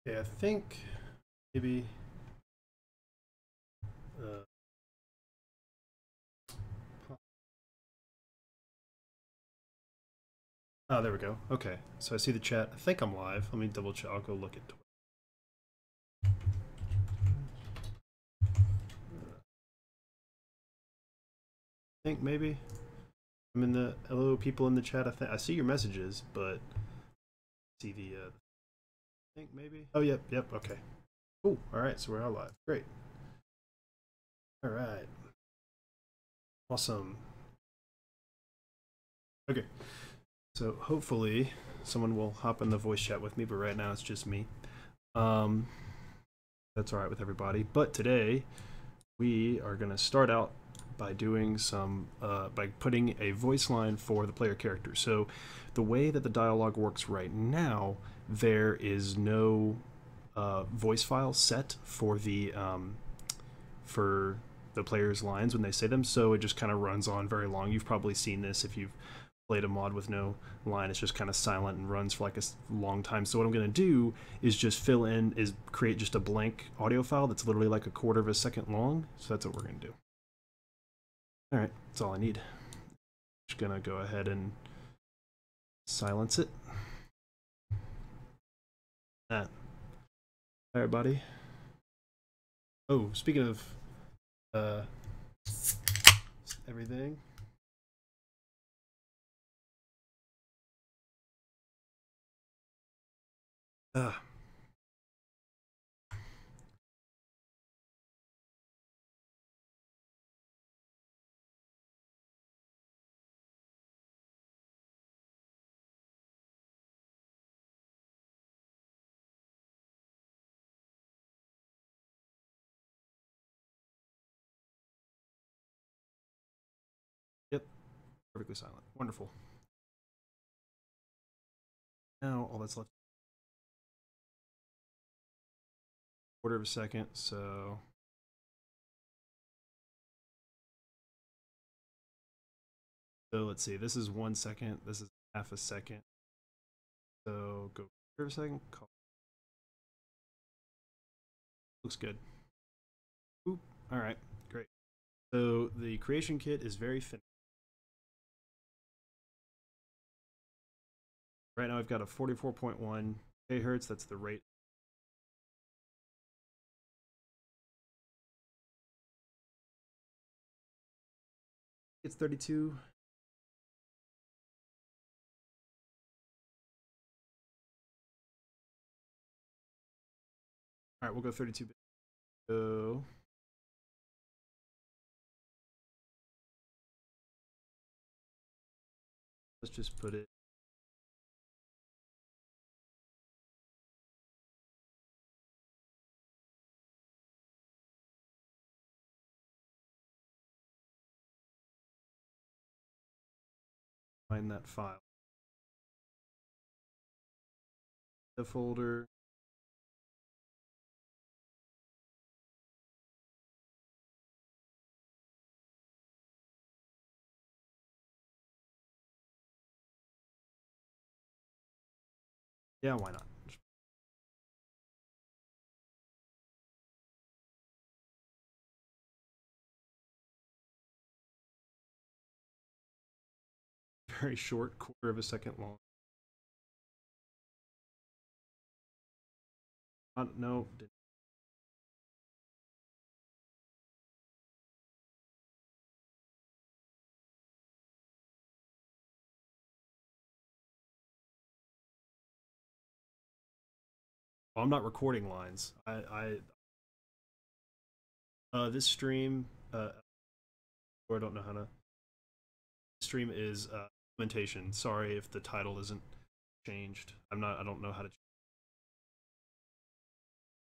Yeah, I think maybe. Uh, oh, there we go. Okay, so I see the chat. I think I'm live. Let me double check. I'll go look at Twitter. I think maybe I'm in the hello people in the chat. I see your messages, but see the. I think maybe. Oh, yep. Okay. Cool. All right, so we're all live. Great. All right. Awesome. Okay. So hopefully someone will hop in the voice chat with me, but right now it's just me. That's all right with everybody. But today we are going to start out by doing some by putting a voice line for the player character. So the way that the dialogue works right now, there is no voice file set for the player's lines when they say them, so it just kind of runs on very long. You've probably seen this if you've played a mod with no line. It's just kind of silent and runs for like a long time. So what I'm going to do is just create just a blank audio file that's literally like a quarter of a second long. So that's what we're going to do. All right, that's all I need. Just going to go ahead and silence it. That. Hi, everybody. Oh, speaking of everything. Uh, yep, perfectly silent. Wonderful. Now all that's left, quarter of a second. So let's see. This is 1 second. This is half a second. So go for a second. Looks good. Oop. All right, great. So the creation kit is very finished. Right now I've got a 44.1 kilohertz. That's the rate. It's 32. All right, we'll go 32 bit. So let's just put it. Find that file. The folder. Yeah, why not? Very short, quarter of a second long. No, didn't. Well, I'm not recording lines. This stream, or I don't know how to. Stream is implementation. Sorry if the title isn't changed. I don't know how to.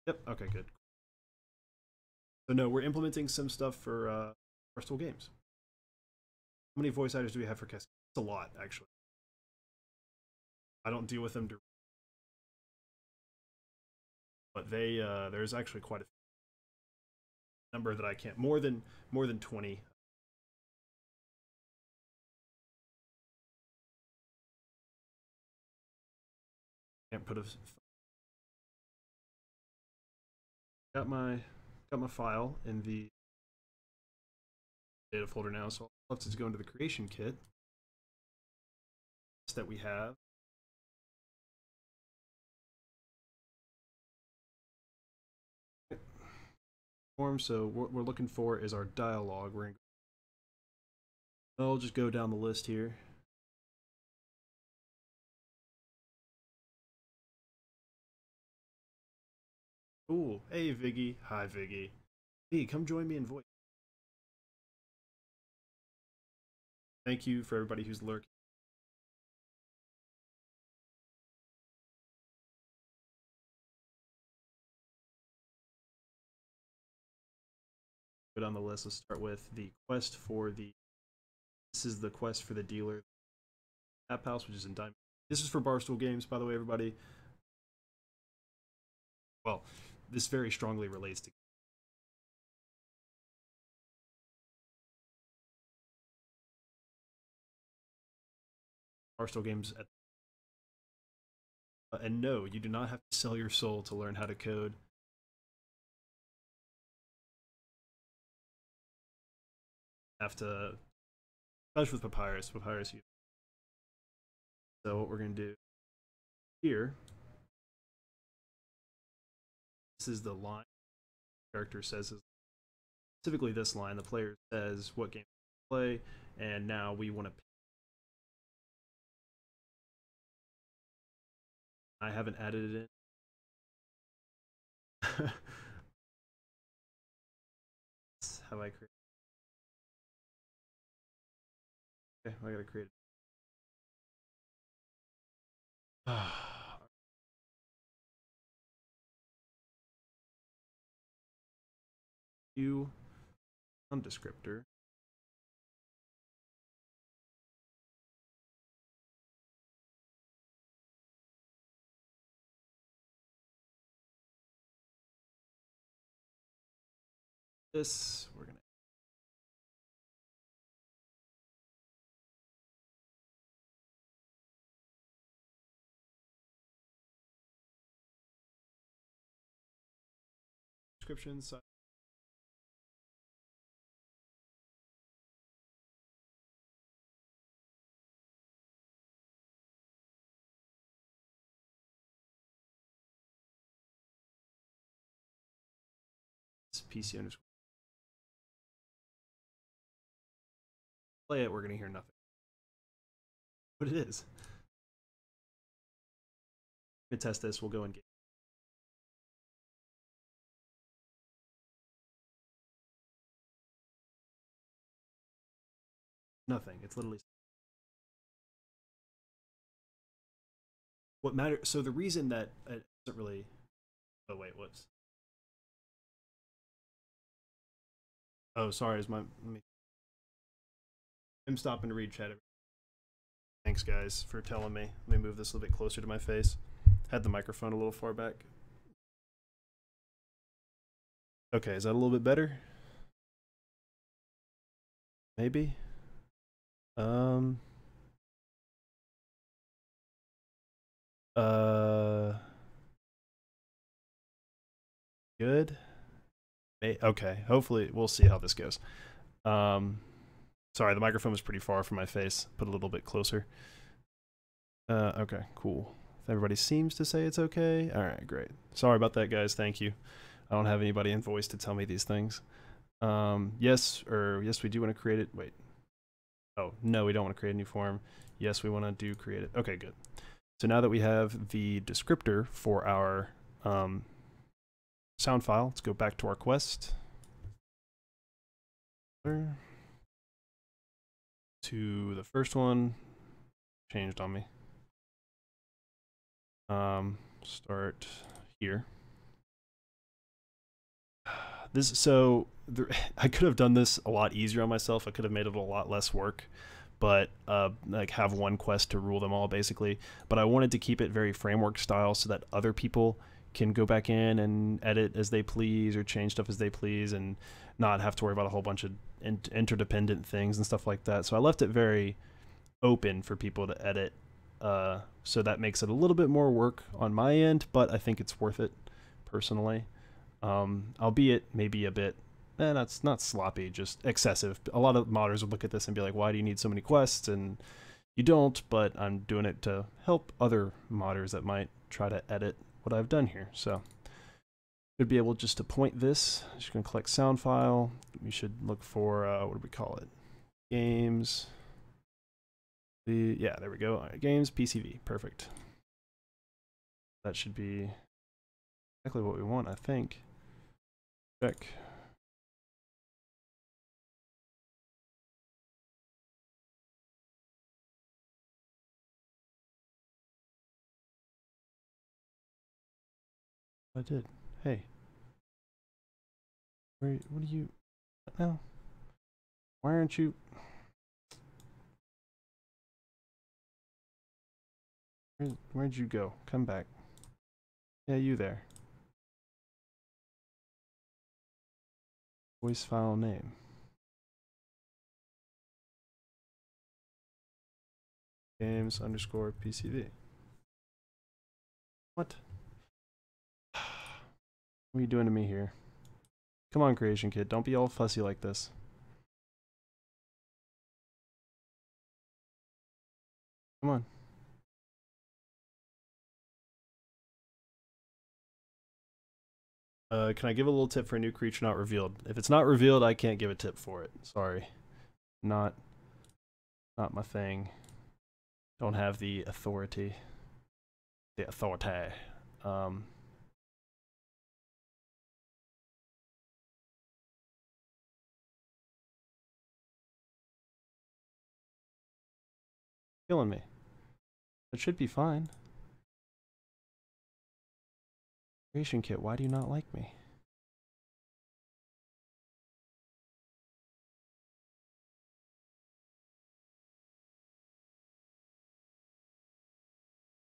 Yep. Okay. Good. So no, we're implementing some stuff for Barstool Games. How many voice actors do we have for Cascadia? It's a lot, actually. I don't deal with them directly. but they there's actually quite a number that I can't more than 20. Can't put a got my file in the data folder now, so all left is go into the creation kit that we have. Form. So what we're looking for is our dialogue. I'll just go down the list here. Cool. Hey, Viggy. Hi, Viggy. Hey, come join me in voice. Thank you for everybody who's lurking. Go down the list. Let's start with the quest for the. This is the quest for the dealer. App House, which is in Diamond. This is for Barstool Games, by the way, everybody. Well, this very strongly relates to. Barstool Games. And no, you do not have to sell your soul to learn how to code. Have to touch with Papyrus. So what we're going to do here, this is the line the character says, specifically this line, the player says what game to play, and now we want to. I haven't added it in. Have I created? Okay, I gotta create it. View on descriptor. This we're gonna. Description side. PC underscore. Play it, we're gonna hear nothing. But it is. I'm gonna test this, we'll go and get. Nothing. It's literally what matters. So the reason that it doesn't really. Oh wait, whoops. Oh, sorry. Is my. I'm stopping to read chat. Thanks, guys, for telling me. Let me move this a little bit closer to my face. Had the microphone a little far back. Okay, is that a little bit better? Maybe. Good. Okay, hopefully we'll see how this goes. Sorry, the microphone was pretty far from my face. Put a little bit closer. Okay, cool. If everybody seems to say it's okay, all right, great. Sorry about that, guys. Thank you. I don't have anybody in voice to tell me these things. Yes, we do want to create it. Wait. Oh, no, we don't want to create a new form. Yes, we want to create it. Okay, good. So now that we have the descriptor for our sound file, let's go back to our quest. To the first one, changed on me. Start here. I could have done this a lot easier on myself. I could have made it a lot less work, but like have one quest to rule them all basically. But I wanted to keep it very framework style so that other people can go back in and edit as they please or change stuff as they please and not have to worry about a whole bunch of interdependent things and stuff like that. So I left it very open for people to edit. So that makes it a little bit more work on my end, but I think it's worth it personally. Albeit maybe a bit, that's not sloppy, just excessive. A lot of modders would look at this and be like, why do you need so many quests? And you don't, but I'm doing it to help other modders that might try to edit what I've done here. So should be able just to point this. Just gonna collect sound file. We should look for what do we call it? Games. Yeah, there we go. Games PCV. Perfect. That should be exactly what we want, I think. Check. I did. Hey. What are you now? Why aren't you? Where'd you go? Come back. Yeah, you there. Voice file name. Games underscore PCV. What? What are you doing to me here? Come on, Creation Kit. Don't be all fussy like this. Come on. Can I give a little tip for a new creature not revealed? If it's not revealed, I can't give a tip for it. Sorry. Not my thing. Don't have the authority. The authority. Killing me. It should be fine. Creation Kit, why do you not like me?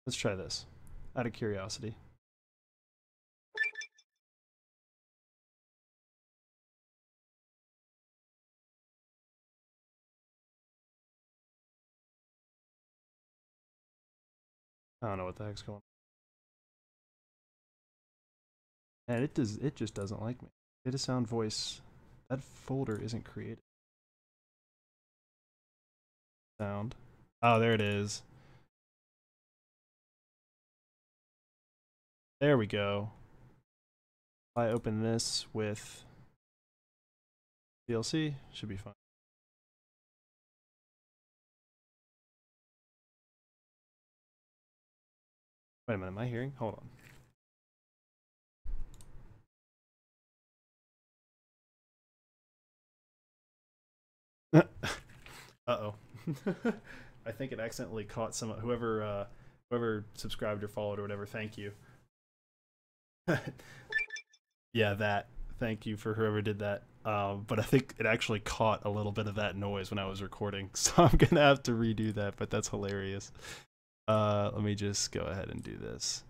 Let's try this, out of curiosity. I don't know what the heck's going on. And it just doesn't like me. Data sound voice. That folder isn't created. Sound. Oh, there it is. There we go. If I open this with DLC, should be fine. Wait a minute, am I hearing? Hold on. Uh-oh. I think it accidentally caught some whoever subscribed or followed or whatever. Thank you. Yeah, that. Thank you for whoever did that. But I think it actually caught a little bit of that noise when I was recording, so I'm gonna have to redo that. But that's hilarious. Let me just go ahead and do this.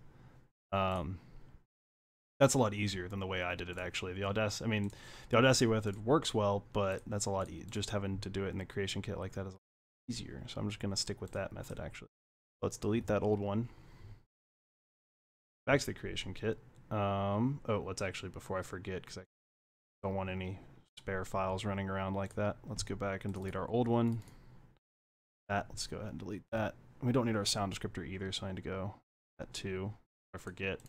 That's a lot easier than the way I did it, actually. The Audacity method works well, but that's a lot just having to do it in the Creation Kit like that is easier. So I'm just gonna stick with that method, actually. Let's delete that old one. Back to the Creation Kit. Oh, let's actually, before I forget, because I don't want any spare files running around like that. Let's go back and delete our old one. Let's go ahead and delete that. We don't need our sound descriptor either, so I need to go that too. I forget.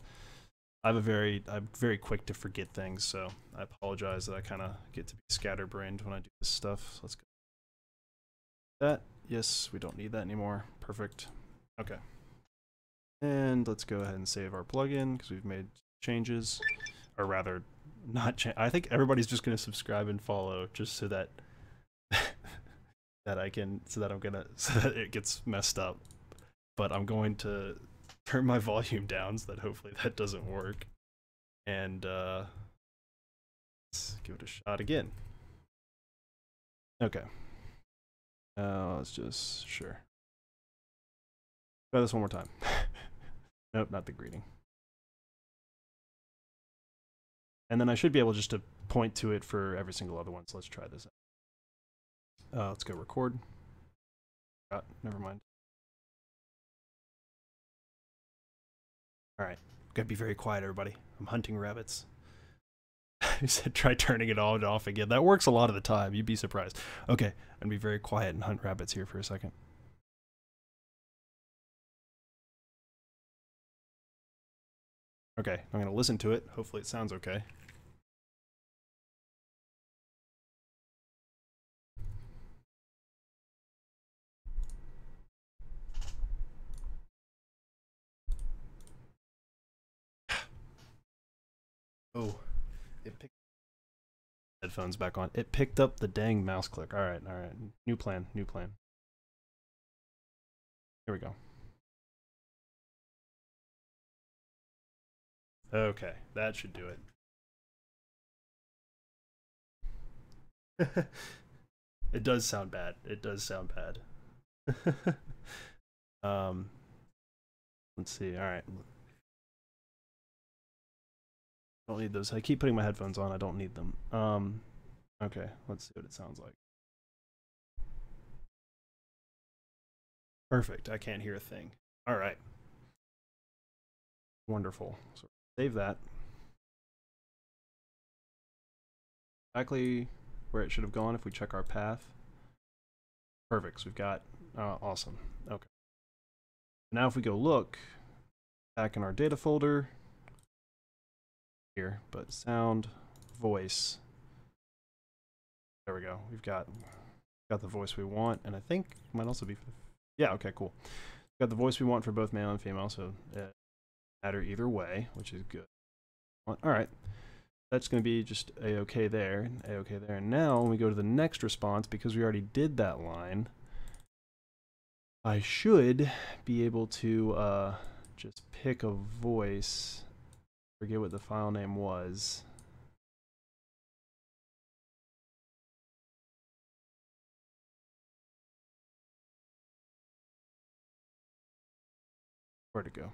I'm very quick to forget things, so I apologize that I kind of get to be scatterbrained when I do this stuff. So let's go. That, yes, we don't need that anymore. Perfect. Okay. And let's go ahead and save our plugin because we've made changes, or rather, not. I think everybody's just going to subscribe and follow just so that so that it gets messed up. But I'm going to turn my volume down so that hopefully that doesn't work. And let's give it a shot again. Okay. Let's just sure. Try this one more time. Nope, not the greeting. And then I should be able just to point to it for every single other one. So let's try this out. Let's go record. Never mind. All right, gotta be very quiet, everybody. I'm hunting rabbits. I said try turning it on and off again. That works a lot of the time. You'd be surprised. Okay, I'm gonna be very quiet and hunt rabbits here for a second. Okay, I'm gonna listen to it. Hopefully it sounds okay. Oh, it picked headphones back on. It picked up the dang mouse click. All right. New plan. Here we go. Okay, that should do it. It does sound bad. um, let's see. All right. Don't need those. I keep putting my headphones on. I don't need them. Okay, let's see what it sounds like. Perfect. I can't hear a thing. All right. Wonderful. So save that. Exactly where it should have gone if we check our path. Perfect. So we've got awesome. Okay. Now if we go look back in our data folder here, but sound, voice. There we go. We've got the voice we want, and I think it might also be for the, yeah, okay, cool. Got the voice we want for both male and female, so it matter either way, which is good. All right. That's going to be just a-okay there, a-okay there. And now when we go to the next response, because we already did that line, I should be able to just pick a voice. Forget what the file name was. Where'd it go?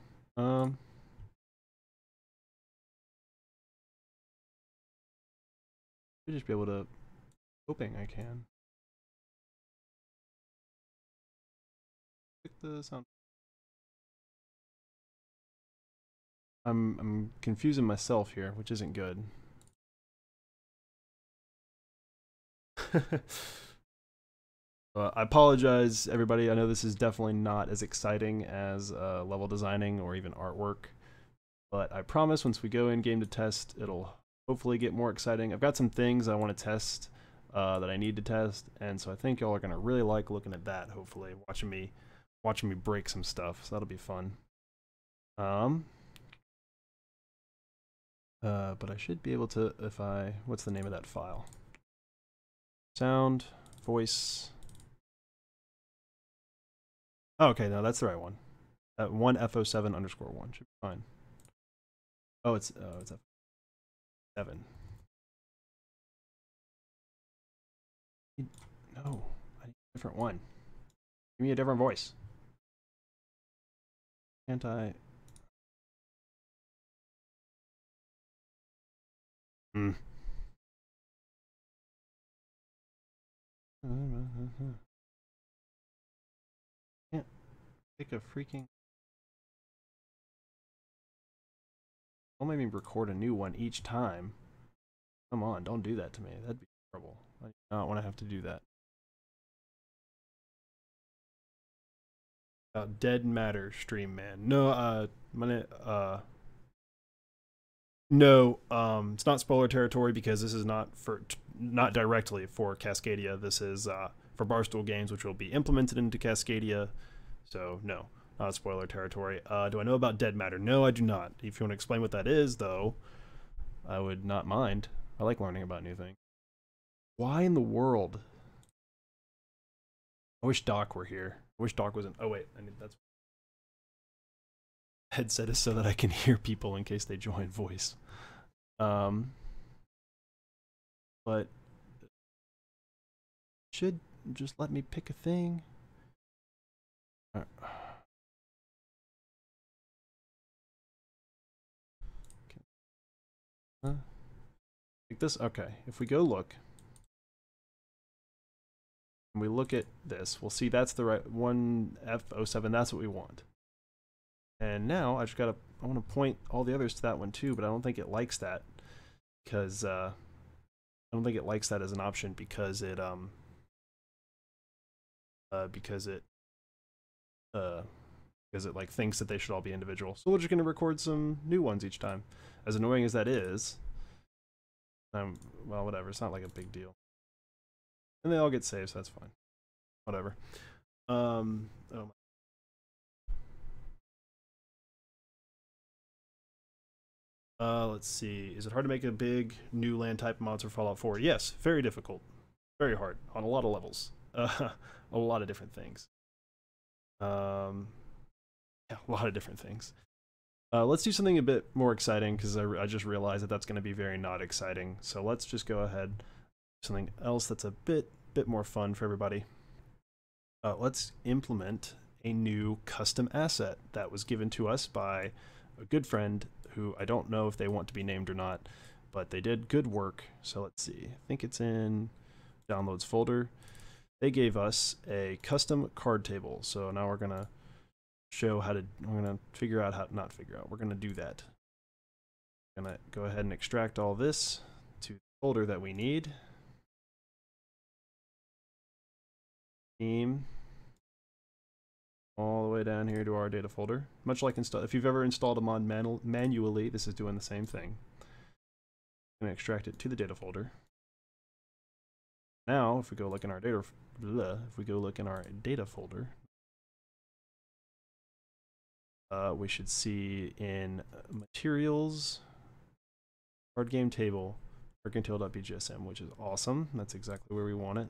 Should just be able to, hoping I can. Pick the sound. I'm confusing myself here, which isn't good. I apologize, everybody. I know this is definitely not as exciting as level designing or even artwork, but I promise once we go in game to test, it'll hopefully get more exciting. I've got some things I want to test that I need to test, and so I think y'all are gonna really like looking at that. Hopefully, watching me break some stuff. So that'll be fun. But I should be able to, if I, what's the name of that file? Sound, voice. Oh, okay, no, that's the right one. 1F07_1 should be fine. Oh, it's F7. No, I need a different one. Give me a different voice. Can't I? Hmm. Can't pick a freaking. Don't make me record a new one each time. Come on, don't do that to me. That'd be terrible. I do not want to have to do that. Dead Matter stream, man. No, no, it's not spoiler territory because this is not directly for Cascadia. This is for Barstool Games, which will be implemented into Cascadia. So no, not spoiler territory. Do I know about Dead Matter? No, I do not. If you want to explain what that is, though, I would not mind. I like learning about new things. Why in the world? I wish Doc were here. I wish Doc wasn't. Oh wait, I need that's. Headset is so that I can hear people in case they join voice. But should just let me pick a thing. Right. Huh? Like this. Okay, if we go look, and we look at this, we'll see that's the right one. F07. That's what we want. And now I just gotta. I want to point all the others to that one too, but I don't think it likes that because I don't think it likes that as an option because it because it like thinks that they should all be individual. So we're just gonna record some new ones each time. As annoying as that is, well, whatever. It's not like a big deal, and they all get saved, so that's fine. Whatever. Oh my. Let's see. Is it hard to make a big new land type mods for Fallout 4? Yes, very difficult, very hard on a lot of levels. A lot of different things. Yeah, a lot of different things. Let's do something a bit more exciting because I just realized that that's going to be very not exciting. So let's just go ahead. Something else that's a bit more fun for everybody. Let's implement a new custom asset that was given to us by a good friend who I don't know if they want to be named or not, but they did good work. So let's see. I think it's in downloads folder. They gave us a custom card table. So now we're going to show how to, we're going to figure out how, not figure out, we're going to do that. I'm going to go ahead and extract all this to the folder that we need. Theme. All the way down here to our data folder. Much like if you've ever installed a mod manually, this is doing the same thing. I'm going to extract it to the data folder. Now, if we go look in our data, folder, we should see in materials, card game table, cardgametable.bgsm, which is awesome. That's exactly where we want it.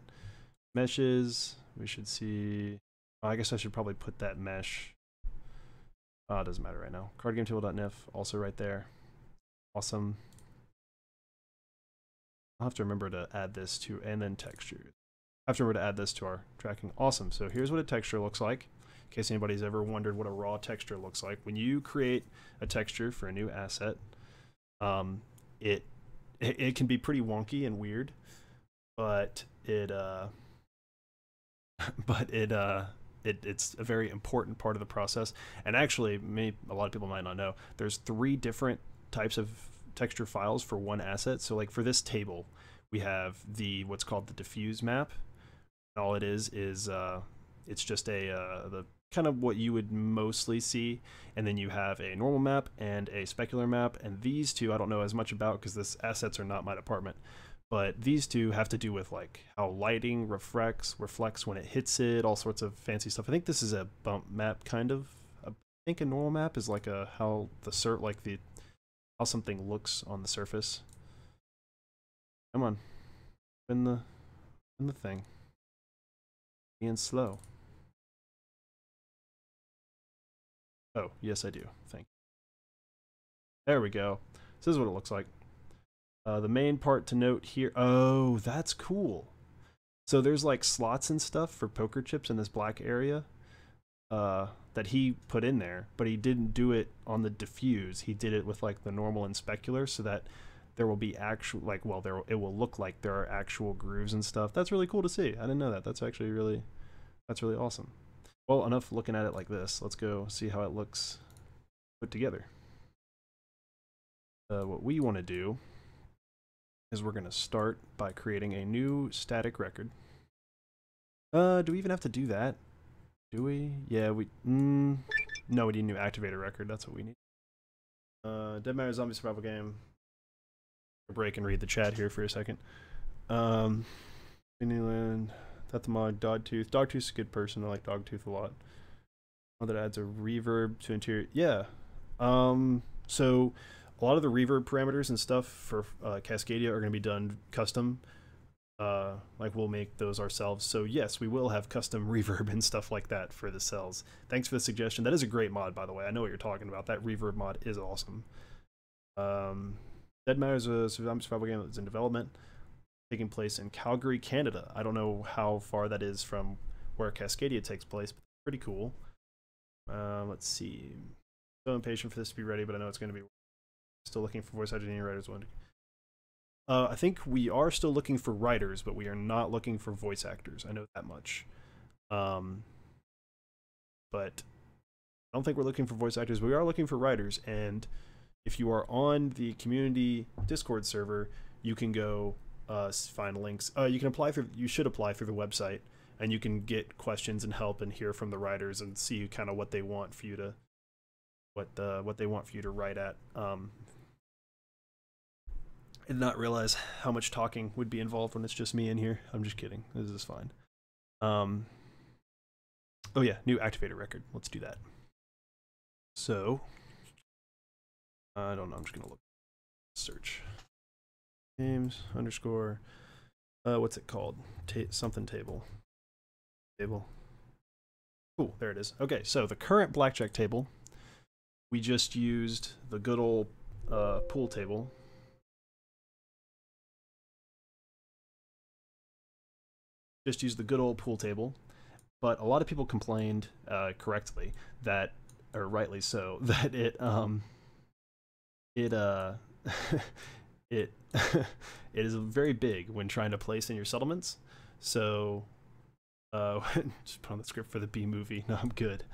Meshes, we should see. I guess I should probably put that mesh. It doesn't matter right now. Cardgametable.nif, also right there. Awesome. I'll have to remember to add this to, and then textures. I have to remember to add this to our tracking. Awesome. So here's what a texture looks like. In case anybody's ever wondered what a raw texture looks like. When you create a texture for a new asset, it can be pretty wonky and weird, but it's a very important part of the process. And actually, a lot of people might not know, there's 3 different types of texture files for one asset. So like for this table, we have what's called the diffuse map. All it is it's just the kind of what you would mostly see, and then you have a normal map and a specular map, and these two I don't know as much about because this assets are not my department. But these two have to do with like how lighting reflects when it hits it, all sorts of fancy stuff. I think this is a bump map kind of. I think a normal map is like how something looks on the surface. Come on, in the thing. Being slow. Oh yes, I do. Thank you. There we go. This is what it looks like. The main part to note here. Oh, that's cool. So there's like slots and stuff for poker chips in this black area that he put in there, but he didn't do it on the diffuse. He did it with like the normal and specular, so that there will be actual it will look like there are actual grooves and stuff. That's really cool to see. I didn't know that. That's actually really awesome. Well, enough looking at it like this. Let's go see how it looks put together. What we want to do is we're going to start by creating a new static record. Do we even have to do that? Do we? Yeah, we... no, we need a new activator record. That's what we need. Dead Matter Zombie Survival Game. Break and read the chat here for a second. Disneyland. That's the mod. Dogtooth. Dogtooth's a good person. I like Dogtooth a lot. Oh, that adds a reverb to interior. Yeah. So a lot of the reverb parameters and stuff for Cascadia are going to be done custom. Like we'll make those ourselves. So yes, we will have custom reverb and stuff like that for the cells. Thanks for the suggestion. That is a great mod, by the way. I know what you're talking about. That reverb mod is awesome. Dead Matter is a zombie survival game that's in development, taking place in Calgary, Canada. I don't know how far that is from where Cascadia takes place, but pretty cool. Let's see. So impatient for this to be ready, but I know it's going to be. Still looking for voice engineering writers. I think we are still looking for writers, but we are not looking for voice actors. I know that much. Um, but I don't think we're looking for voice actors. We are looking for writers, and if you are on the community Discord server, you can go find links. You can apply through. You should apply through the website, and you can get questions and help and hear from the writers and see kind of what they want for you to what they want for you to write at. I did not realize how much talking would be involved when it's just me in here. I'm just kidding. This is fine. Oh yeah, new activator record. Let's do that. So I don't know. I'm just gonna look. Search games underscore. What's it called? Something table. Table. Cool. There it is. Okay. So the current blackjack table. We just used the good old pool table. Just used the good old pool table, but a lot of people complained correctly that, or rightly so, that it it it is very big when trying to place in your settlements. So just put on the script for the B movie. No, I'm good.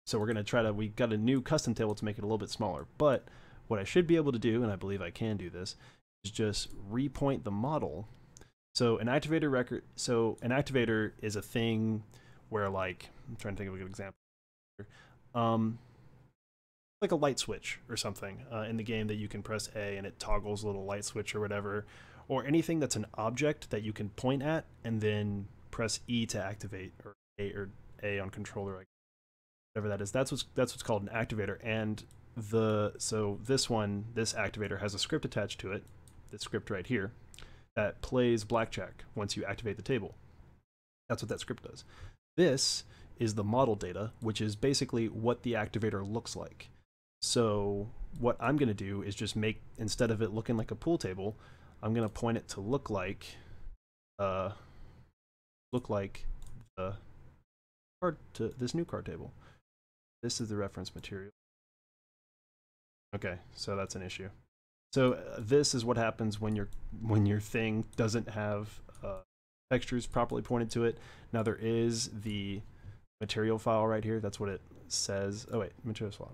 So we're gonna try to. We got a new custom table to make it a little bit smaller. But what I should be able to do, and I believe I can do this, is just repoint the model. So an activator record. So an activator is a thing where, like, I'm trying to think of a good example. Like a light switch or something in the game that you can press A and it toggles a little light switch or whatever, or anything that's an object that you can point at and then press E to activate, or A on controller, whatever that is. That's what's called an activator. And so this activator has a script attached to it. This script right here that plays blackjack once you activate the table. That's what that script does. This is the model data, which is basically what the activator looks like. So what I'm going to do is just make, instead of it looking like a pool table, I'm going to point it to look like the this new card table. This is the reference material. Okay, so that's an issue. So this is what happens when your thing doesn't have textures properly pointed to it. Now there is the material file right here. That's what it says. Oh wait, material file.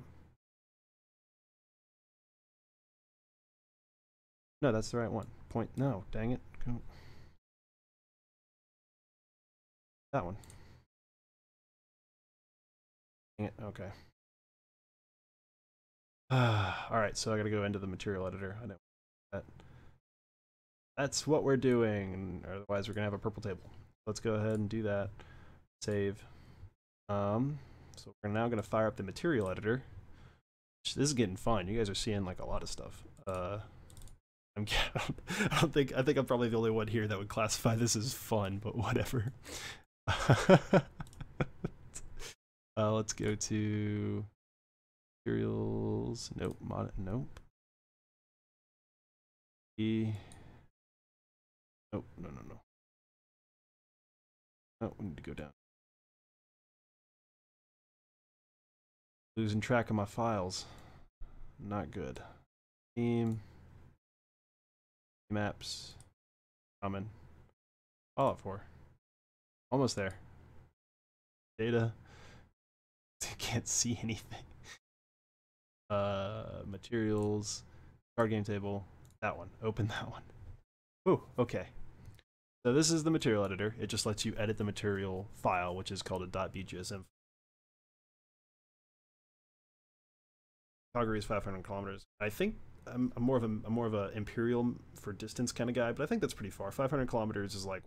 No, that's the right one. No, dang it. Go. That one. Dang it. Okay. All right, so I gotta go into the material editor. I know that. That's what we're doing. Otherwise, we're gonna have a purple table. Let's go ahead and do that. Save. So we're now gonna fire up the material editor. This is getting fun. You guys are seeing like a lot of stuff. I think I'm probably the only one here that would classify this as fun, but whatever. Let's go to materials. Nope. Nope. Nope. No. Oh, we need to go down. Losing track of my files. Not good. Theme. Maps. Common. Fallout 4. Almost there. Data. Can't see anything. Materials. Card game table. That one. Open that one. Oh, okay. So this is the material editor. It just lets you edit the material file, which is called a .bgsm. Calgary is 500 kilometers. I think I'm more of a imperial for distance kind of guy, but I think that's pretty far. 500 kilometers is like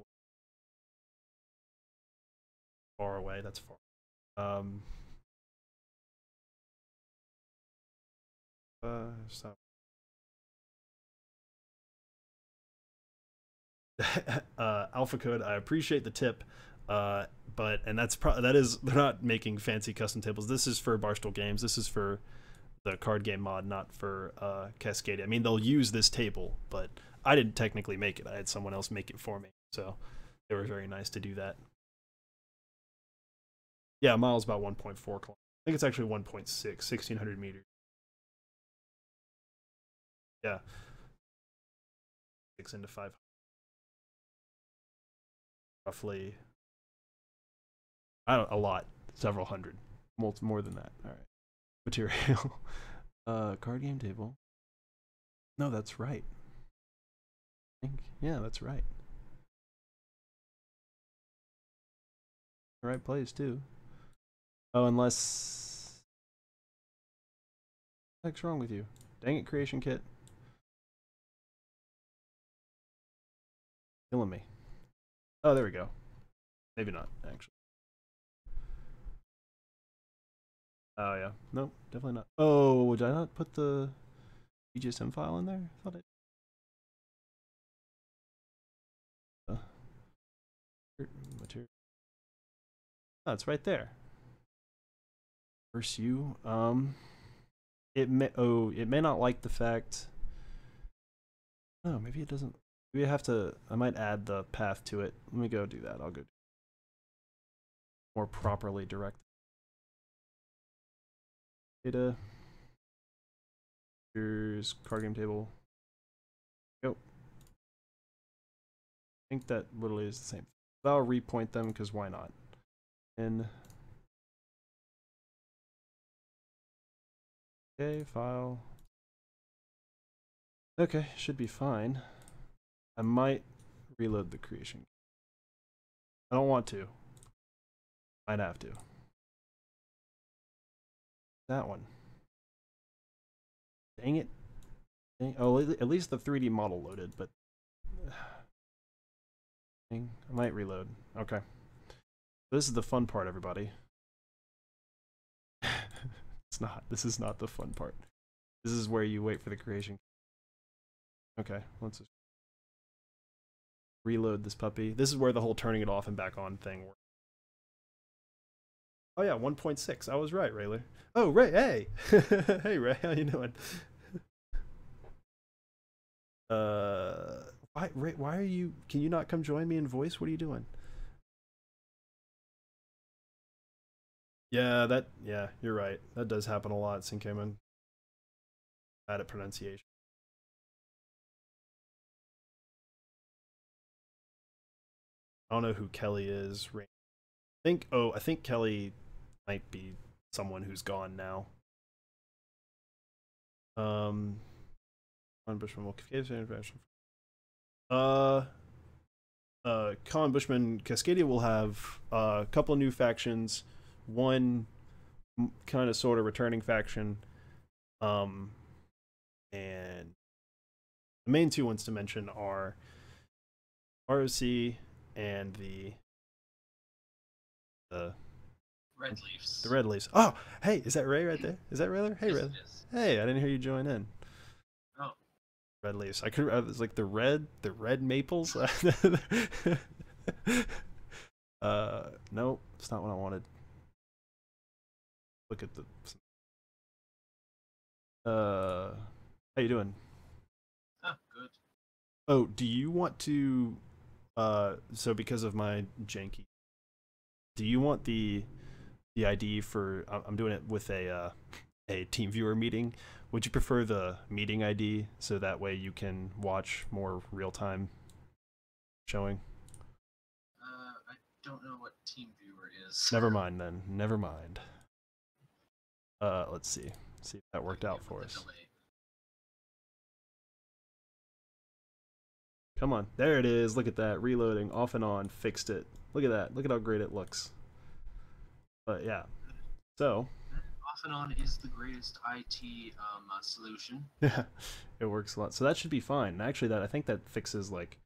far away. That's far. Stop. Alpha code. I appreciate the tip, but they're not making fancy custom tables. This is for Barstool Games. This is for the card game mod, not for Cascadia. I mean, they'll use this table, but I didn't technically make it. I had someone else make it for me, so they were very nice to do that. Yeah, a mile is about 1.4 kilometers. I think it's actually 1.6, 1,600 meters. Yeah. 6 into 500. Roughly, I don't, a lot, several hundred, more than that. All right, material, card game table. No, that's right. I think, yeah, that's right. The right place too. Oh, unless, what's wrong with you? Dang it, creation kit. Killing me. Oh, there we go. Maybe not, actually. Oh, yeah. Nope, definitely not. Oh, did I not put the BGSM file in there? I thought material. Oh, it's right there. Verse you. It may not like the fact. Oh, maybe it doesn't. Maybe I have to. I might add the path to it. Let me go do that. I'll go more properly direct data. Here's card game table. Go. I think that literally is the same. But I'll repoint them because why not? And okay, file. Okay, should be fine. I might reload the creation. I don't want to. Might have to. That one. Dang it. Dang. Oh, at least the 3D model loaded, but dang, I might reload. Okay. This is the fun part, everybody. It's not. This is not the fun part. This is where you wait for the creation. Okay, let's just reload this puppy. This is where the whole turning it off and back on thing works. Oh yeah, 1.6. I was right, Rayler. Oh, Ray, hey! Hey, Ray, how you doing? Ray, why are you... Can you not come join me in voice? What are you doing? Yeah, yeah, you're right. That does happen a lot, Sinkaman. Bad at pronunciation. I don't know who Kelly is. I think Kelly might be someone who's gone now. Colin Bushman will Colin Bushman Cascadia will have a couple of new factions, one kind of sort of returning faction, and the main two ones to mention are ROC and the Red Leafs. The Red Leafs. Oh, hey, is that Ray right there? Is that Ray? Hey, Ray. Hey, I didn't hear you join in. Oh. Red Leafs. I was like the red maples. No, it's not what I wanted. Look at the. How you doing? Oh, good. Oh, do you want to? So because of my janky, do you want the ID for? I'm doing it with a team viewer meeting. Would you prefer the meeting ID so that way you can watch more real time showing? I don't know what team viewer is. Never mind then. Never mind. Let's see. See if that worked out for us. Come on. There it is. Look at that. Reloading. Off and on. Fixed it. Look at that. Look at how great it looks. But yeah. So. Off and on is the greatest IT solution. Yeah. It works a lot. So that should be fine. Actually, I think that fixes like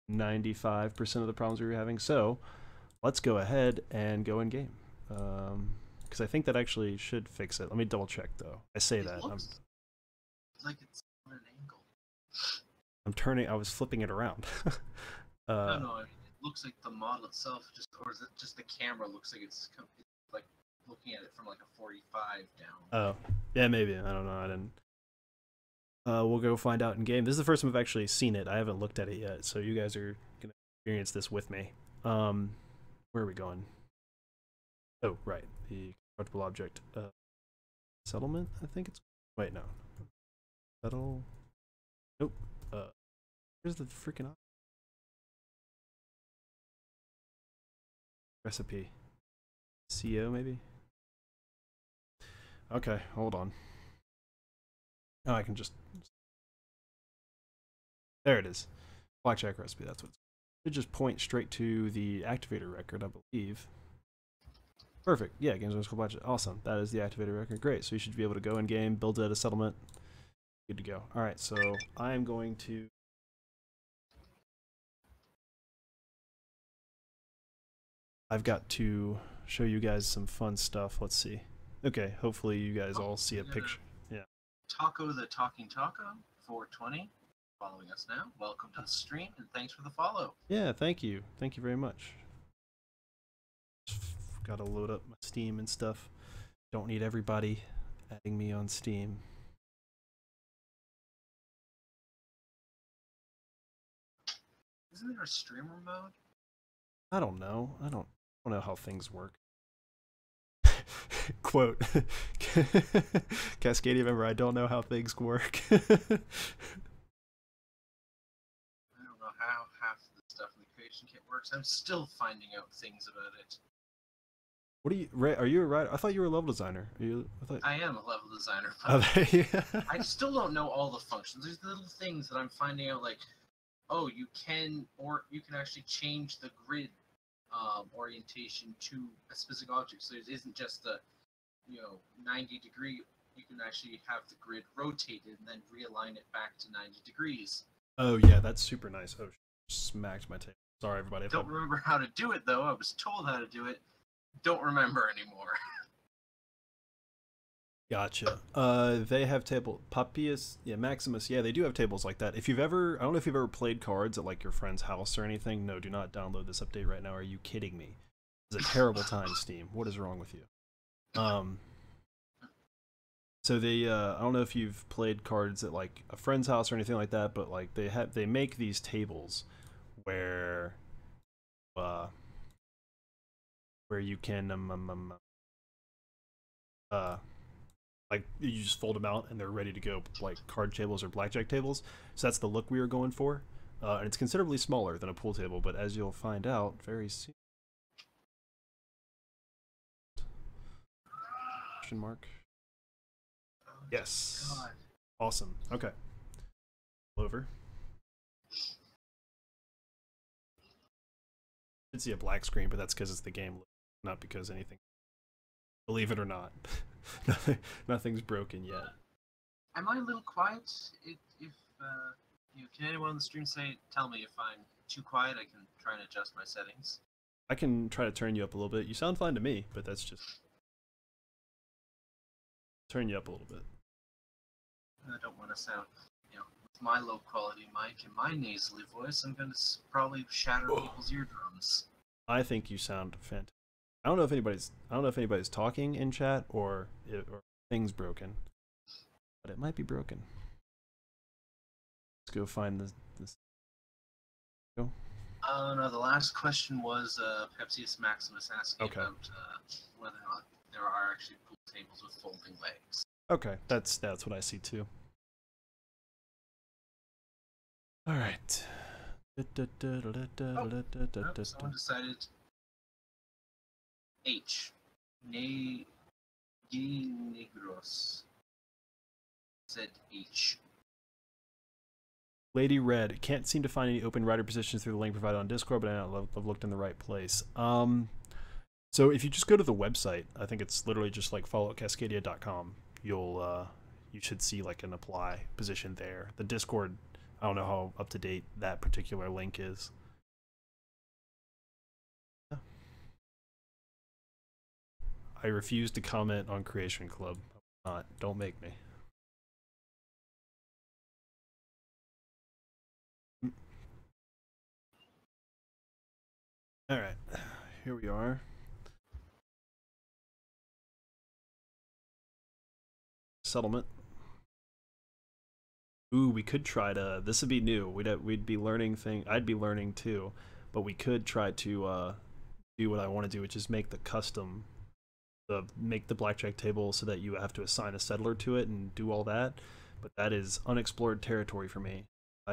95% of the problems we were having. So let's go ahead and go in game. Because I think that actually should fix it. Let me double check though. I say that. Looks like it's on an angle. I'm turning. I was flipping it around. No, I mean, it looks like the model itself, or is it just the camera looks like it's like looking at it from like a 45 down. Oh, yeah, maybe. I don't know. I didn't. We'll go find out in game. This is the first time I've actually seen it. I haven't looked at it yet, so you guys are gonna experience this with me. Where are we going? Oh, right. The constructible object settlement. I think it's. Wait, no. Settle. Nope. Where's the freaking recipe? CO maybe? Okay, hold on. Oh, I can just... There it is. Blackjack recipe, that's what it's... It just point straight to the activator record, I believe. Perfect. Yeah, Games School Blackjack. Awesome. That is the activator record. Great. So you should be able to go in game, build out a settlement. Good to go. All right, so I am going to... I've got to show you guys some fun stuff. Let's see. Okay, hopefully you guys all see a picture. Yeah. Taco the Talking Taco, 420, following us now. Welcome to the stream, and thanks for the follow. Yeah, thank you. Thank you very much. Got to load up my Steam and stuff. Don't need everybody adding me on Steam. Isn't there a streamer mode? I don't know. I don't know how things work. Quote, Cascadia, remember, I don't know how things work. I don't know how half of the stuff in the creation kit works. I'm still finding out things about it. What are you a writer? I thought you were a level designer. I am a level designer. But I still don't know all the functions. There's little things that I'm finding out, like, oh, you can actually change the grid orientation to a specific object. So it isn't just the 90-degree. You can actually have the grid rotated and then realign it back to 90 degrees. Oh yeah, that's super nice. Oh, smacked my table. Sorry everybody. Don't remember how to do it though. I was told how to do it. Don't remember anymore. Gotcha. They have table Papias, yeah, Maximus, yeah, they do have tables like that. If you've ever, I don't know if you've ever played cards at like your friend's house or anything. No, do not download this update right now. Are you kidding me? It's a terrible time, Steam. What is wrong with you? So they, I don't know if you've played cards at like a friend's house or anything like that, but like they make these tables where you can like you just fold them out and they're ready to go, like card tables or blackjack tables. So that's the look we were going for, and it's considerably smaller than a pool table, but as you'll find out very soon. Question mark. Oh, yes. God. Awesome. Okay. Over. You should see a black screen, but that's because it's the game, not because anything. Believe it or not, nothing's broken yet. Am I a little quiet? Can anyone on the stream tell me if I'm too quiet? I can try and adjust my settings. I can try to turn you up a little bit. You sound fine to me, but that's just turn you up a little bit. I don't want to sound, with my low quality mic and my nasally voice, I'm going to probably shatter people's eardrums. I think you sound fantastic. I don't know if anybody's talking in chat or things broken, but it might be broken. Let's go find this. Go. No, the last question was Pepsius Maximus asking about whether or not there are actually pool tables with folding legs. Okay, that's what I see too. All right. Someone decided H. Negros said H. Lady Red, can't seem to find any open writer positions through the link provided on Discord, but I know I've looked in the right place. So if you just go to the website, I think it's literally just like followcascadia.com. You should see like an apply position there. The Discord, I don't know how up to date that particular link is. Yeah. I refuse to comment on Creation Club. Don't make me. All right, here we are. Settlement. Ooh, we could try to. This would be new. We'd be learning thing. I'd be learning too, but we could try to do what I want to do, which is make make the blackjack table so that you have to assign a settler to it and do all that. But that is unexplored territory for me.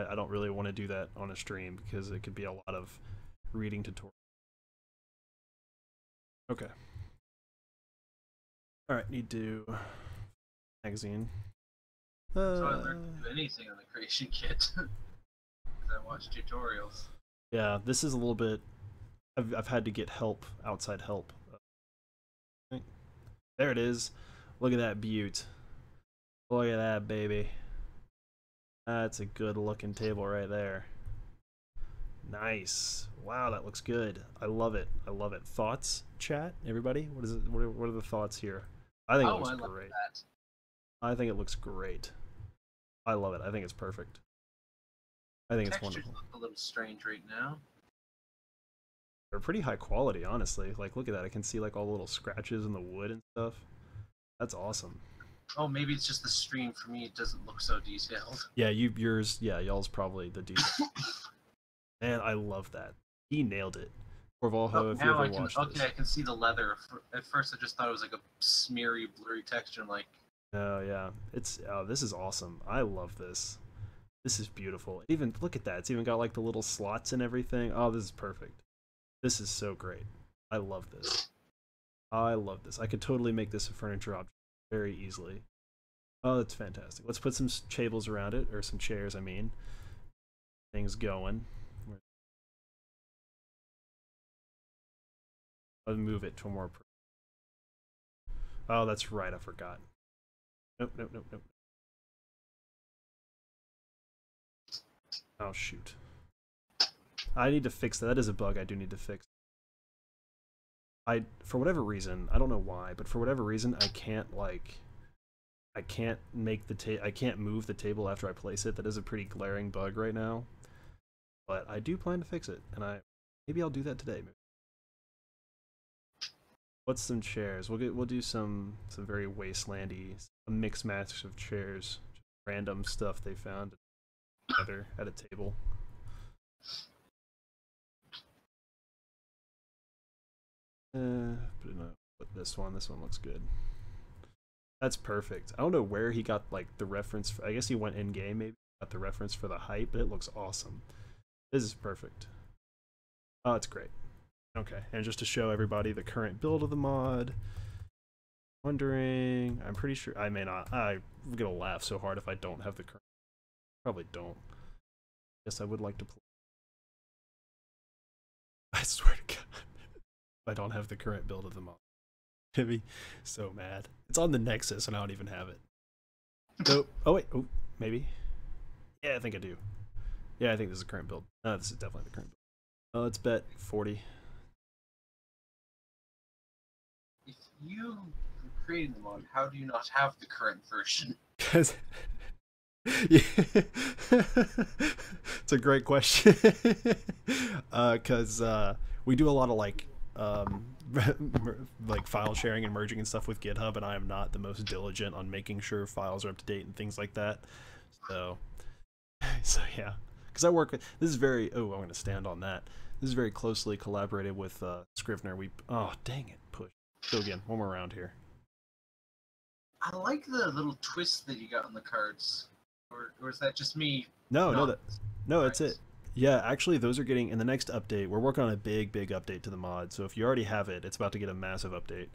I don't really want to do that on a stream because it could be a lot of reading tutorials. Okay. Alright, need to magazine. So I learned to do anything on the creation kit. I watch tutorials. Yeah, this is a little bit. I've had to get help, outside help. There it is. Look at that beaut. Look at that baby. That's a good looking table right there. Nice. Wow, that looks good. I love it. I love it. Thoughts, chat, everybody? What is it? What are the thoughts here? I think it looks great. That. I think it looks great. I love it. I think it's perfect. I think it's wonderful. Look a little strange right now. They're pretty high quality, honestly. Like, look at that. I can see like all the little scratches in the wood and stuff. That's awesome. Oh, maybe it's just the stream for me. It doesn't look so detailed. Yeah, y'all's probably the detail. Man, I love that. He nailed it. Corvalho, if you ever watched this. Okay, I can see the leather. At first, I just thought it was like a smeary, blurry texture. I'm like, oh yeah, this is awesome. I love this. This is beautiful. Even look at that. It's even got like the little slots and everything. Oh, this is perfect. This is so great. I love this. I love this. I could totally make this a furniture object very easily. Oh, that's fantastic. Let's put some tables around it, or some chairs, I mean. Things going. I'll move it to a more... Oh, that's right, I forgot. Nope. Oh, shoot. I need to fix that. That is a bug I do need to fix. For whatever reason, I don't know why, but for whatever reason, I can't move the table after I place it. That is a pretty glaring bug right now. But I do plan to fix it, and maybe I'll do that today. What's some chairs? We'll do some very wastelandy, a mixed match of chairs, just random stuff they found together at a table. Put this one. This one looks good. That's perfect. I don't know where he got like the reference. I guess he went in game, maybe got the reference for the height, but it looks awesome. This is perfect. Oh, it's great. Okay, and just to show everybody the current build of the mod. Wondering, I'm pretty sure I may not. I'm gonna laugh so hard if I don't have the current. Probably don't. Guess I would like to play. I swear to God, if I don't have the current build of the mod, I'd be so mad. It's on the Nexus and I don't even have it. Nope. Oh wait. Oh, maybe. Yeah, I think I do. Yeah, I think this is the current build. No, this is definitely the current build. Let's bet 40. If you created the mod, how do you not have the current version? Because yeah. It's a great question. Because we do a lot of like file sharing and merging and stuff with GitHub, and I am not the most diligent on making sure files are up to date and things like that. So yeah, because I work with this is very. Oh, I'm going to stand on that. This is very closely collaborated with Scrivener. Oh dang it, push. Go again, one more round here. I like the little twist that you got on the cards, or is that just me? No, that's it. Yeah, actually, those are getting in the next update. We're working on a big update to the mod. So if you already have it, it's about to get a massive update,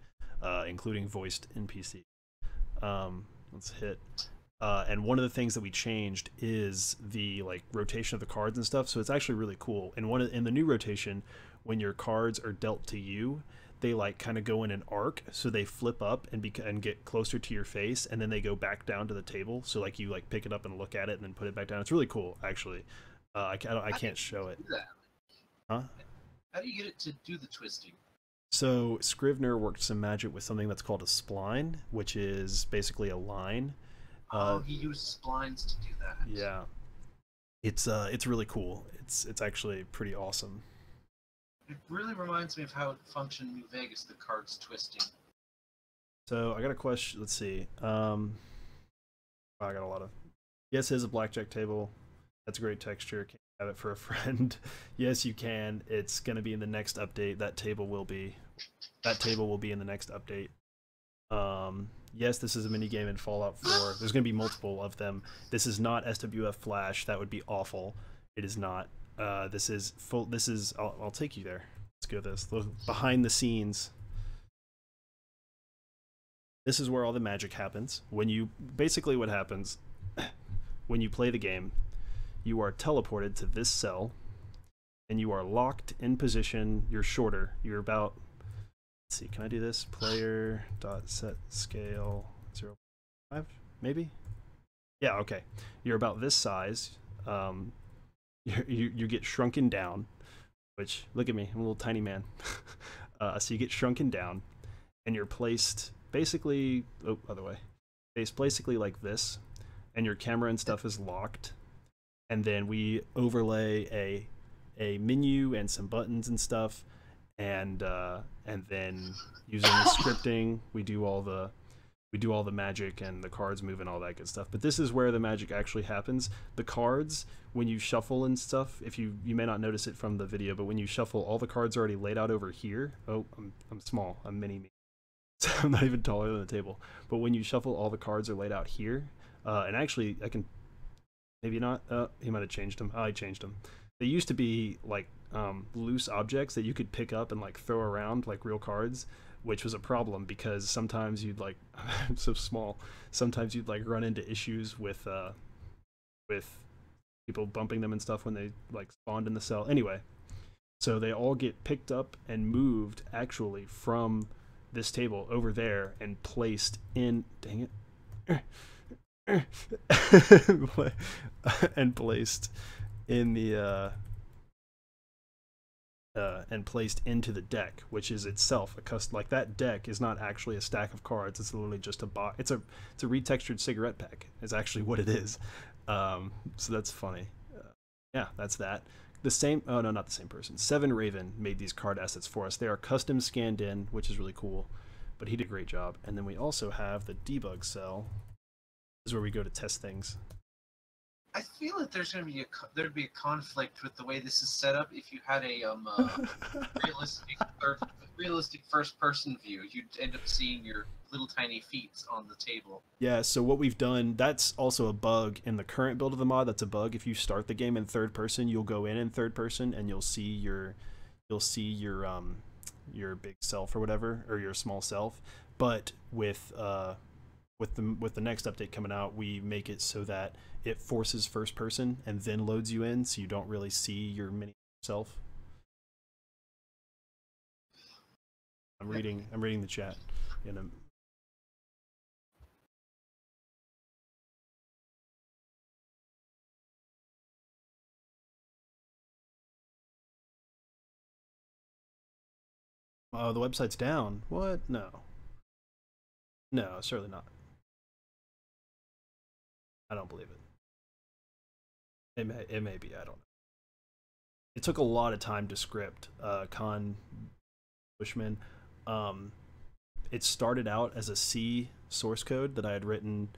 including voiced NPC. Let's hit. And one of the things that we changed is the rotation of the cards and stuff. So it's actually really cool. And in the new rotation, when your cards are dealt to you, they kind of go in an arc, so they flip up and get closer to your face, and then they go back down to the table. So you pick it up and look at it, and then put it back down. It's really cool, actually. I can't show it. Huh? How do you get it to do the twisting? So Scrivener worked some magic with something that's called a spline, which is basically a line. He used splines to do that. Yeah, it's really cool. It's actually pretty awesome. It really reminds me of how it functioned in New Vegas, the cards twisting. So I got a question. Let's see. I got a lot of. Yes, it is a blackjack table. That's a great texture. Can't have it for a friend. Yes, you can. It's going to be in the next update. That table will be in the next update. Yes, this is a mini game in Fallout 4. There's going to be multiple of them. This is not SWF Flash. That would be awful. It is not. This is full. This is. I'll take you there. Let's go. This behind the scenes. This is where all the magic happens. When you basically what happens when you play the game, you are teleported to this cell, and you are locked in position. You're shorter. You're about. Let's see. Can I do this? Player dot set scale 0.5 maybe. Yeah. Okay. You're about this size. You get shrunken down. Which look at me. I'm a little tiny man. So you get shrunken down, and you're placed basically. Oh, other way. Placed basically like this, and your camera and stuff is locked, and then we overlay a menu and some buttons and stuff, and then using the scripting we do all the magic and the cards move and all that good stuff. But this is where the magic actually happens. The cards, when you shuffle and stuff, if you may not notice it from the video, but when you shuffle, all the cards are already laid out over here. Oh, I'm small. I'm mini me. So I'm not even taller than the table. But when you shuffle, all the cards are laid out here. And actually, I can maybe not. He might have changed them. I changed them. They used to be like loose objects that you could pick up and like throw around like real cards, which was a problem because sometimes you'd like I'm so small. Sometimes you'd like run into issues with people bumping them and stuff when they like spawned in the cell. Anyway, so they all get picked up and moved actually from this table over there and placed in. Dang it. And placed in the and placed into the deck, which is itself a custom. Like that deck is not actually a stack of cards. It's literally just a box. It's a retextured cigarette pack. Is actually what it is. So that's funny. Yeah, that's that. The same. Oh no, not the same person. Seven Raven made these card assets for us. They are custom scanned in, which is really cool. But he did a great job. And then we also have the debug cell. This is where we go to test things. I feel that there'd be a conflict with the way this is set up if you had a realistic first person view. You'd end up seeing your little tiny feet on the table. Yeah, so what we've done, that's also a bug in the current build of the mod. That's a bug. If you start the game in third person, you'll go in third person and you'll see your big self or whatever, or your small self. But with the next update coming out, we make it so that it forces first person and then loads you in, so you don't really see your mini self. I'm reading the chat. Oh, the website's down. What? No. No, certainly not. I don't believe it. It may be. I don't know. It took a lot of time to script. Con Bushman. It started out as a C source code that I had written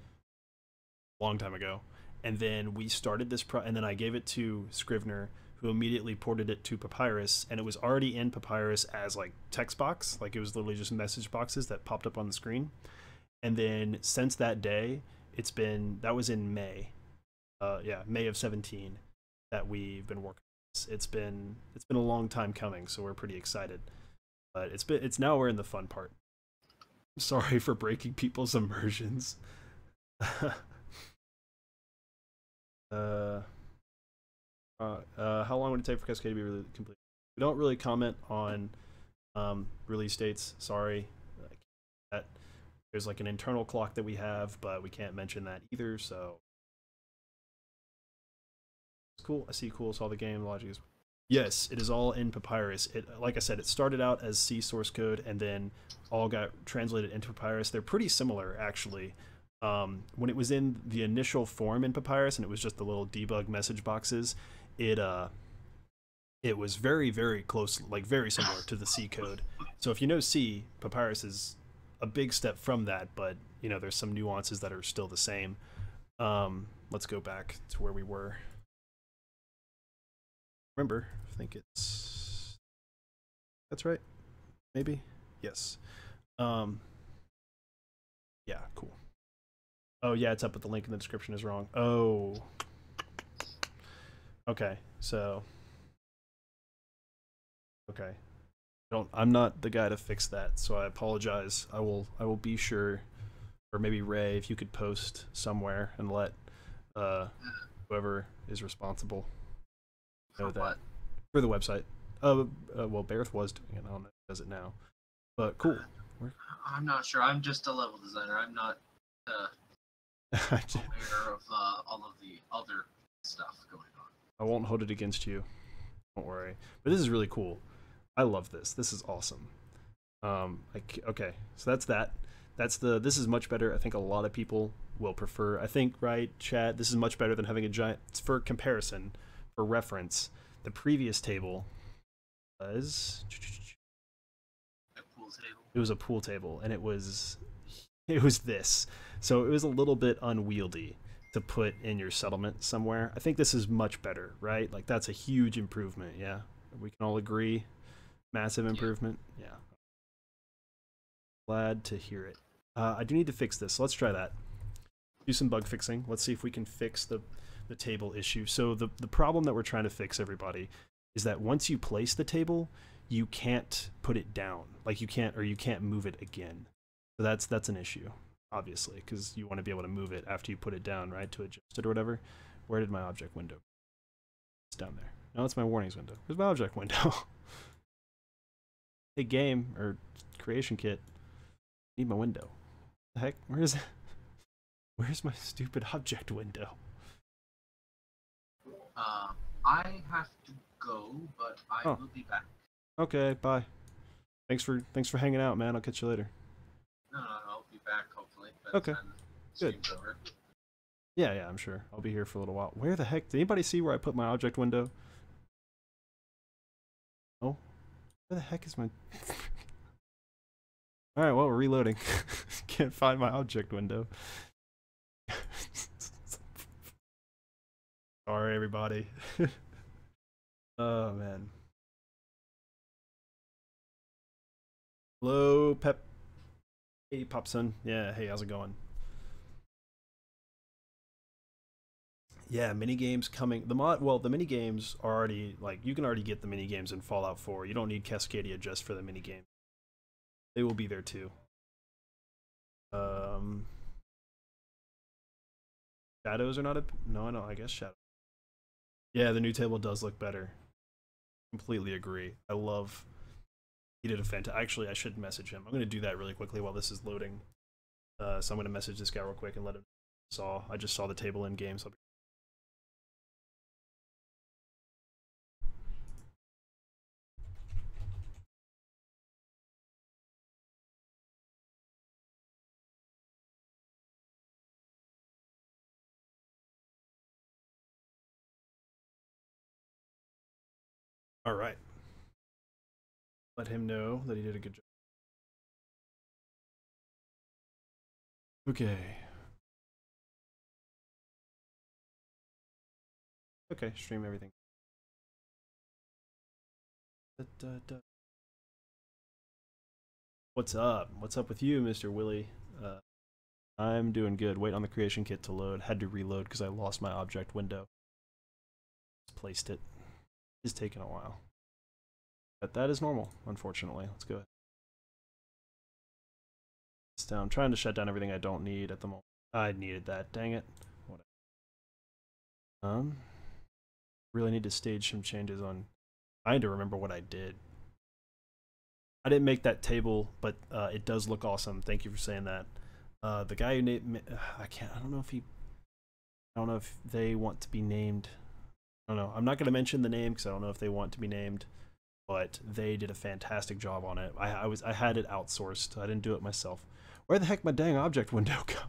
a long time ago, and then we started this and then I gave it to Scrivener, who immediately ported it to Papyrus, and it was already in Papyrus as like text box, like it was literally just message boxes that popped up on the screen. And then since that day, that was in May, May of 17, that we've been working. It's been a long time coming, so we're pretty excited. But it's now we're in the fun part. Sorry for breaking people's immersions. How long would it take for Cascadia to be really complete? We don't really comment on release dates. Sorry. There's like an internal clock that we have, but we can't mention that either. So it's cool. I see. Cool. Saw the game logic is. Yes, it is all in Papyrus. Like I said, it started out as C source code and then all got translated into Papyrus. They're pretty similar, actually. When it was in the initial form in Papyrus and it was just the little debug message boxes, it was very, very close, like very similar to the C code. So if you know C, Papyrus is a big step from that, but you know there's some nuances that are still the same. Let's go back to where we were. Remember, I think that's right. Maybe. Yes. Yeah, cool. Oh yeah, it's up, but the link in the description is wrong. Oh. Okay, so. Okay. I'm not the guy to fix that, so I apologize. I will be sure, or maybe Ray, if you could post somewhere and let uh, whoever is responsible know For what? that for the website. Well, Bareth was doing it. I don't know if he does it now, but cool. I'm not sure. I'm just a level designer. I'm not aware of all of the other stuff going on. I won't hold it against you. Don't worry. But this is really cool. I love this. This is awesome. Okay, so that's that. This is much better. I think a lot of people will prefer. I think, right, chat, this is much better than having a giant, for comparison, for reference. The previous table was, A pool table. it was a pool table, and it was this. So it was a little bit unwieldy to put in your settlement somewhere. I think this is much better, right? Like, that's a huge improvement, yeah? We can all agree. Massive improvement, yeah. Glad to hear it. I do need to fix this, so let's try that. Do some bug fixing. Let's see if we can fix the table issue. So the problem that we're trying to fix, everybody, is that once you place the table, you can't put it down. Like, you can't move it again. So that's an issue, obviously, because you want to be able to move it after you put it down, right, to adjust it or whatever. Where did my object window? It's down there. No, it's my warnings window. Where's my object window? Hey, game or creation kit. Need my window. The heck? Where's my stupid object window? I have to go, but I will be back. Okay, bye. Thanks for hanging out, man. I'll catch you later. No, I'll be back hopefully. Okay. Good. Over. Yeah, I'm sure. I'll be here for a little while. Where the heck? Did anybody see where I put my object window? Oh, where the heck is my? All right, well, we're reloading. Can't find my object window. Sorry, everybody. Oh, man. Hello, Pep. Hey, Popson. Yeah, hey, how's it going? Yeah, mini games coming. The mini games are already, like, you can already get the mini games in Fallout 4. You don't need Cascadia just for the mini game. They will be there too. Shadows are not a... No, I guess shadows. Yeah, the new table does look better. Completely agree. I love... He did a fantastic... Actually, I should message him. I'm going to do that really quickly while this is loading. So I'm going to message this guy real quick and let him... I just saw the table in game, so... All right. Let him know that he did a good job. Okay. Okay, stream everything. What's up? What's up with you, Mr. Willie? I'm doing good. Wait on the creation kit to load. Had to reload because I lost my object window. Just placed it. It's taking a while. But that is normal, unfortunately. Let's go ahead. It's down. I'm trying to shut down everything I don't need at the moment. I needed that. Dang it. Whatever. Really need to stage some changes on... I need to remember what I did. I didn't make that table, but it does look awesome. Thank you for saying that. The guy who named... I don't know if they want to be named. I don't know. I'm not going to mention the name because I don't know if they want to be named. But they did a fantastic job on it. I had it outsourced. I didn't do it myself. Where the heck my dang object window go?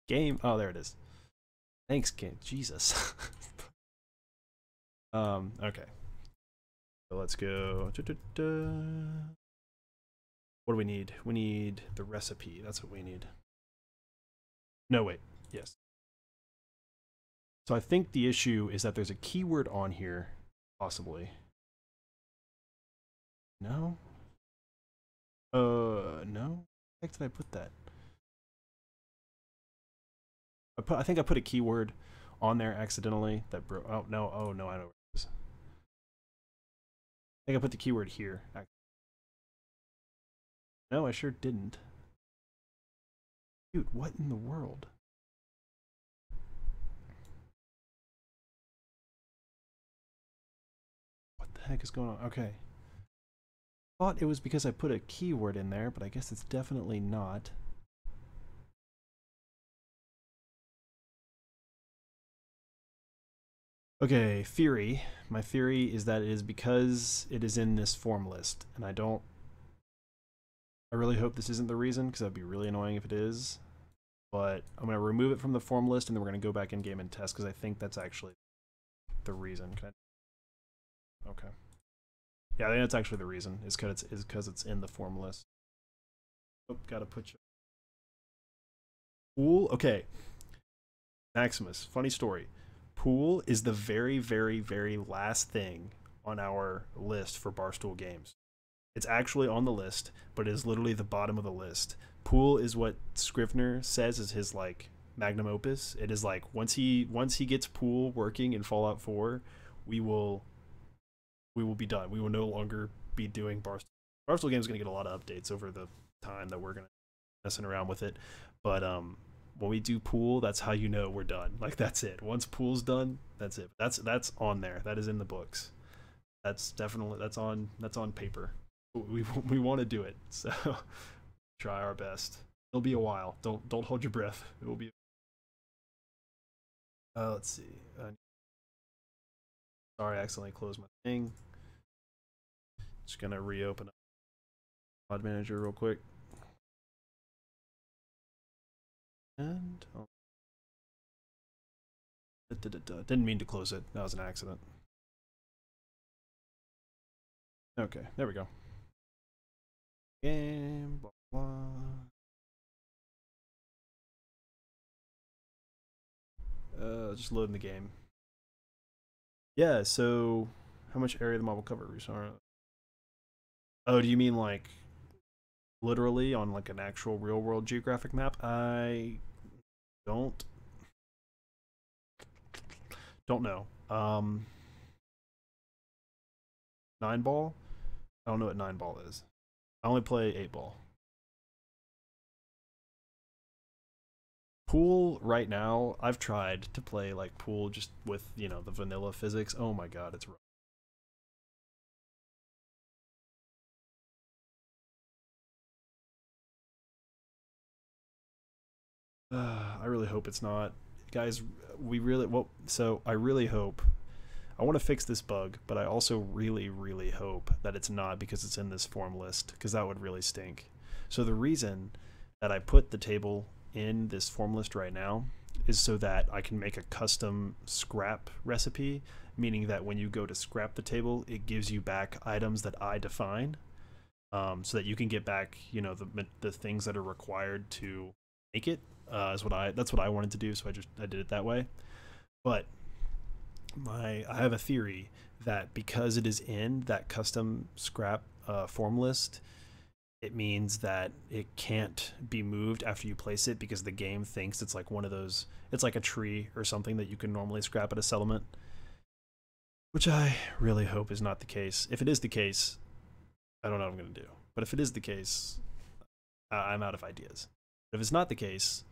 Game. Oh, there it is. Thanks, game. Jesus. Okay. So let's go. What do we need? We need the recipe. That's what we need. No, wait. Yes. So I think the issue is that there's a keyword on here, possibly. No? No? Where did I put that? I think I put a keyword on there accidentally that broke. Oh no! Oh no! I know where it is. I think I put the keyword here. No, I sure didn't. Dude, what in the world? What the heck is going on? Okay. Thought it was because I put a keyword in there, but I guess it's definitely not. Okay, theory. My theory is that it is because it is in this form list, and I really hope this isn't the reason, because that'd be really annoying if it is. But I'm going to remove it from the form list, and then we're going to go back in game and test, because I think that's actually the reason. Okay. Yeah, I think that's actually the reason, is because it's in the form list. Oh, gotta put you. Pool? Okay. Maximus, funny story. Pool is the very, very, very last thing on our list for Barstool games. It's actually on the list, but it is literally the bottom of the list. Pool is what Scrivener says is his like magnum opus. It is like once he gets Pool working in Fallout 4, we will be done. We will no longer be doing Barstool. Barstool games is going to get a lot of updates over the time that we're going to messing around with it. But when we do Pool, that's how you know we're done. Like that's it. Once Pool's done, that's it. That's on there. That is in the books. That's definitely that's on paper. We want to do it. So try our best. It'll be a while. Don't hold your breath. It will be. Let's see. Sorry, I accidentally closed my thing. Just gonna reopen Mod Manager real quick. And didn't mean to close it. That was an accident. Okay, there we go. Game, blah, blah. Just loading the game. Yeah, so how much area the mob will cover? Oh, do you mean like literally on like an actual real world geographic map? I don't know. 9-ball? I don't know what 9-ball is. I only play 8-ball. Pool right now, I've tried to play like Pool just with, you know, the vanilla physics. Oh my god, it's rough. I really hope it's not. Guys, so I really hope. I want to fix this bug, but I also really, really hope that it's not because it's in this form list, because that would really stink. So the reason that I put the table in this form list right now is so that I can make a custom scrap recipe, meaning that when you go to scrap the table, it gives you back items that I define, so that you can get back, you know, the things that are required to make it. That's what I wanted to do, so I did it that way. But I have a theory that because it is in that custom scrap form list, it means that it can't be moved after you place it because the game thinks it's like one of those, it's like a tree or something that you can normally scrap at a settlement, which I really hope is not the case. If it is the case, I don't know what I'm going to do. But if it is the case, I'm out of ideas. But if it's not the case,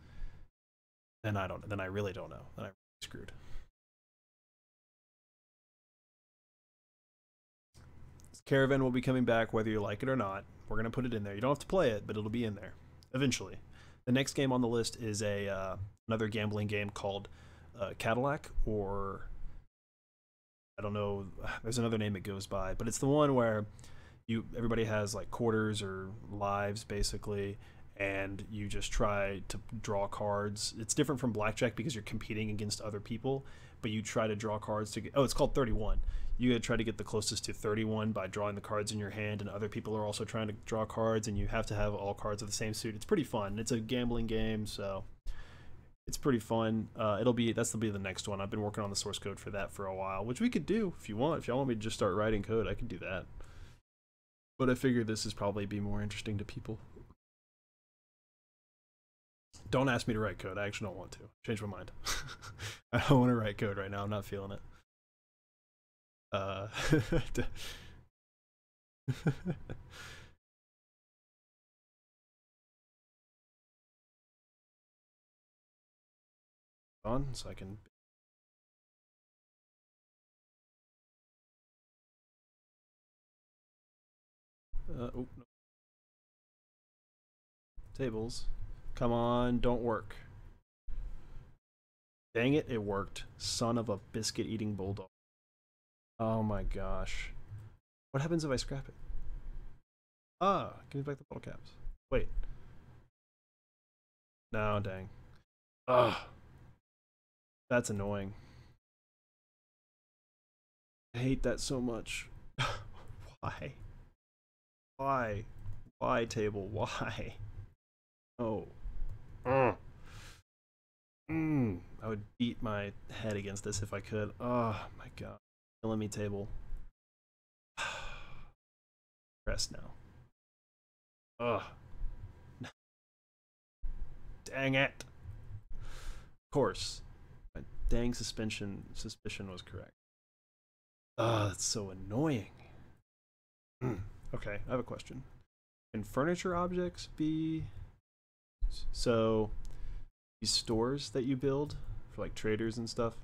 then I really don't know. Then I'm screwed. Caravan will be coming back whether you like it or not. We're going to put it in there. You don't have to play it, but it'll be in there eventually. The next game on the list is another gambling game called Cadillac, or I don't know, there's another name it goes by, but it's the one where everybody has like quarters or lives basically, and you just try to draw cards. It's different from blackjack because you're competing against other people, but you try to draw cards to get, oh, it's called 31. You gotta try to get the closest to 31 by drawing the cards in your hand, and other people are also trying to draw cards, and you have to have all cards of the same suit. It's pretty fun. It's a gambling game, so it's pretty fun. That'll be the next one. I've been working on the source code for that for a while, which we could do if you want. If y'all want me to just start writing code, I could do that. But I figured this is probably be more interesting to people. Don't ask me to write code. I actually don't want to. Change my mind. I don't want to write code right now. I'm not feeling it. On so I can. Oh, no. Tables. Come on, don't work. Dang it, it worked. Son of a biscuit eating bulldog. Oh my gosh. What happens if I scrap it? Ah, give me back the bottle caps. Wait. No, dang. Ugh. That's annoying. I hate that so much. Why? Why? Why, table? Why? Oh. I would beat my head against this if I could. Oh my god. Killing me, table. Rest now. Ugh. Dang it. Of course. My dang suspicion was correct. Ugh, that's so annoying. Okay, I have a question. Can furniture objects be... So, these stores that you build for like traders and stuff,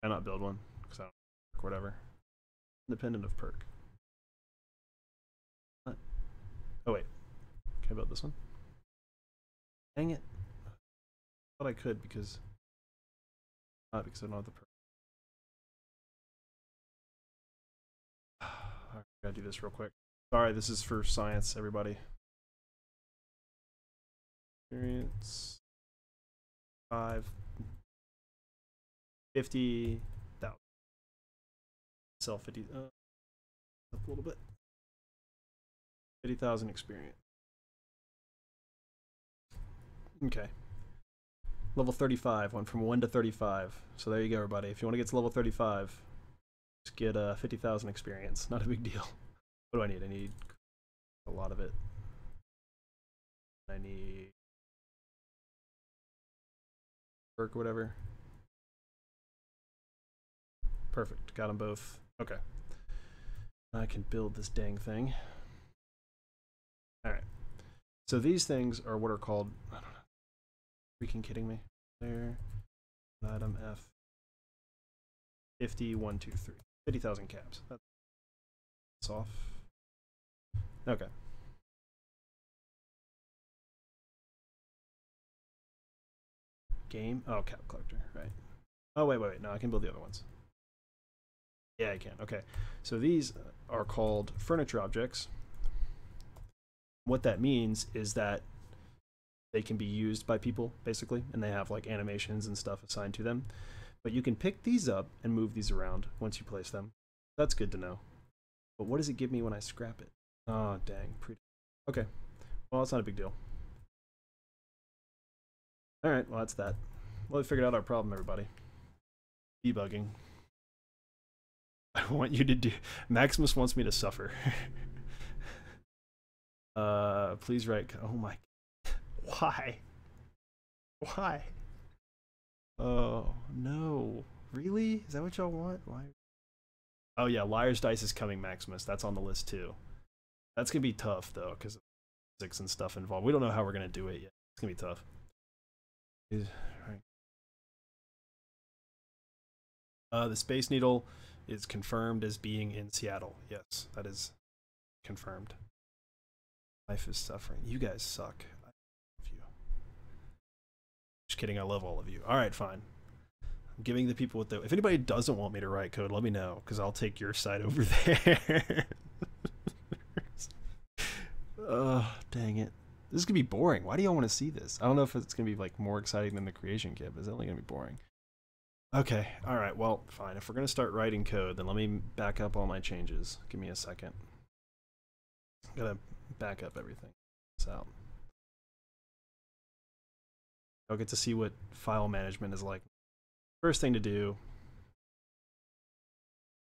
I not build one because I don't work, whatever. Independent of perk. What? Oh wait, can I build this one? Dang it! I thought I could because not because I don't have the perk. Alright, gotta do this real quick. Sorry, this is for science, everybody. Experience 50,000. Sell 50. Up a little bit. 50,000 experience. Okay. Level 35 went from 1 to 35. So there you go, everybody. If you want to get to level 35, just get 50,000 experience. Not a big deal. What do I need? I need a lot of it. I need perk or whatever. Perfect. Got them both. Okay. I can build this dang thing. Alright. So these things are what are called... I don't know. Freaking kidding me? There. Item F. 50, 1, 2, 3. 50,000 caps. That's off. Okay. Game? Oh, cap collector. Right. Oh, wait. No, I can build the other ones. Yeah, I can. Okay. So these are called furniture objects. What that means is that they can be used by people, basically, and they have like animations and stuff assigned to them. But you can pick these up and move these around once you place them. That's good to know. But what does it give me when I scrap it? Oh, dang. Okay. Well, it's not a big deal. Alright, well, that's that. Well, we figured out our problem, everybody. Debugging. I want you to do... Maximus wants me to suffer. Please write... Oh my... Why? Why? Oh, no. Really? Is that what y'all want? Why? Oh yeah, Liar's Dice is coming, Maximus. That's on the list too. That's gonna be tough though, because of physics and stuff involved. We don't know how we're gonna do it yet. It's gonna be tough. The Space Needle is confirmed as being in Seattle. Yes, that is confirmed. Life is suffering. You guys suck. I love you. Just kidding, I love all of you. Alright, fine. I'm giving the people with the... If anybody doesn't want me to write code, let me know, because I'll take your side over there. Dang it. This is going to be boring. Why do y'all want to see this? I don't know if it's going to be like more exciting than the creation kit, but it's only going to be boring. Okay, alright, well, fine. If we're going to start writing code, then let me back up all my changes. Give me a second. I'm going to back up everything. It's out. I'll get to see what file management is like. First thing to do,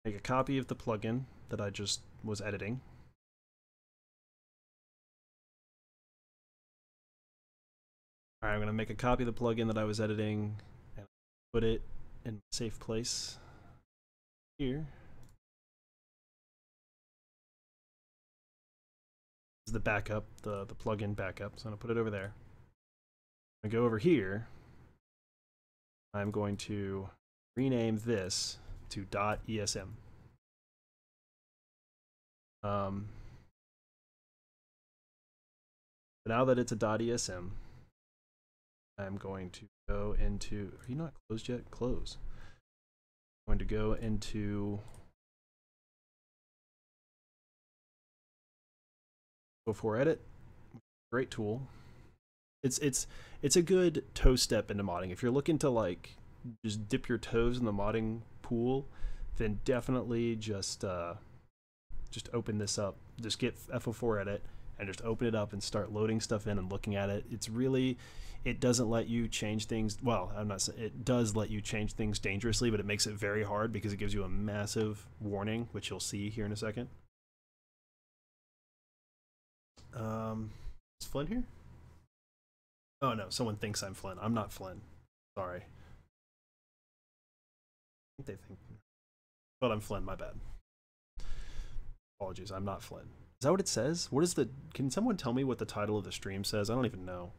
make a copy of the plugin that I just was editing. All right, I'm going to make a copy of the plugin that I was editing and put it in a safe place here. This is the backup, the plugin backup. So I'm going to put it over there. I'm going to go over here. I'm going to rename this to .esm. Now that it's a .esm, I'm going to go into, are you not closed yet? Close. I'm going to go into before edit. Great tool. It's a good toe step into modding. If you're looking to like just dip your toes in the modding pool, then definitely just open this up. Just get F04 edit and just open it up and start loading stuff in and looking at it. It's really, it doesn't let you change things. Well, I'm not saying it does let you change things dangerously, but it makes it very hard because it gives you a massive warning, which you'll see here in a second. Is Flynn here? Oh no, someone thinks I'm Flynn. I'm not Flynn. Sorry. I think they think, but I'm Flynn, my bad. Apologies, I'm not Flynn. Is that what it says? What is the, can someone tell me what the title of the stream says? I don't even know.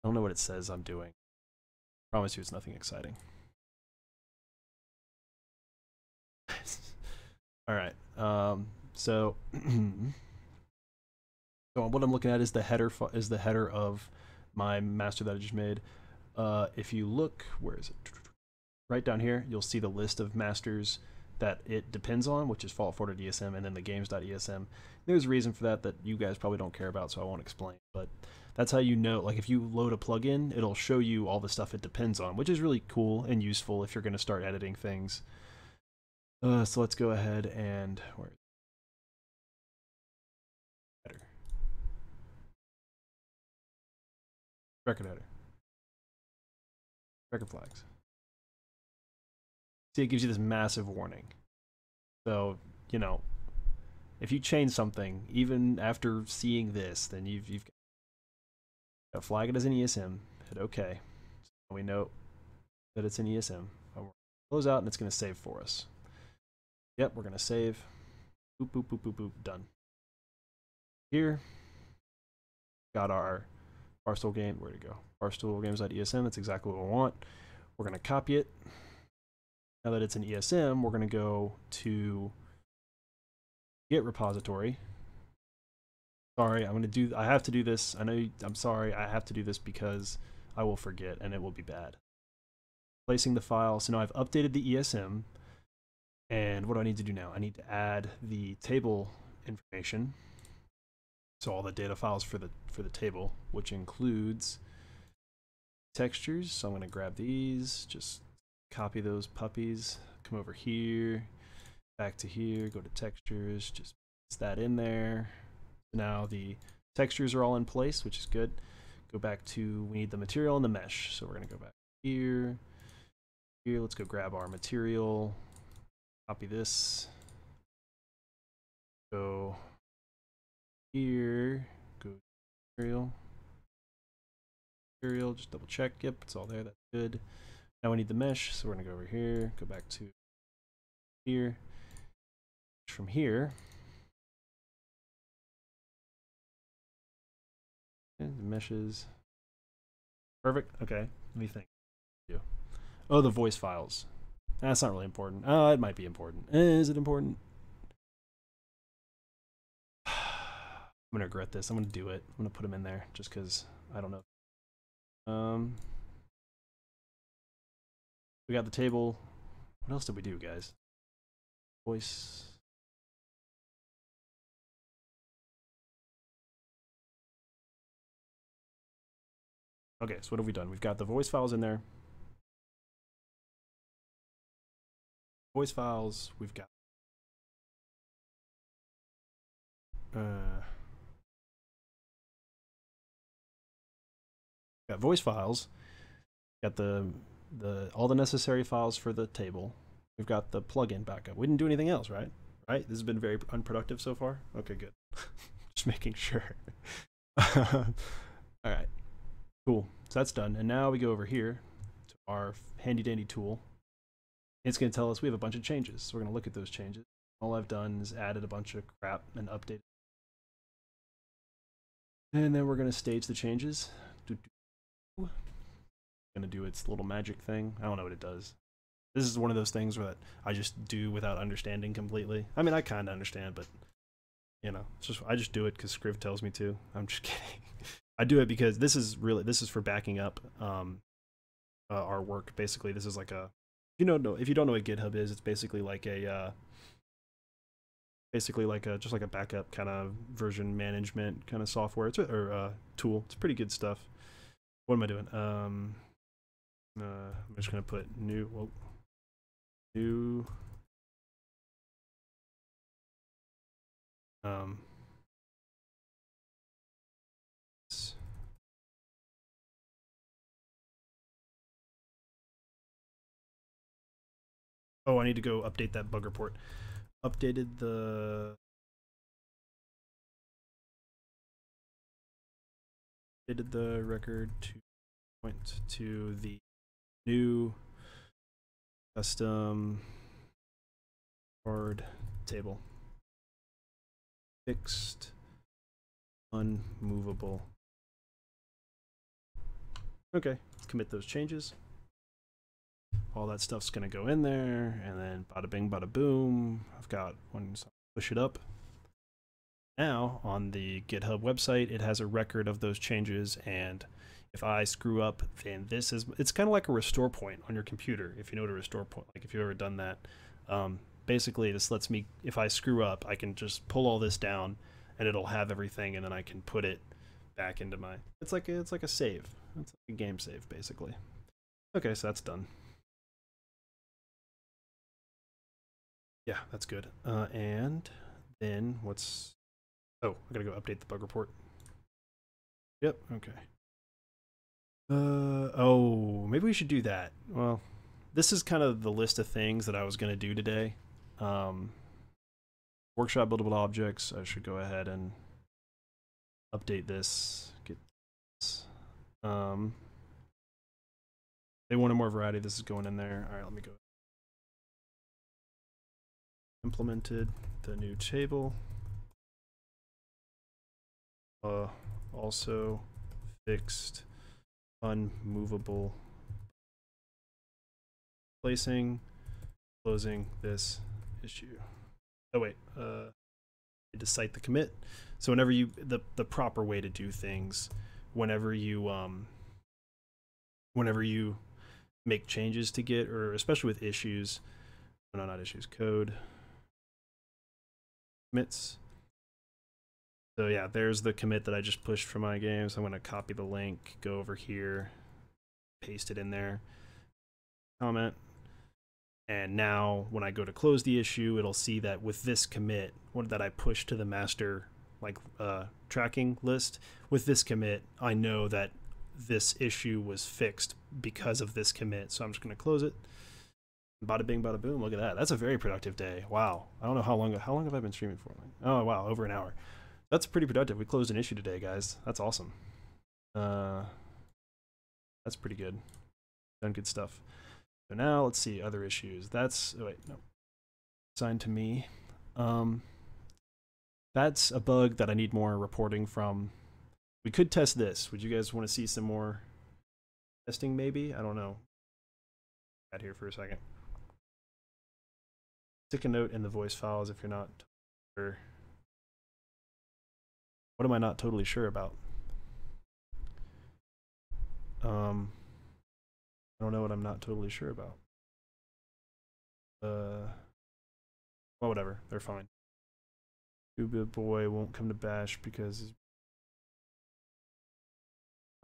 I don't know what it says I'm doing. I promise you it's nothing exciting. Alright, so what I'm looking at is the header of my master that I just made. If you look, where is it? Right down here, you'll see the list of masters that it depends on, which is fault4.esm and then the games.esm. There's a reason for that that you guys probably don't care about, so I won't explain. But that's how you know, like if you load a plugin, it'll show you all the stuff it depends on, which is really cool and useful if you're going to start editing things. So let's go ahead and header. Record header. Record flags. See, it gives you this massive warning. So, you know, if you change something, even after seeing this, then you've got to flag it as an ESM, hit OK. So we know that it's an ESM. Close out and it's going to save for us. Yep, we're going to save. Boop, boop, boop, boop, boop, done. Here, got our Barstool game. Where'd it go? Barstool games.esm, that's exactly what we want. We're going to copy it. Now that it's an ESM, we're going to go to Git repository. Sorry, I have to do this. I'm sorry, I have to do this because I will forget and it will be bad. Placing the file. So now I've updated the ESM. And what do I need to do now? I need to add the table information. So all the data files for the table, which includes textures. So I'm going to grab these, just copy those puppies, come over here, back to here, go to textures, just paste that in there. Now the textures are all in place, which is good. Go back to, we need the material and the mesh. So we're going to go back here. Here, let's go grab our material. Copy this. Go here. Go material. Material. Just double check. Yep, it's all there. That's good. Now we need the mesh, so we're gonna go over here. Go back to here. From here. Okay, the meshes. Perfect. Okay. Let me think. Oh, the voice files. That's not really important. Oh, it might be important. Is it important? I'm gonna regret this. I'm gonna do it. I'm gonna put them in there just because I don't know. We got the table. What else did we do, guys? Voice. Okay, so what have we done? We've got the voice files in there. Voice files. We've got voice files. Got the all the necessary files for the table. We've got the plugin backup. We didn't do anything else, right? Right? This has been very unproductive so far. Okay, good. Just making sure. All right. Cool. So that's done. And now we go over here to our handy dandy tool. It's going to tell us we have a bunch of changes. So we're going to look at those changes. All I've done is added a bunch of crap and updated. And then we're going to stage the changes. Going to do its little magic thing. I don't know what it does. This is one of those things where I just do without understanding completely. I mean, I kind of understand, but you know, it's just I just do it because Scriv tells me to. I'm just kidding. I do it because this is for backing up our work. Basically, this is like a if you don't know what GitHub is, it's basically like a just like a backup kind of version management kind of software. It's or tool. It's pretty good stuff. What am I doing? I'm just gonna put new. Oh, I need to go update that bug report. Updated the record to point to the new custom card table. Fixed, unmovable. Okay, let's commit those changes. All that stuff's gonna go in there, and then bada bing, bada boom. I've got one, so push it up. Now, on the GitHub website, it has a record of those changes, and if I screw up, then it's kind of like a restore point on your computer, if you know what a restore point, like if you've ever done that. Basically, this lets me, if I screw up, I can just pull all this down, and it'll have everything, and then I can put it back into my, it's like a save. It's like a game save, basically. Okay, so that's done. Yeah, that's good. And then what's... Oh, I gotta go update the bug report. Yep, okay. Oh, maybe we should do that. Well, this is kind of the list of things that I was gonna do today. Workshop buildable objects. I should go ahead and update this. Get this. They wanted more variety. This is going in there. All right, let me go. Implemented the new table. Also fixed unmovable placing, closing this issue. Oh wait, to cite the commit. So whenever you the proper way to do things, whenever you make changes to Git, or especially with issues, no, not issues, code commits. So yeah, there's the commit that I just pushed from my game. So I'm going to copy the link, go over here, paste it in there, comment. And now when I go to close the issue, it'll see that with this commit, that I pushed to the master tracking list, with this commit, I know that this issue was fixed because of this commit. So I'm just going to close it. Bada bing, bada boom. Look at that. That's a very productive day. Wow. I don't know how long have I been streaming for? Oh wow, over an hour. That's pretty productive. We closed an issue today, guys. That's awesome. That's pretty good. Done good stuff. So now let's see other issues. That's assigned to me. That's a bug that I need more reporting from. We could test this. Would you guys want to see some more testing? Maybe, I don't know. Out here for a second. Stick a note in the voice files if you're not sure. What am I not totally sure about? I don't know what I'm not totally sure about. Well, whatever. They're fine. Good boy won't come to bash because...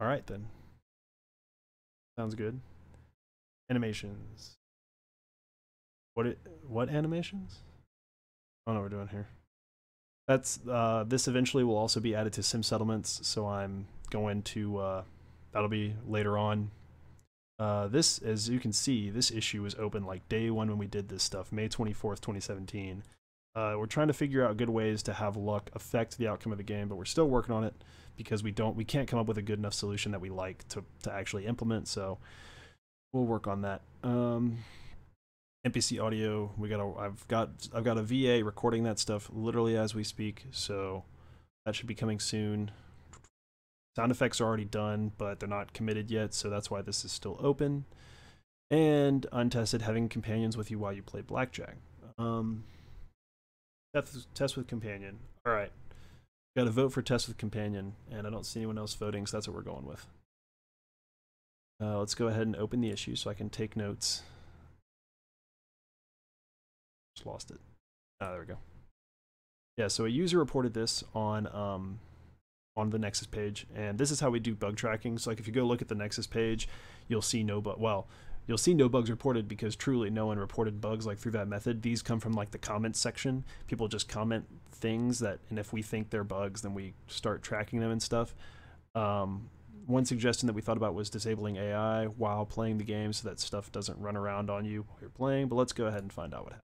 Alright then. Sounds good. Animations. What animations? I don't know what we're doing here. That's this eventually will also be added to sim settlements, so I'm going to that'll be later on. This, as you can see, this issue was open like day one when we did this stuff, May 24th, 2017. We're trying to figure out good ways to have luck affect the outcome of the game, but we're still working on it because we can't come up with a good enough solution that we like to actually implement. So we'll work on that. NPC audio, I've got a VA recording that stuff literally as we speak, so that should be coming soon. Sound effects are already done, but they're not committed yet, so that's why this is still open. And untested, having companions with you while you play blackjack. Test with companion. All right, got to vote for test with companion, and I don't see anyone else voting, so that's what we're going with. Let's go ahead and open the issue so I can take notes. Just lost it. There we go. Yeah, so a user reported this on the Nexus page, and this is how we do bug tracking. So like if you go look at the Nexus page, you'll see you'll see no bugs reported because truly no one reported bugs like through that method. These come from like the comments section. People just comment things that, and if we think they're bugs, then we start tracking them and stuff. One suggestion that we thought about was disabling AI while playing the game so that stuff doesn't run around on you while you're playing, but let's go ahead and find out what happens.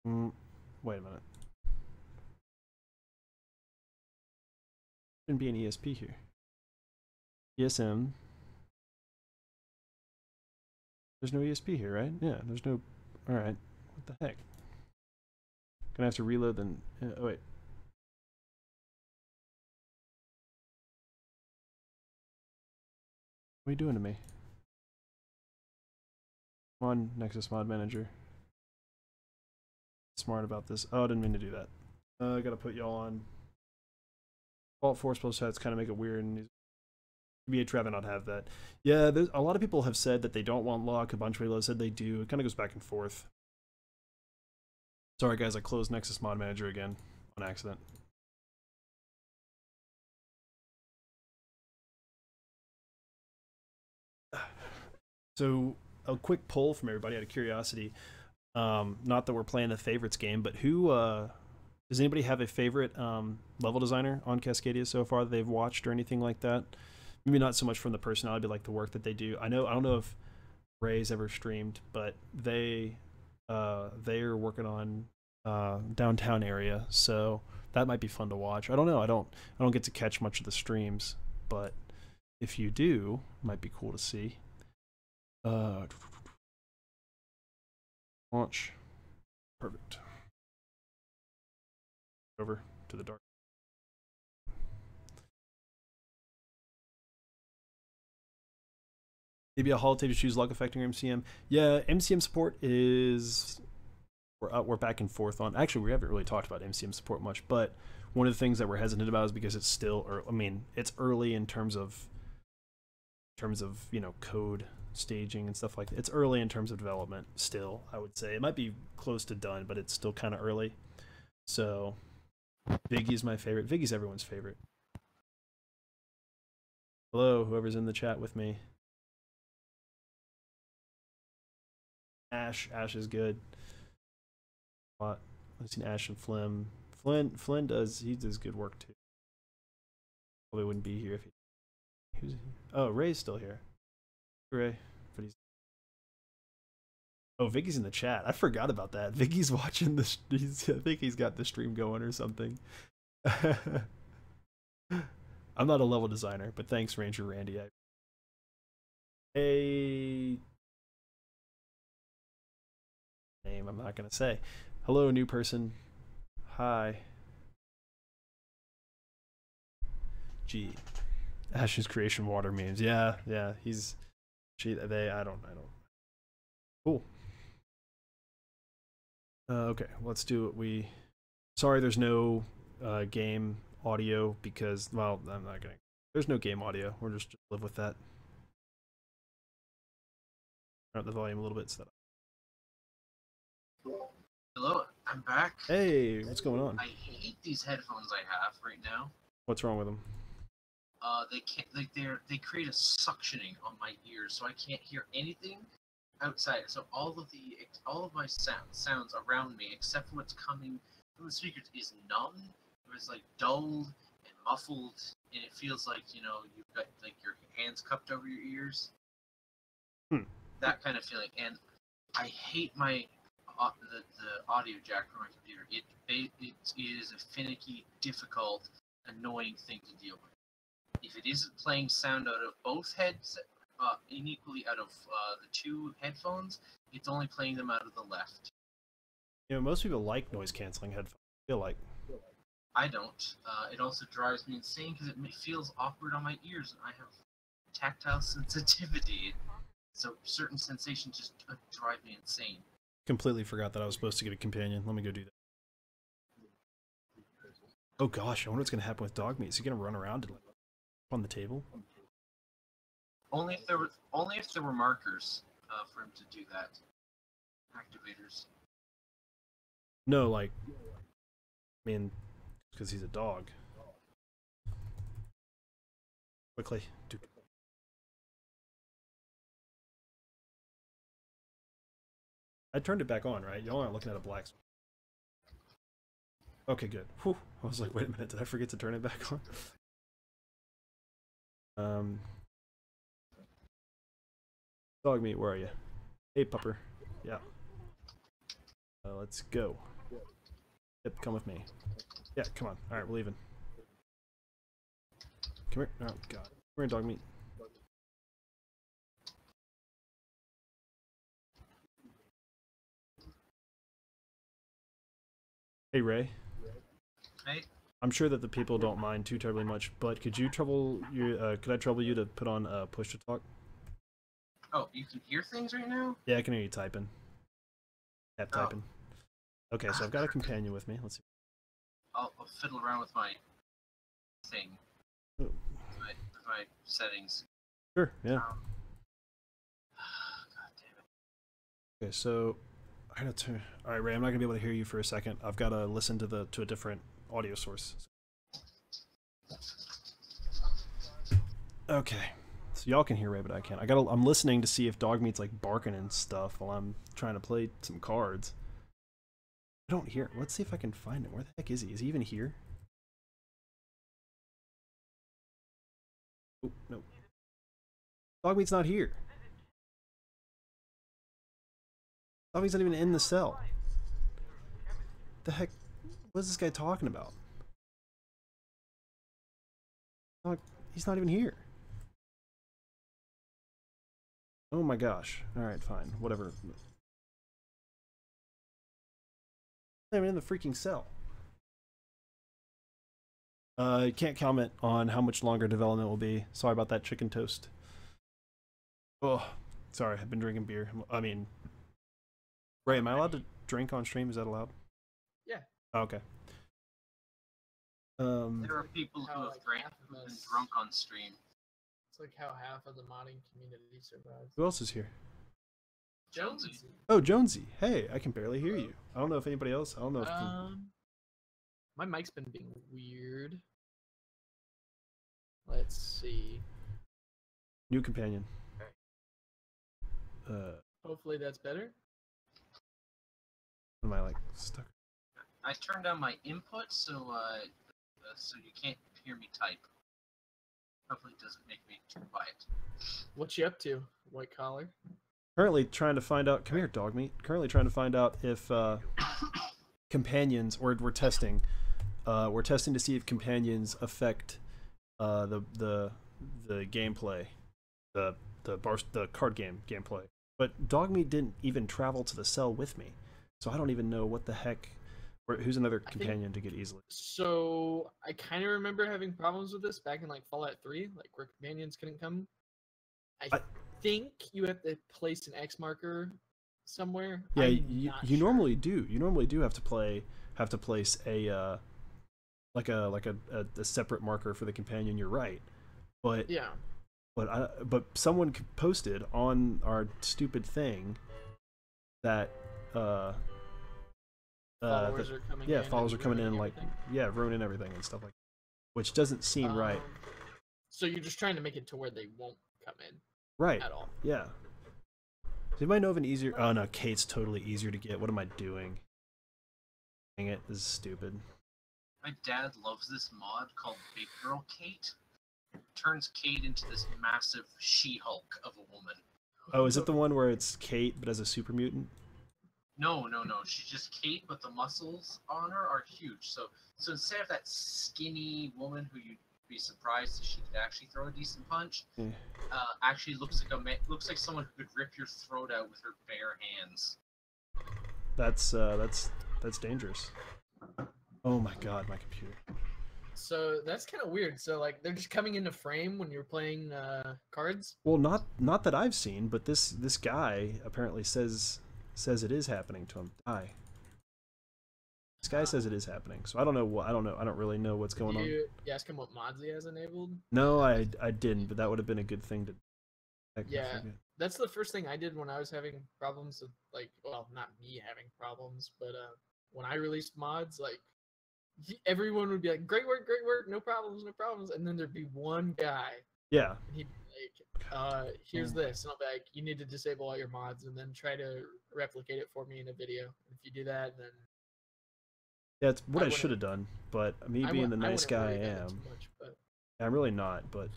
No. Wait a minute. Shouldn't be an ESP here. ESM. There's no ESP here, right? Yeah, there's no. Alright. What the heck? Gonna have to reload then. Oh, wait. What are you doing to me? Come on, Nexus Mod Manager. Smart about this. Oh, I didn't mean to do that. I gotta put y'all on. Default force plus sets kind of make it weird, and maybe I'd rather not have that. Yeah, a lot of people have said that they don't want lock. A bunch of people said they do. It kind of goes back and forth. Sorry guys, I closed Nexus Mod Manager again on accident. So a quick poll from everybody out of curiosity. Not that we're playing the favorites game, but who does anybody have a favorite level designer on Cascadia so far that they've watched or anything like that? Maybe not so much from the personality, but like the work that they do. I don't know if Ray's ever streamed, but they are working on downtown area, so that might be fun to watch. I don't know. I don't get to catch much of the streams, but if you do, it might be cool to see. Launch. Perfect. Over to the dark. Maybe a holiday to choose luck affecting MCM. Yeah, MCM support is we're back and forth on. Actually, we haven't really talked about MCM support much, but one of the things that we're hesitant about is because it's still, I mean, it's early in terms of code staging and stuff like that. It's early in terms of development still, I would say. It might be close to done, but it's still kind of early. So Viggy's my favorite. Viggy's everyone's favorite. Hello, whoever's in the chat with me. Ash is good. I've seen Ash and Flynn. Flynn does good work too. Probably wouldn't be here if he was. Oh, Ray's still here. Ray, but he's. Oh, Vicky's in the chat. I forgot about that. Vicky's watching this. I think he's got the stream going or something. I'm not a level designer, but thanks, Ranger Randy. Hey. Name I'm not gonna say. Hello, new person. Hi. Gee. Ash's creation water memes. Yeah. He's. I don't. Cool. Okay, let's do what we. Sorry, there's no game audio because, well, I'm not gonna. There's no game audio. We'll just live with that. Turn up the volume a little bit so that. Hello, I'm back. Hey, what's going on? I hate these headphones I have right now. What's wrong with them? They can't. Like they create a suctioning on my ears, so I can't hear anything outside. So all of my sounds around me, except for what's coming from the speakers, is numb. It was like dulled and muffled, and it feels like you've got like your hands cupped over your ears. That kind of feeling, and I hate my the audio jack for my computer. It is a finicky, difficult, annoying thing to deal with. If it isn't playing sound out of both heads unequally out of the two headphones, it's only playing them out of the left. Most people like noise canceling headphones. I feel like. I don't. It also drives me insane because it feels awkward on my ears, and I have tactile sensitivity. So certain sensations just drive me insane. Completely forgot that I was supposed to get a companion. Let me go do that. Oh gosh, I wonder what's gonna happen with dog meat. Is he gonna run around and on the table? Only if there were markers for him to do that. Activators. No, like, I mean, because he's a dog. Quickly, dude. I turned it back on, right? Y'all aren't looking at a black screen. Okay, good. Whew. I was like, wait a minute, did I forget to turn it back on? Dog meat, where are you? Hey, pupper. Yeah. Let's go. Yep, come with me. Yeah, come on. Alright, we're leaving. Come here. Oh, God. Come here, dog meat. Hey, Ray. Hey. I'm sure that the people don't mind too terribly much, but could you trouble you? Could I trouble you to put on push to talk? Oh, you can hear things right now? Yeah, I can hear you typing. Tap typing. Okay, so I've got a companion with me. Let's see. I'll fiddle around with my thing. Oh. My settings. Sure. Yeah. God damn it. Okay, so I gotta turn. All right, Ray. I'm not gonna be able to hear you for a second. I've got to listen to a different audio source. Okay, so y'all can hear Ray, but I can't. I'm listening to see if dog meat's like barking and stuff while I'm trying to play some cards. I don't hear. Let's see if I can find him. Where the heck is he? Is he even here? Oh, no. Dog meat's not here. Dog meat's not even in the cell. The heck? What is this guy talking about? He's not even here. Oh my gosh. Alright, fine. Whatever. I'm in the freaking cell. Can't comment on how much longer development will be. Sorry about that, chicken toast. Oh, sorry, I've been drinking beer. I mean, Ray, am I allowed to drink on stream? Is that allowed? Yeah. Oh, okay. There are people who have been drunk on stream. It's like how half of the modding community survives. Who else is here? Jonesy. Oh, Jonesy. Hey, I can barely hear you. I don't know if anybody else. I don't know if. My mic's been being weird. Let's see. New companion. Hopefully that's better. Am I like stuck? I turned down my input so you can't hear me type. Hopefully it doesn't make me too quiet. What you up to, white collar? Currently trying to find out. Come here, dog meat. Currently trying to find out if companions, or we're testing. We're testing to see if companions affect the gameplay, the card game gameplay. But Dogmeat didn't even travel to the cell with me, so I don't even know what the heck. Who's another companion to get easily? So I kind of remember having problems with this back in like Fallout 3, like where companions couldn't come. I think you have to place an X marker somewhere. Yeah, you normally do. You normally do have to place a like a separate marker for the companion. You're right, but yeah. But someone posted on our stupid thing that followers are coming in. Followers are coming in, like ruining everything and stuff like that, which doesn't seem right. So you're just trying to make it to where they won't come in, right? At all. Yeah. Does anybody know of an easier? Oh no, Kate's totally easier to get. What am I doing? Dang it, this is stupid. My dad loves this mod called Big Girl Kate. Turns Kate into this massive She-Hulk of a woman. Oh, is it the one where it's Kate but as a super mutant? No. She's just Kate, but the muscles on her are huge. So instead of that skinny woman who you'd be surprised if she could actually throw a decent punch, actually looks like someone who could rip your throat out with her bare hands. That's dangerous. Oh my god, my computer. So that's kind of weird. So like they're just coming into frame when you're playing cards. Well, not that I've seen, but this guy apparently says it is happening to him. This guy says it is happening. So I don't know what I don't really know what's going on. You ask him what mods he has enabled? No, I didn't, but that would have been a good thing to. Yeah, that's the first thing I did when I was having problems with, like, well, not me having problems, but when I released mods, like, everyone would be like, great work, no problems, and then there'd be one guy. Yeah. And he'd be like, here's this, and I'll be like, you need to disable all your mods, and then try to replicate it for me in a video. If you do that, then yeah, it's what I should have done, but me being the nice guy I am, I'm really not. But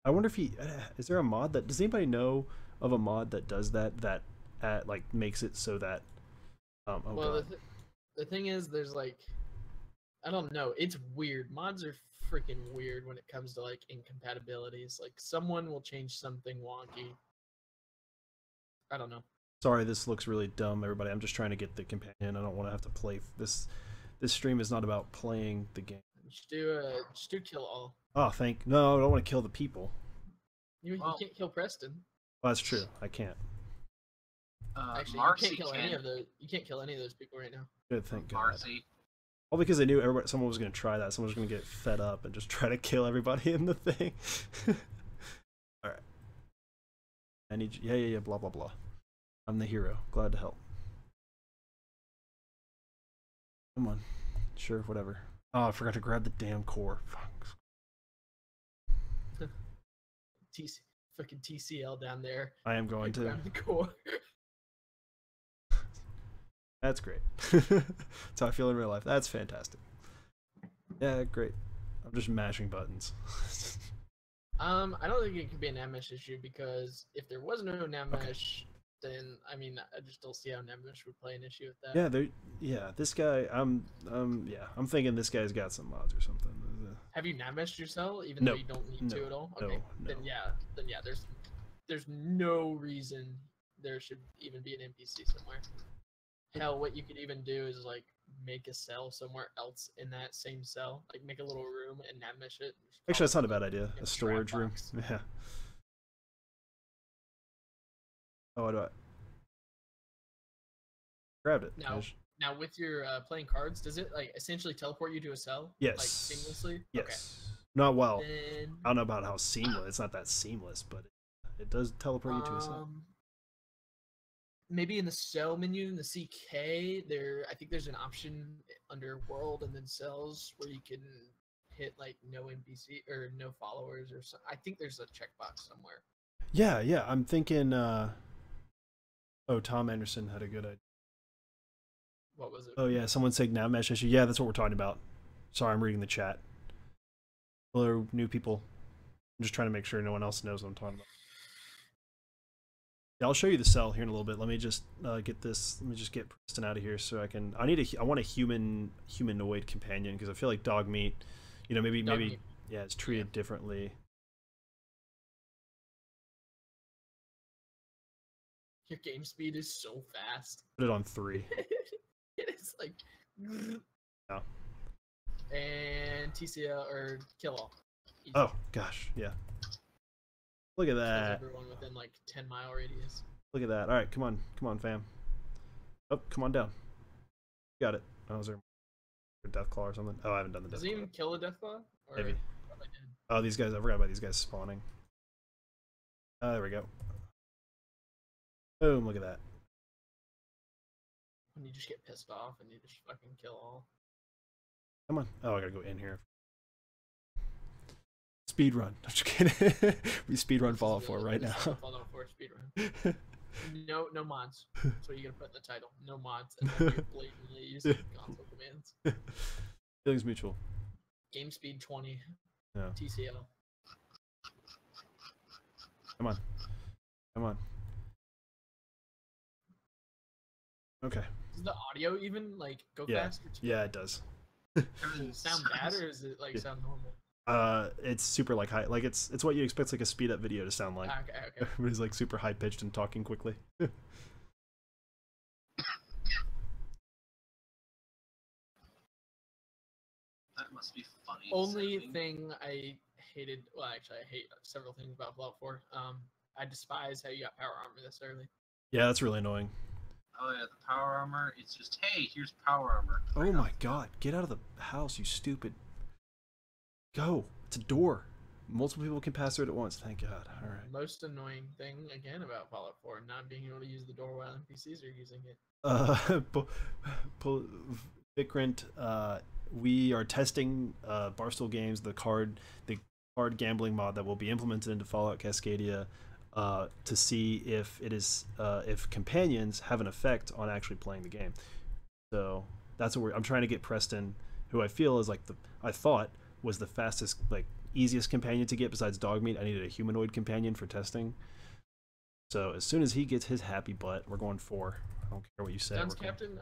I wonder if is there a mod that does anybody know of a mod that does that like makes it so that well, the thing is, there's like, I don't know, it's weird. Mods are freaking weird when it comes to like incompatibilities. Like someone will change something wonky. I don't know. Sorry, this looks really dumb, everybody. I'm just trying to get the companion. I don't want to have to play this. This stream is not about playing the game. Just do kill all. Oh, no, I don't want to kill the people. You can't kill Preston. Well, that's true. I can't. Actually, you can't kill any of those people right now. Good, thank God. Marcy. All because I knew someone was going to try that. Someone was going to get fed up and just try to kill everybody in the thing. All right. I need you. Yeah. Blah blah blah. I'm the hero. Glad to help. Come on. Sure, whatever. Oh, I forgot to grab the damn core. Fuck. Fucking TCL down there. I am going to. Grab the core. That's great. That's how I feel in real life. That's fantastic. Yeah, great. I'm just mashing buttons. I don't think it could be an NAMesh issue, because if there was no NAMesh, then I mean, I just don't see how NAMesh would play an issue with that. Yeah, this guy. I'm thinking this guy's got some mods or something. Have you NAMeshed your cell, even though you don't need to at all? Okay, no. Then yeah, there's no reason there should even be an NPC somewhere. Hell, what you could even do is like make a cell somewhere else in that same cell, like make a little room and NAMesh it. Actually, that's not a bad idea. A storage room. Yeah. Oh, do I? Grabbed it. Now with your playing cards, does it like essentially teleport you to a cell? Yes. Like seamlessly? Yes. Okay. Not well. Then, I don't know about how seamless. It's not that seamless, but it does teleport you to a cell. Maybe in the cell menu in the CK, I think there's an option under World and then Cells where you can hit like no NPC or no followers or something. I think there's a checkbox somewhere. Yeah. I'm thinking. Tom Anderson had a good idea. What was it? Oh yeah, someone said NAMesh issue. Yeah, that's what we're talking about. Sorry, I'm reading the chat. Hello, new people. I'm just trying to make sure no one else knows what I'm talking about. Yeah, I'll show you the cell here in a little bit. Let me just get this. Let me just get Preston out of here so I can. I want a humanoid companion, because I feel like dog meat. You know, maybe yeah, it's treated differently. Your game speed is so fast. Put it on 3. It is like. No. And TCL or kill all. Easy. Oh gosh, yeah. Look at that. Everyone within like 10-mile radius. Look at that. All right, come on, fam. Oh, come on down. Got it. Oh, is there a Deathclaw or something? Oh, I haven't done the Deathclaw. Does he even kill a Deathclaw? Maybe. Oh, these guys. I forgot about these guys spawning. There we go. Boom! Look at that. When you just get pissed off and you just fucking kill all. Come on. Oh, I gotta go in here. Speed run. I'm just kidding. We speed run Fallout 4 right now. Fallout 4 speed run. No mods. That's what you're gonna put in the title. No mods. And then you're blatantly using console commands. Feelings mutual. Game speed 20. Yeah. TCL. Come on. Come on. Okay. Does the audio even like go Yeah. faster too? Yeah, it does. Does it sound bad or is it like sound normal? It's super like high, like it's what you expect like a speed up video to sound like. Okay. Everybody's like super high pitched and talking quickly. That must be funny. Only thing I hated, well, actually, I hate several things about Fallout 4. I despise how you got power armor this early. Yeah, that's really annoying. Oh yeah, the power armor. It's just, hey, here's power armor. Oh my god, get out of the house, you stupid. Go. It's a door. Multiple people can pass through it at once. Thank God. All right. Most annoying thing again about Fallout 4, not being able to use the door while NPCs are using it. Vikrant, we are testing Barstool Games, the card gambling mod that will be implemented into Fallout Cascadia, to see if it is if companions have an effect on actually playing the game. So that's what I'm trying to get Preston, who I feel is like I thought was the fastest, like easiest companion to get besides Dogmeat. I needed a humanoid companion for testing. So as soon as he gets his happy butt, we're going 4. I don't care what you say. Guns Captain,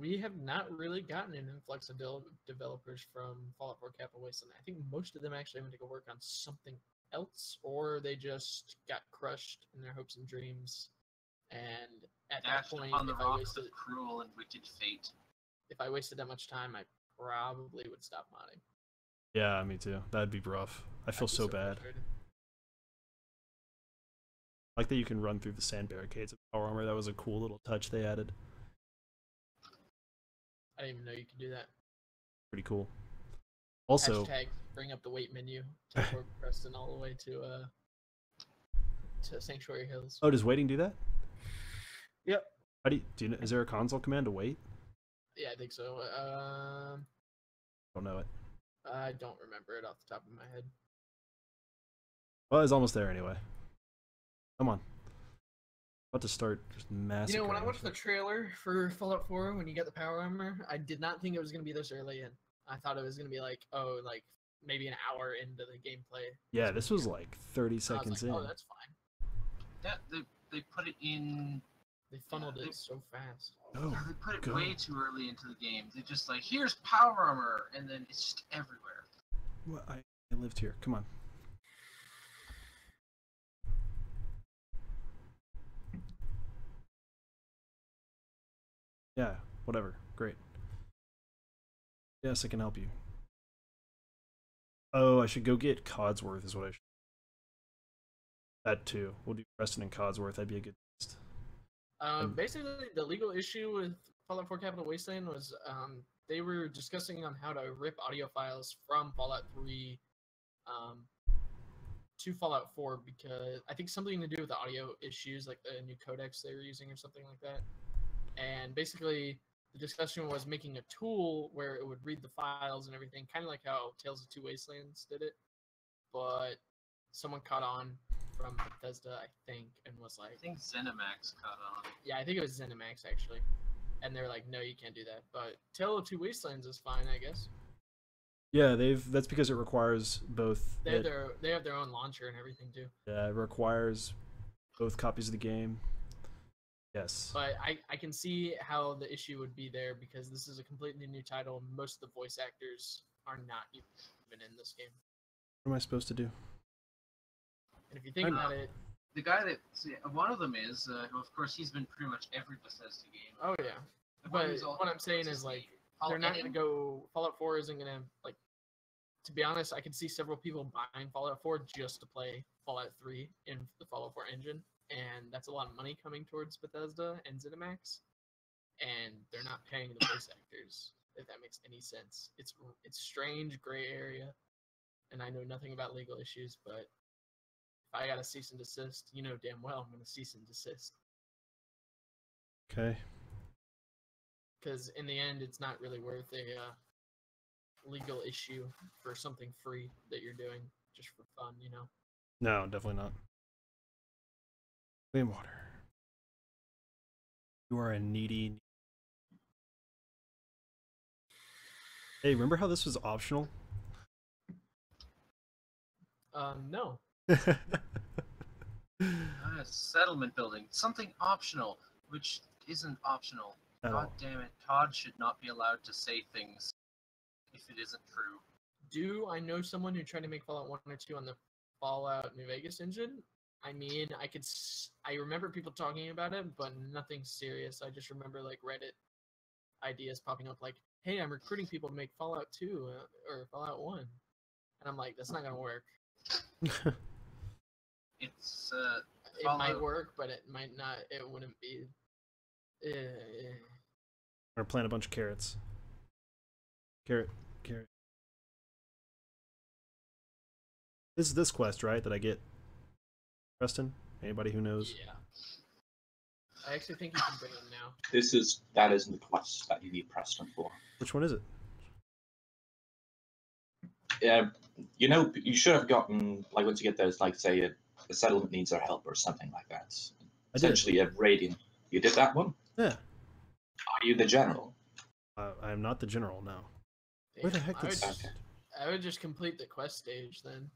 we have not really gotten an influx of developers from Fallout 4 Capital Wasteland. I think most of them actually went to go work on something else, or they just got crushed in their hopes and dreams. And at that point, on the rocks of cruel and wicked fate. If I wasted that much time, I probably would stop modding. Yeah, me too. That'd be rough. I feel so bad. Frustrated. I like that you can run through the sand barricades of power armor. That was a cool little touch they added. I didn't even know you could do that. Pretty cool. Also, hashtag bring up the wait menu. Teleport Preston all the way to Sanctuary Hills. oh, does waiting do that? Yep. How do you know? Is there a console command to wait? Yeah, I think so. Don't know it. I don't remember it off the top of my head. Well, it's almost there anyway. Come on. About to start just massacring. You know, when I watched the trailer for Fallout 4, when you get the power armor, I did not think it was going to be this early in. I thought it was going to be like, oh, like maybe an hour into the gameplay. Yeah, this was like 30 seconds like, in. oh, that's fine. Yeah, they put it in. They funneled it so fast. Oh, Yeah, they put it go. way too early into the game. They just like, here's power armor, and then it's just everywhere. What? I lived here. Come on. Yeah, whatever. Great. Yes, I can help you. Oh, I should go get Codsworth is what I should. That too. We'll do Preston and Codsworth. That'd be a good test. Basically, the legal issue with Fallout 4 Capital Wasteland was they were discussing on how to rip audio files from Fallout 3 to Fallout 4 because I think something to do with the audio issues, like the new codecs they were using or something like that. And basically, the discussion was making a tool where it would read the files and everything, kind of like how Tales of Two Wastelands did it. But someone caught on from Bethesda, I think, and was like, I think ZeniMax caught on. yeah, I think it was ZeniMax actually, and they're like, no, you can't do that. But Tale of Two Wastelands is fine, I guess. Yeah, that's because it requires both. They have their own launcher and everything too. Yeah, it requires both copies of the game. Yes. But I can see how the issue would be there because this is a completely new title. Most of the voice actors are not even in this game. What am I supposed to do? And if you think about it, The guy that one of them is, who of course he's been pretty much every Bethesda game. oh yeah. The one But who's all- what I'm saying what's is his like name? they're not Edding? gonna go. Fallout 4 isn't gonna like. To be honest, I could see several people buying Fallout 4 just to play Fallout 3 in the Fallout 4 engine, and that's a lot of money coming towards Bethesda and ZeniMax, and they're not paying the voice actors. If that makes any sense, it's strange gray area, and I know nothing about legal issues, but if I got a cease and desist, you know damn well I'm gonna cease and desist. Okay. Because in the end, it's not really worth a legal issue for something free that you're doing just for fun, you know? No, definitely not. Clean water. You are a needy. Hey, remember how this was optional? No. Settlement building. Something optional, which isn't optional. At God all. damn it. Todd should not be allowed to say things if it isn't true. Do I know someone who tried to make Fallout 1 or 2 on the Fallout New Vegas engine? I mean, I remember people talking about it, but nothing serious. I just remember like Reddit ideas popping up like, hey, I'm recruiting people to make Fallout 2 or Fallout 1. And I'm like, that's not going to work. It's, It might work, but it might not. It wouldn't be. Or plant a bunch of carrots. Carrot. This is this quest, right? That I get. Preston? Anybody who knows? Yeah. I actually think you can bring them now. That isn't the quest that you need Preston for. Which one is it? Yeah, you should have gotten, like, once you get those, like, say a settlement needs our help or something like that. Essentially, a raiding. You did that one? Yeah. Are you the general? I am not the general now. Damn, Where the heck is? I would just complete the quest stage then.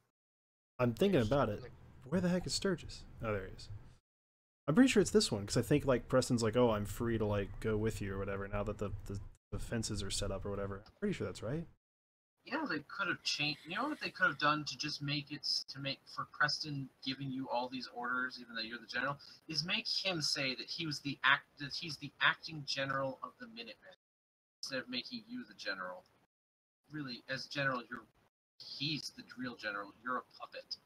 I'm thinking about it. Where the heck is Sturgis? Oh, there he is. I'm pretty sure it's this one because I think like Preston's like, oh, I'm free to like go with you or whatever. Now that the fences are set up or whatever. I'm pretty sure that's right. You know, they could have changed. You know what they could have done to just make it for Preston giving you all these orders, even though you're the general, is make him say that he's the acting general of the Minutemen instead of making you the general. Really, as general, he's the real general. You're a puppet.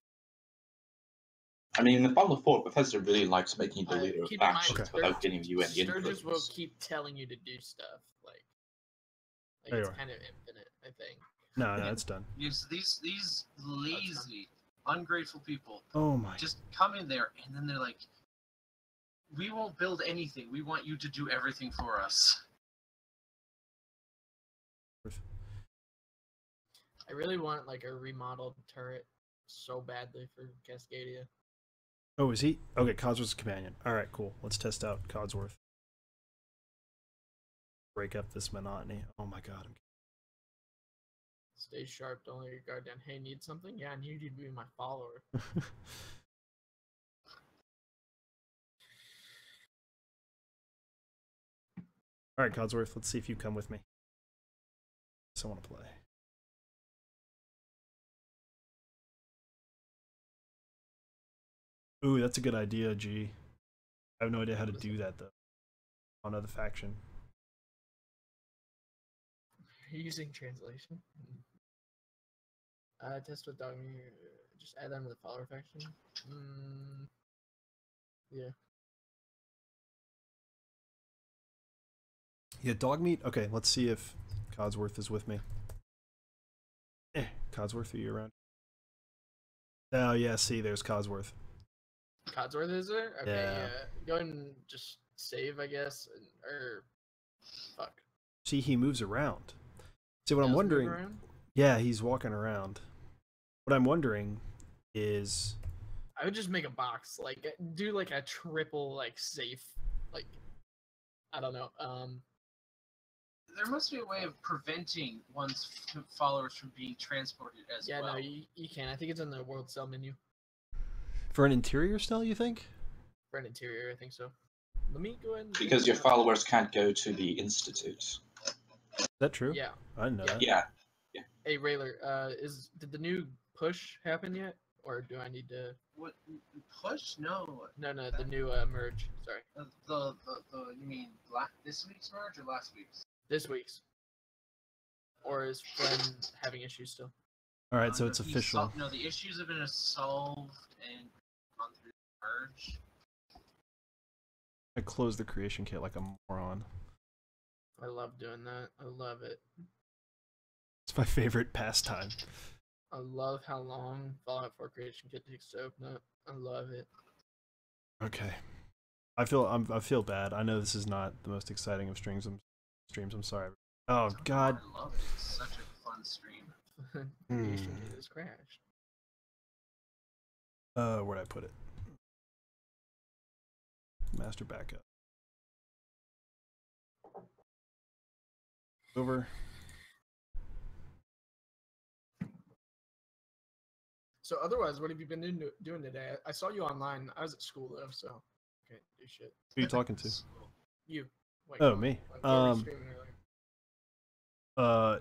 I mean, in the Fallout 4, Professor really likes making you the leader of factions without giving you any Sturgis influence. will keep telling you to do stuff. Like it's kind of infinite, I think. No, it's done. These lazy, ungrateful people. Oh my! Just come in there and then they're like, "We won't build anything. We want you to do everything for us." I really want like a remodeled turret so badly for Cascadia. Oh, is he? Okay, Codsworth's companion. All right, cool. Let's test out Codsworth. Break up this monotony. Oh my god. Stay sharp, don't let your guard down. Hey, need something? Yeah, I need you to be my follower. All right, Codsworth, let's see if you come with me. I want to play. Ooh, that's a good idea, G. I have no idea how to do that, though. On another faction. Using translation. Test with dog. Just add them to the follower faction. Yeah. Yeah, dog meat? Okay, let's see if Codsworth is with me. Codsworth, are you around? Oh, yeah, see, there's Codsworth. Codsworth is there? Okay, yeah. Go ahead and just save, I guess. Or. Fuck. See, he moves around. See, what I'm wondering. Yeah, he's walking around. What I'm wondering is. I would just make a box. Like, do like a triple, like, safe. Like. I don't know. There must be a way of preventing one's followers from being transported as well. Yeah, no, you can. I think it's in the world cell menu. For an interior cell, you think? For an interior, I think so. Let me go ahead and... Because your followers can't go to the Institute. Is that true? Yeah. I didn't know that. Yeah. Hey, Rayler, did the new push happen yet? Or do I need to... What? Push? No. No, the new merge. Sorry. You mean this week's merge or last week's? This week's. Or is Flynn having issues still? All right, so it's official. No, the issues have been solved and gone through the merge. I closed the creation kit like a moron. I love doing that. I love it. It's my favorite pastime. I love how long Fallout 4 creation kit takes to open up. I love it. Okay. I feel bad. I know this is not the most exciting of streams. I'm sorry. Oh god. I love it. It's such a fun stream. Creation kit has crashed. Where'd I put it? Master backup. Over. So otherwise, what have you been doing today? I saw you online. I was at school though, so can't do shit. Who are you talking to? You. Like, Oh, me. Like, what were you streaming earlier?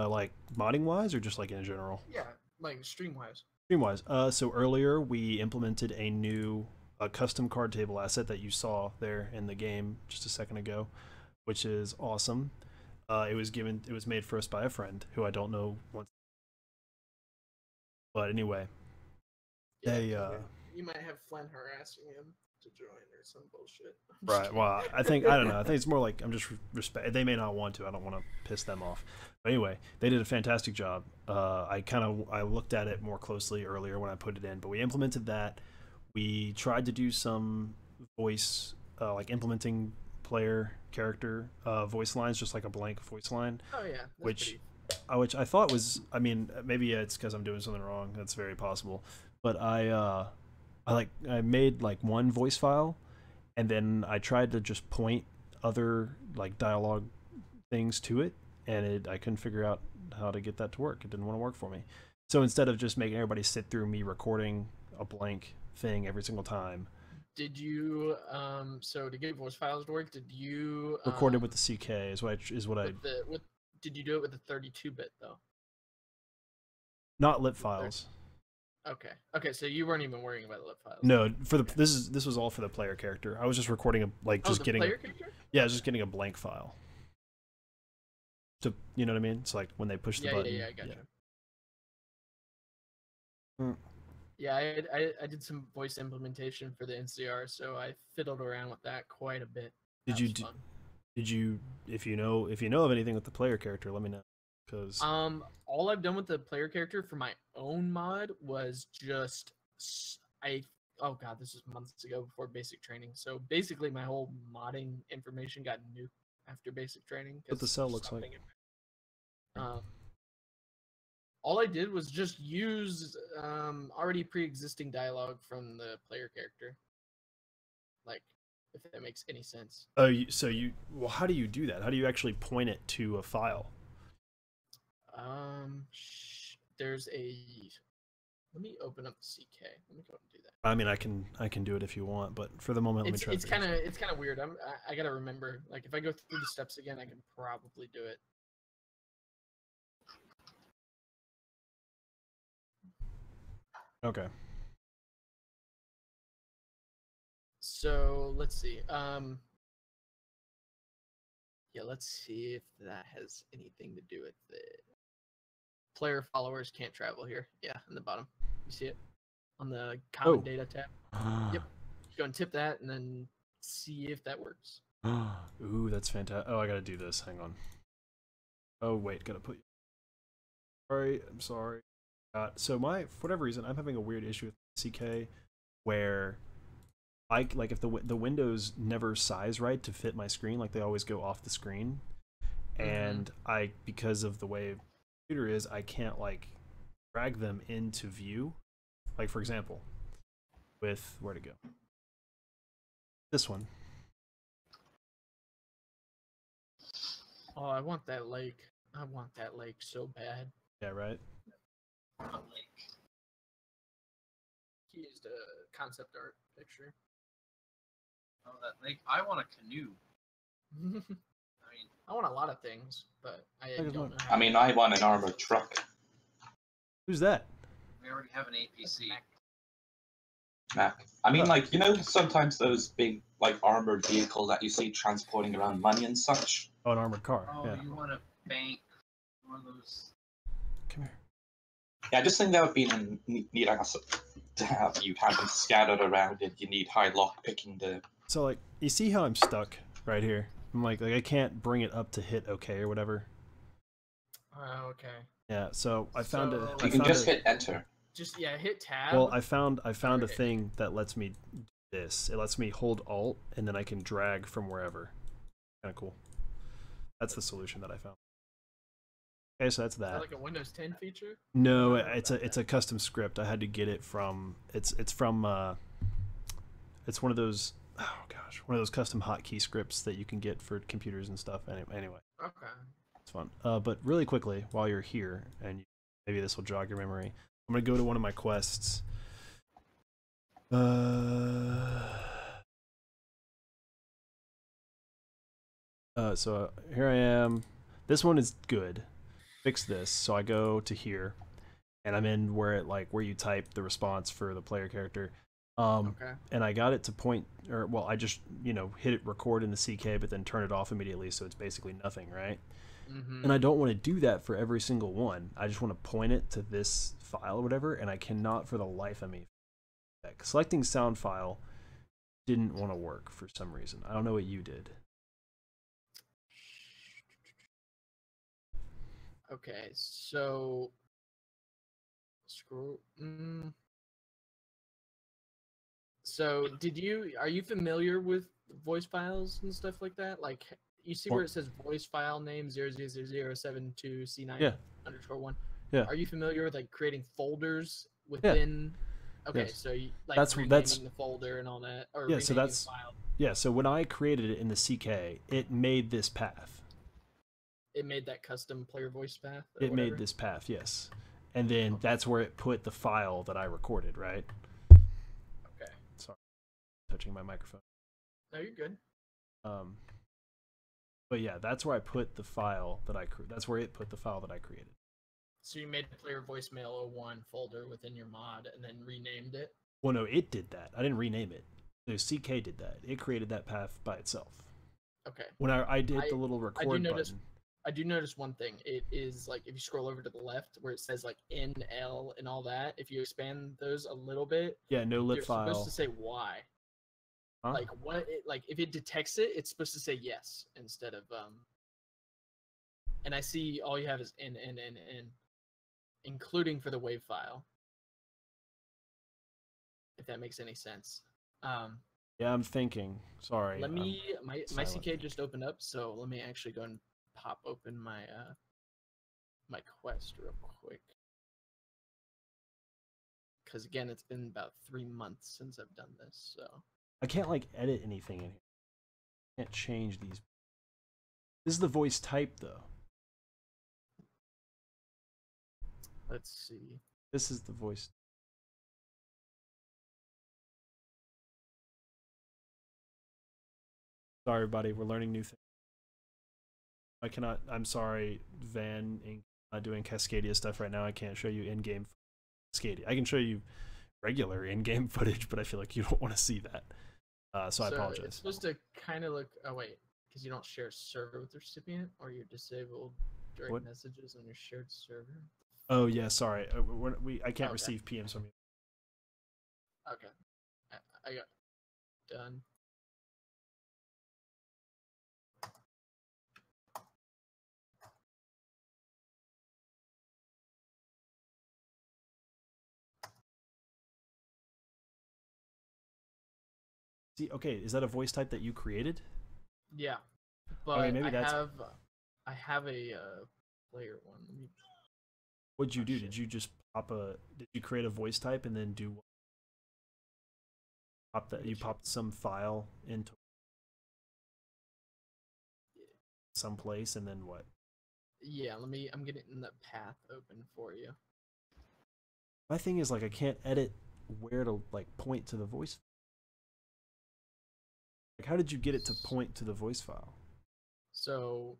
Like modding wise, or just like in general? Yeah, like stream wise. Stream wise. So earlier we implemented a new custom card table asset that you saw there in the game just a second ago, which is awesome. It was made for us by a friend who I don't know once. But anyway, Yeah, you might have Flynn harassing him to join or some bullshit. Right. Well, I don't know. I think it's more like I'm just respect. They may not want to. I don't want to piss them off. But anyway, they did a fantastic job. I looked at it more closely earlier when I put it in, but we implemented that. We tried to do some voice, like implementing player character voice lines, just like a blank voice line. Oh yeah. Which I thought was. I mean, maybe it's because I'm doing something wrong. That's very possible. But I made like one voice file, and then I tried to just point other like dialogue things to it, and I couldn't figure out how to get that to work. It didn't want to work for me. So instead of just making everybody sit through me recording a blank thing every single time, did you so to get voice files to work, did you record it with the CK did you do it with the 32-bit though? Not lip files. Okay, so you weren't even worrying about the lip files. No, for the this was all for the player character. I was just recording player character? Yeah, just getting a blank file. To, you know what I mean? It's like when they push the button. Yeah, I gotcha. Yeah. Yeah, I did some voice implementation for the NCR, so I fiddled around with that quite a bit. Did you if you know of anything with the player character, let me know. Cause all I've done with the player character for my own mod was just oh god, this was months ago before basic training. So basically my whole modding information got nuked after basic training. What the cell looks like. All I did was just use already pre-existing dialogue from the player character. Like, if that makes any sense. Oh, well, how do you do that? How do you actually point it to a file? There's a. Let me open up the CK. Let me go and do that. I mean, I can do it if you want, but for the moment, let me try. It's kind of weird. I gotta remember. Like, if I go through the steps again, I can probably do it. Okay. So let's see. Yeah, let's see if that has anything to do with it. Player followers can't travel here. Yeah, in the bottom. You see it on the common data tab. Yep. Go and tip that, and then see if that works. Ooh, that's fantastic. Oh, I gotta do this. Hang on. Oh wait, gotta put. Sorry, I'm sorry. So for whatever reason, I'm having a weird issue with CK, where like if the windows never size right to fit my screen, like they always go off the screen, and because of the way the computer is, I can't like drag them into view. Like for example, with where to go? This one. Oh, I want that lake. I want that lake so bad. Yeah, right. He used a concept art picture. Oh, that lake. I want a canoe. I want a lot of things, but I don't know. I mean, I want an armored truck. Who's that? We already have an APC. Mac. I mean, like, you know, sometimes those big, like, armored vehicles that you see transporting around money and such. Oh, an armored car. Oh, yeah. You want a bank? One of those. Come here. Yeah, I just think that would be a neat asset to have. You have them scattered around, and you need high lock picking the. So, like, you see how I'm stuck right here? I'm like I can't bring it up to hit OK or whatever. Okay. Yeah, so I found it. You can just hit enter. Just hit tab. Well, I found a thing that lets me do this. It lets me hold Alt and then I can drag from wherever. Kind of cool. That's the solution that I found. Okay, so that's that. Is that like a Windows 10 feature? No, it's a custom script. I had to get it from it's one of those one of those custom hotkey scripts that you can get for computers and stuff. Anyway. Okay. It's fun. But really quickly, while you're here, and maybe this will jog your memory, I'm gonna go to one of my quests. So here I am. This one is good. Fix this. So I go to here, and I'm in where you type the response for the player character. Okay. And I got it to point, or well, I just hit it record in the CK, but then turn it off immediately, so it's basically nothing, right? Mm-hmm. And I don't want to do that for every single one. I just want to point it to this file or whatever, and I cannot for the life of me. Selecting sound file didn't want to work for some reason. I don't know what you did. Okay, so scroll. So are you familiar with voice files and stuff like that? Like you see where it says voice file name 0000722C9 Yeah. _1. Yeah. Are you familiar with like creating folders within? Yeah. Okay, yes. So you like that's the folder and all that, or yeah. So that's the file. Yeah. So when I created it in the CK, it made this path. It made that custom player voice path. It made this path, yes. And then that's where it put the file that I recorded, right? Okay. Sorry, touching my microphone. No, you're good. But yeah, that's where I put the file that that's where it put the file that I created. So you made a player voicemail 01 folder within your mod and then renamed it? Well, no, it did that. I didn't rename it. The CK did that. It created that path by itself. Okay. When I did the little record button. I do notice one thing. It is like if you scroll over to the left where it says like NL and all that, if you expand those a little bit, yeah, no lit file. You're supposed to say Y. Huh? Like like if it detects it, it's supposed to say yes instead of And I see all you have is N, including for the WAV file. If that makes any sense. Yeah, I'm thinking. Sorry. Let me my CK just opened up, so let me actually go and pop open my my quest real quick. Because again, it's been about 3 months since I've done this, so I can't like edit anything in here. I can't change these. This is the voice type though. Let's see. This is the voice. Sorry, buddy. We're learning new things. I cannot. I'm sorry, Van. Not doing Cascadia stuff right now. I can't show you in-game Cascadia. I can show you regular in-game footage, but I feel like you don't want to see that. So I apologize. It's supposed to kind of look. Oh wait, because you don't share a server with the recipient, or you're disabled direct messages on your shared server. Oh yeah, sorry. I can't receive PMs from you. Okay, I got done. See, okay, is that a voice type that you created? Yeah, but okay, maybe I have a player one. What'd you do? Did you just did you create a voice type and then do you popped some file into some place and then what? Yeah, I'm getting the path open for you. My thing is like I can't edit where to like point to the voice. Like how did you get it to point to the voice file? So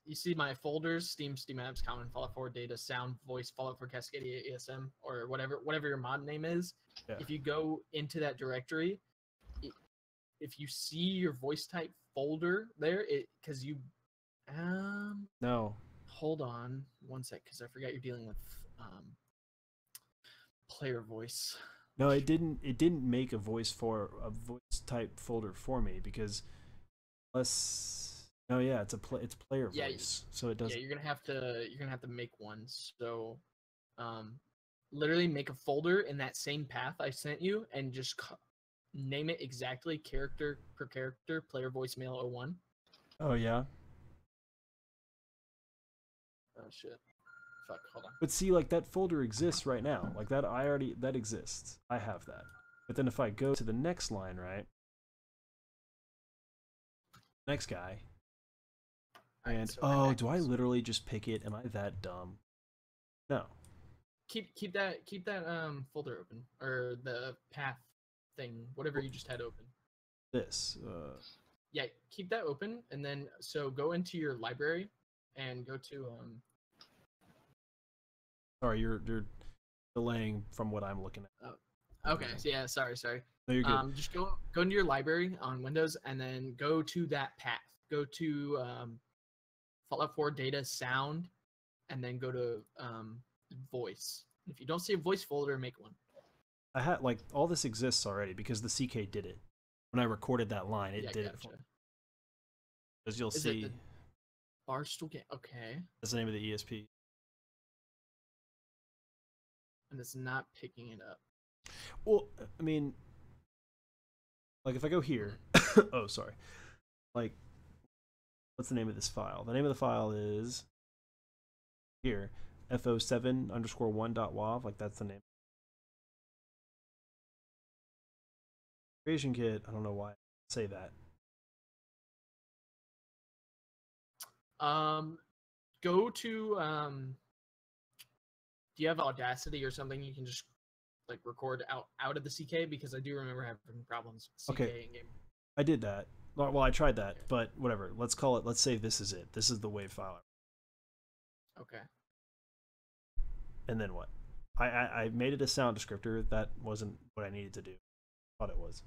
you see my folders: Steam apps, Common, Fallout 4, Data, Sound, Voice, Fallout 4, Cascadia, ESM, or whatever your mod name is. Yeah. If you go into that directory, if you see your voice type folder there, because you no. Hold on one sec, because I forgot you're dealing with player voice. No, it didn't make a voice type folder for me because no, yeah, it's player voice, so it doesn't. Yeah, you're gonna have to make one. So, literally make a folder in that same path I sent you, and just name it exactly character per character player voicemail 01. Oh yeah. Oh shit. Fuck, hold on. But see, like that folder exists right now. Like that exists. I have that. But then if I go to the next line, right? Next guy. And do I literally just pick it? Am I that dumb? No. keep that folder open, or the path thing, whatever you just had open. This. Yeah, keep that open, and then so go into your library and go to Sorry, you're delaying from what I'm looking at. Okay, so yeah, sorry. No, you're good. Just go into your library on Windows, and then go to that path. Go to Fallout 4 data sound, and then go to voice. If you don't see a voice folder, make one. I had like all this exists already because the CK did it. When I recorded that line, it did gotcha. it. As you'll Is see, it the Barstool game? Okay. that's the name of the ESP. And it's not picking it up. Well, I mean, like if I go here, oh sorry, like what's the name of this file? The name of the file is here, fo7_1.wav. Like that's the name. Creation kit. I don't know why I say that. Go to do you have Audacity or something you can just like record out of the CK, because I do remember having problems with CK Okay. in game. I did that. Well, I tried that, but whatever. Let's call it. Let's say this is it. This is the WAV file. Okay. And then what? I made it a sound descriptor. That wasn't what I needed to do. Thought it was.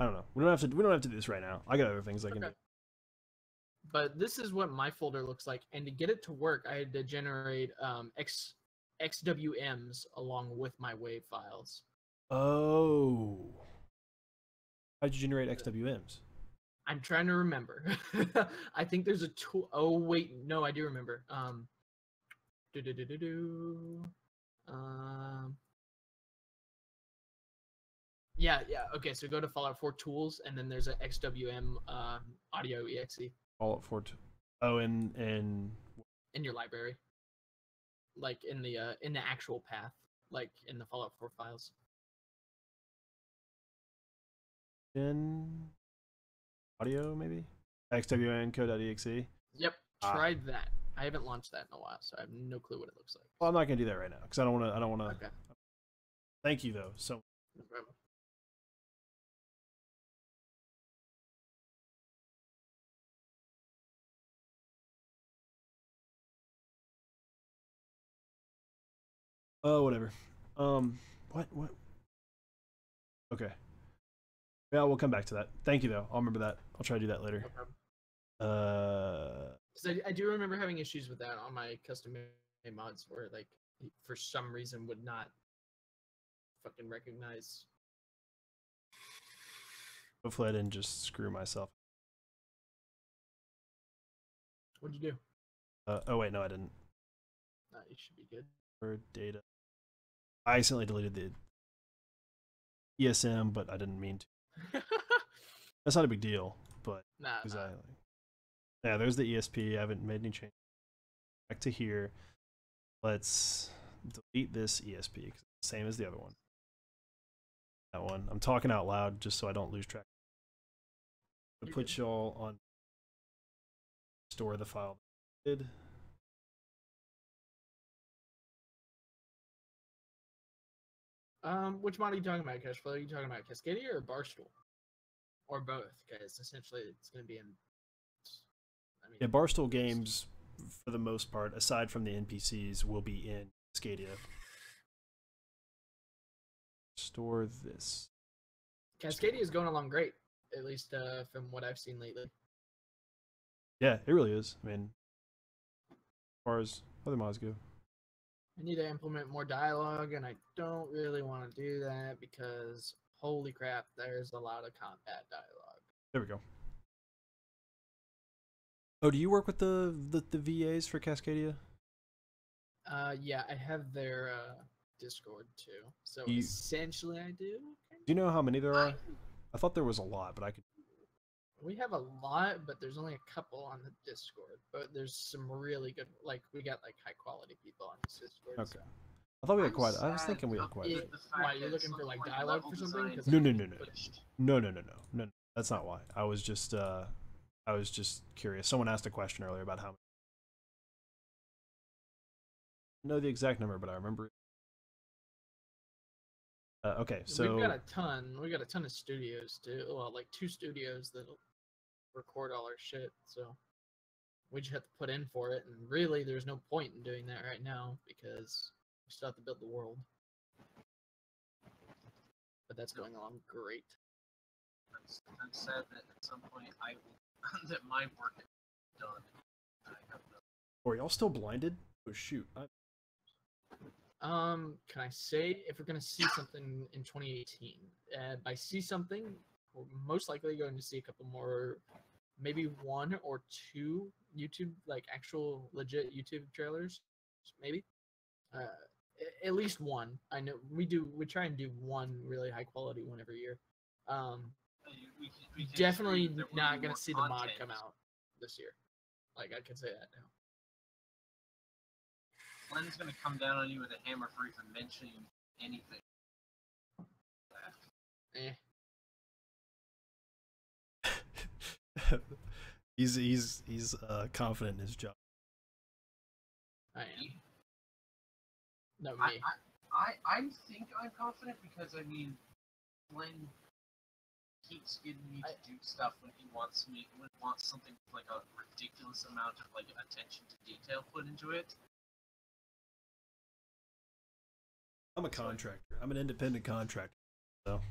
I don't know. We don't have to do this right now. I got other things I can do. But this is what my folder looks like, and to get it to work, I had to generate XWMs along with my WAV files. Oh. How'd you generate XWMs? I'm trying to remember. I think there's a tool. Oh wait, no, I do remember. Yeah. Okay, so go to Fallout 4 tools, and then there's an XWM audio exe. Fallout 4. Oh, in your library, like in the actual path, like in the Fallout 4 files. In audio maybe XWN code.exe. Yep, tried that. I haven't launched that in a while, so I have no clue what it looks like. Well, I'm not gonna do that right now because I don't want to. Okay. Thank you though. So. No problem. Oh, whatever. What? Okay. Yeah, we'll come back to that. Thank you though. I'll remember that. I'll try to do that later. No problem. Because I do remember having issues with that on my custom made mods, where like for some reason would not fucking recognize. Hopefully, I didn't just screw myself. What'd you do? Oh wait, no, I didn't. You should be good. For data, I accidentally deleted the ESM, but I didn't mean to. That's not a big deal, but Nah. Yeah, there's the ESP. I haven't made any change. Back to here. Let's delete this ESP because it's the same as the other one. That one. I'm talking out loud just so I don't lose track. To put y'all on store the file. Which mod are you talking about, Cashflow? Are you talking about Cascadia or Barstool? Or both, because essentially it's going to be in... Yeah, Barstool games, for the most part, aside from the NPCs, will be in Cascadia. Store this. Cascadia is going along great, at least from what I've seen lately. Yeah, it really is. I mean, as far as other mods go. I need to implement more dialogue, and I don't really want to do that because, holy crap, there's a lot of combat dialogue. There we go. Oh, do you work with the VAs for Cascadia? Yeah, I have their Discord too. So essentially, I do. Do you know how many there are? I thought there was a lot, but I could. We have a lot, but there's only a couple on the Discord. But there's some really good, like we got like high quality people on this Discord. Okay. So. I thought we had quite. I was thinking we had quite. Why you're looking for like dialogue for something? No. That's not why. I was just curious. Someone asked a question earlier about how know the exact number, but I remember it. Okay, so we've got a ton. We got a ton of studios too. Well, like 2 studios that'll record all our shit. So we just have to put in for it. And really, there's no point in doing that right now because we still have to build the world. But that's going along great. I'm sad that at some point I will that my work is done. I have no. are y'all still blinded? Oh shoot! Can I say if we're gonna see something in 2018? By see something, we're most likely going to see a couple more, maybe 1 or 2 YouTube, like actual legit YouTube trailers, maybe. At least 1. I know we try and do 1 really high quality one every year. We can Definitely agree there will not be gonna more see the mod content. come out this year. Like I can say that now. Glenn's gonna come down on you with a hammer for even mentioning anything. he's confident in his job. I am. No, I me. I think I'm confident because I mean, Glenn keeps getting me to do stuff when he wants something with like a ridiculous amount of like attention to detail put into it. I'm a contractor. I'm an independent contractor. So.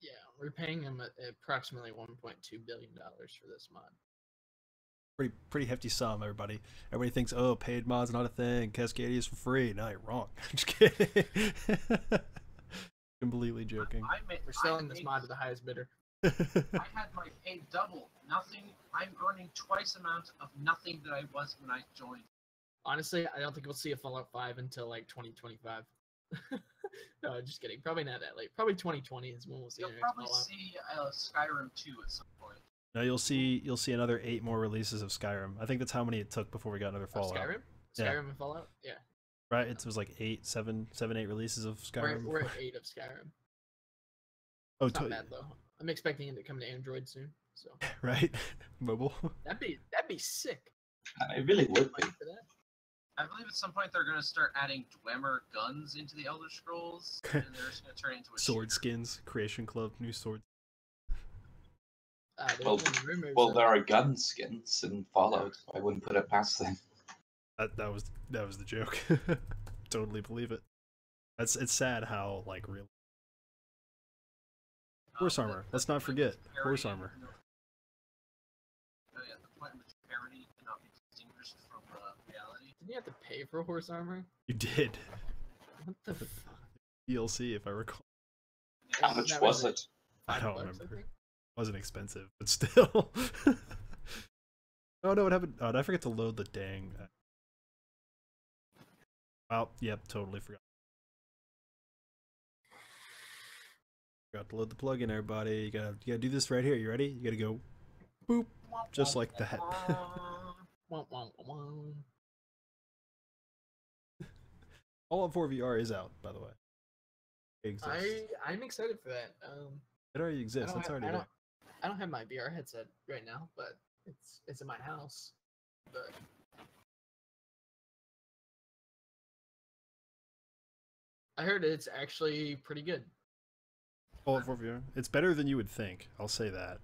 Yeah, we're paying him approximately $1.2 billion for this mod. Pretty hefty sum, everybody. Everybody thinks, oh, paid mod's not a thing. Cascadia is for free. No, you're wrong. I'm just kidding. Completely joking. We're selling this mod to the highest bidder. I had my pay double. Nothing. I'm earning twice amount of nothing that I was when I joined. Honestly, I don't think we'll see a Fallout 5 until like 2025. No, just kidding. Probably not that late. Probably 2020 is when we'll see. You'll the next probably Fallout. see Skyrim 2 at some point. No, you'll see another 8 more releases of Skyrim. I think that's how many it took before we got another Fallout. Skyrim? Yeah. Skyrim and Fallout? Yeah. Right? It was like 8 releases of Skyrim. We're at 8 of Skyrim. Oh, It's not bad though. I'm expecting it to come to Android soon. So right? Mobile. that'd be sick. I really would be. For that. I believe at some point they're going to start adding Dwemer guns into the Elder Scrolls, and they're just going to turn it into a Sword shooter. skins, Creation Club, new swords. Well, Rumors there are gun skins in Fallout. I wouldn't put it past them. That was the joke. Totally believe it. It's sad how like real horse armor. Let's not forget horse armor. Oh yeah, the point in which parody cannot be distinguished from reality. Didn't you have to pay for horse armor? You did. What the fuck? DLC, if I recall. How much was it? I don't $5, remember. think? It wasn't expensive, but still. Oh no, what happened? Oh, did I forget to load the dang? Oh, yep, totally forgot. Forgot to load the plugin, everybody. You gotta do this right here. You ready? You gotta go, boop, just like that. Fallout 4 VR is out, by the way. It exists. I'm excited for that. It already exists. That's already there. I don't have my VR headset right now, but it's in my house. But I heard it's actually pretty good. Fallout 4 VR. It's better than you would think. I'll say that.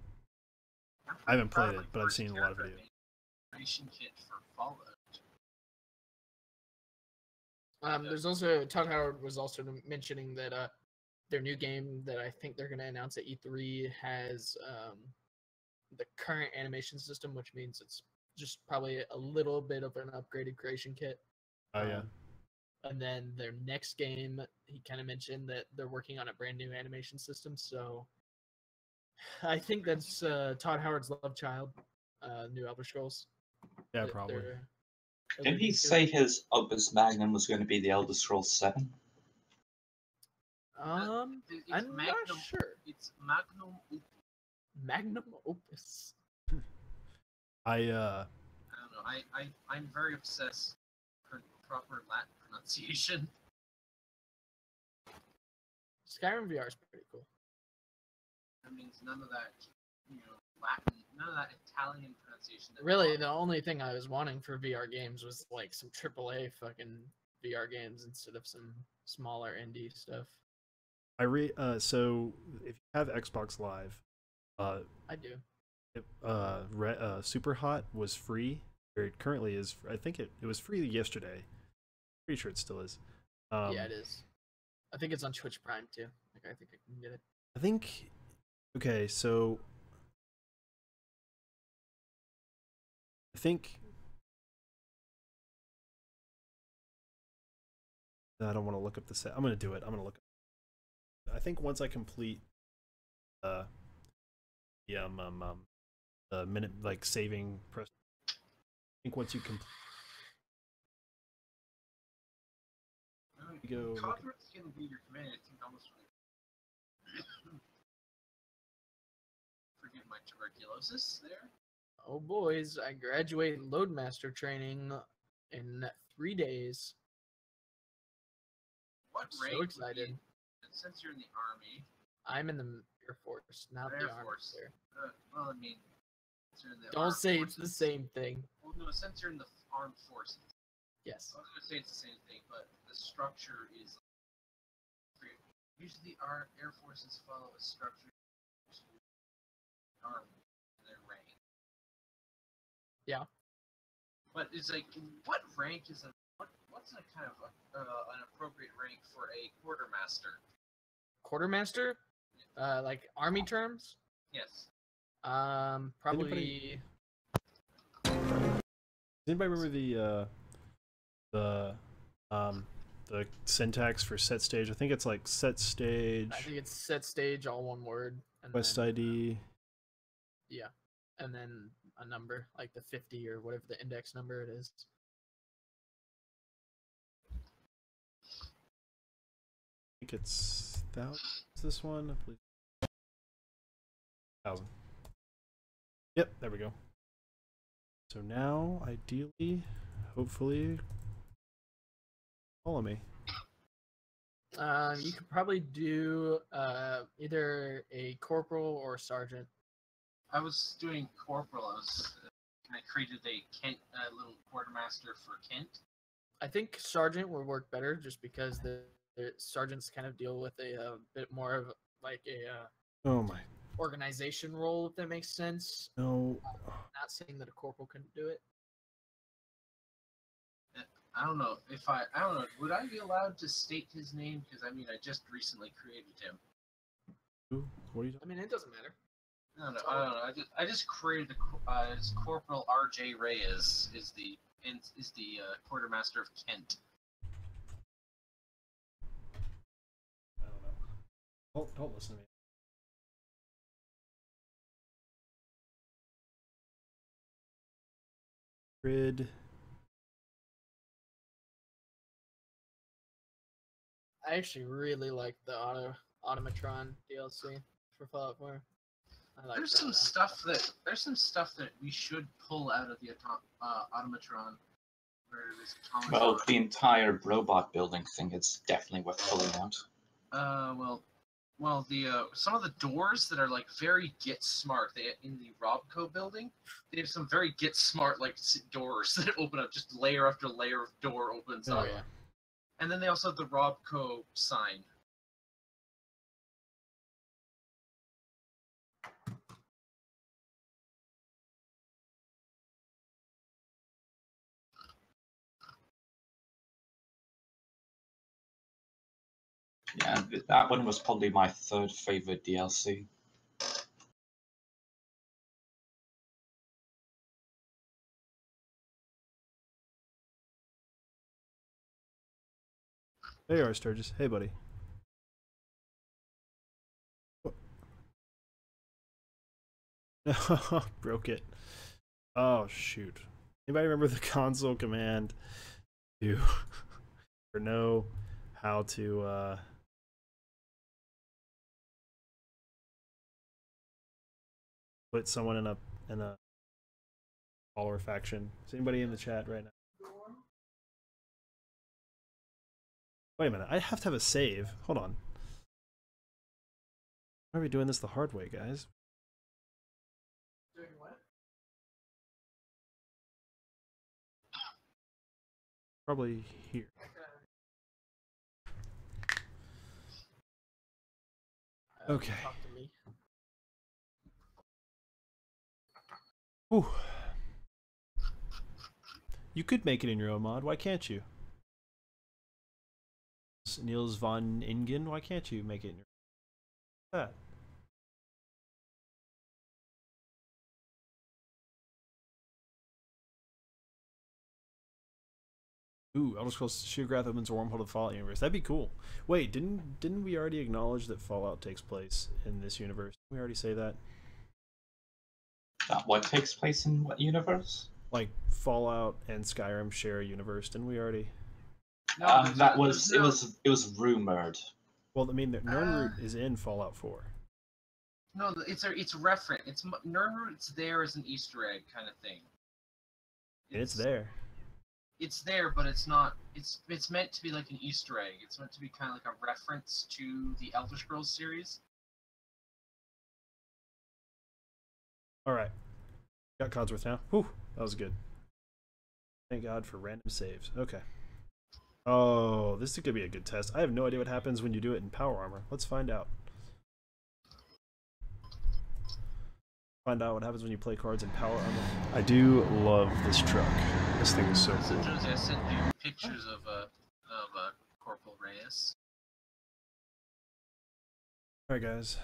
I haven't played it, but I've seen a lot of videos. Creation kit for Fallout. There's also Todd Howard was also mentioning that their new game that I think they're going to announce at E3 has the current animation system, which means it's just probably a little bit of an upgraded creation kit. Oh yeah. And then their next game, he kind of mentioned that they're working on a brand new animation system. So I think that's Todd Howard's love child, new Elder Scrolls. Yeah, probably. Didn't he say his opus magnum was going to be the Elder Scrolls 7? I'm not sure. It's Magnum Opus. Magnum Opus. I don't know. I'm very obsessed with proper Latin pronunciation. Skyrim VR is pretty cool. That means none of that, Latin, none of that Italian pronunciation. pronunciation. Really, the only thing I was wanting for VR games was like some AAA fucking VR games instead of some smaller indie stuff. So if you have Xbox Live, I do. Super Hot was free. Or it currently is. I think it was free yesterday. Pretty sure it still is. Yeah, it is. I think it's on Twitch Prime too. Like I think I can get it. I think. Okay, so I think. I don't want to look up the set. I'm gonna do it. I'm gonna look. I think once I complete uh the minute like saving press. I think once you complete. Go. Convert's gonna be your command. I think almost. Forgive my tuberculosis there. Oh boys, I graduate Loadmaster training in 3 days. What So rank would excited. be- since you're in the army, I'm in the Air Force, not Air the Army. Force. Sir. Well, I mean, since you're in the Don't armed say it's the forces- same thing. Well, no, since you're in the armed forces, Yes. I was gonna say it's the same thing, but the structure is. Usually, our Air Forces follow a structure to arm their rank. Yeah. But it's like, what rank is what's a kind of an appropriate rank for a quartermaster? Quartermaster? Like Army terms? Yes. Probably. Does anybody remember the syntax for set stage? I think it's like set stage. I think it's set stage, all one word. And Quest then, ID. Yeah. And then a number, like the 50 or whatever the index number it is. I think it's this one. I believe. 1,000. Yep, there we go. So now, ideally, hopefully, follow me. You could probably do either a corporal or sergeant. I was doing corporal. I created a Kent little quartermaster for Kent. I think sergeant would work better just because the sergeants kind of deal with a bit more of like a Oh my. organization role, if that makes sense. No. Not saying that a corporal couldn't do it. I don't know if I don't know. Would I be allowed to state his name? Because I mean, I just recently created him. Who? What are you I mean, it doesn't matter. I don't know. I just created the it's Corporal R.J. Reyes is the quartermaster of Kent. I don't know. Don't listen to me. Grid. I actually really like the Automatron DLC for Fallout 4. I like There's that some one. stuff that we should pull out of the automatron. Where it is Well, the entire robot building thing is definitely worth pulling out. The some of the doors that are like very get smart. They in the Robco building, they have some very get smart like doors that open up. Just layer after layer of door opens Oh up. yeah. And then they also have the Robco sign. Yeah, that one was probably my third favorite DLC. There you are, Sturgis. Hey, buddy. Broke it. Oh, shoot. Anybody remember the console command to or know how to put someone in a follower faction? Is anybody in the chat right now? Wait a minute. I have to have a save. Hold on. Why are we doing this the hard way, guys? Doing what? Probably here. Okay. Talk to me. Ooh. You could make it in your own mod. Why can't you? Niels von Ingen. Why can't you make it in your own? That. Ooh, Elder Scrolls Geograph opens a wormhole to the Fallout universe. That'd be cool. Wait, didn't we already acknowledge that Fallout takes place in this universe? Didn't we already say that? What takes place in what universe? Like Fallout and Skyrim share a universe, didn't we already? No, It was rumored. Well, I mean, Nirnroot is in Fallout 4. No, it's reference. It's Nirnroot's there as an Easter egg kind of thing. It's there. It's there, but it's not. It's meant to be like an Easter egg. It's meant to be kind of like a reference to the Elder Scrolls series. All right, got Codsworth now. Whew, that was good. Thank God for random saves. Okay. Oh, this is gonna be a good test. I have no idea what happens when you do it in power armor. Let's find out. Find out what happens when you play cards in power armor. I do love this truck. This thing is so So cool. Josie, I sent you pictures of Corporal Reyes. All right, guys.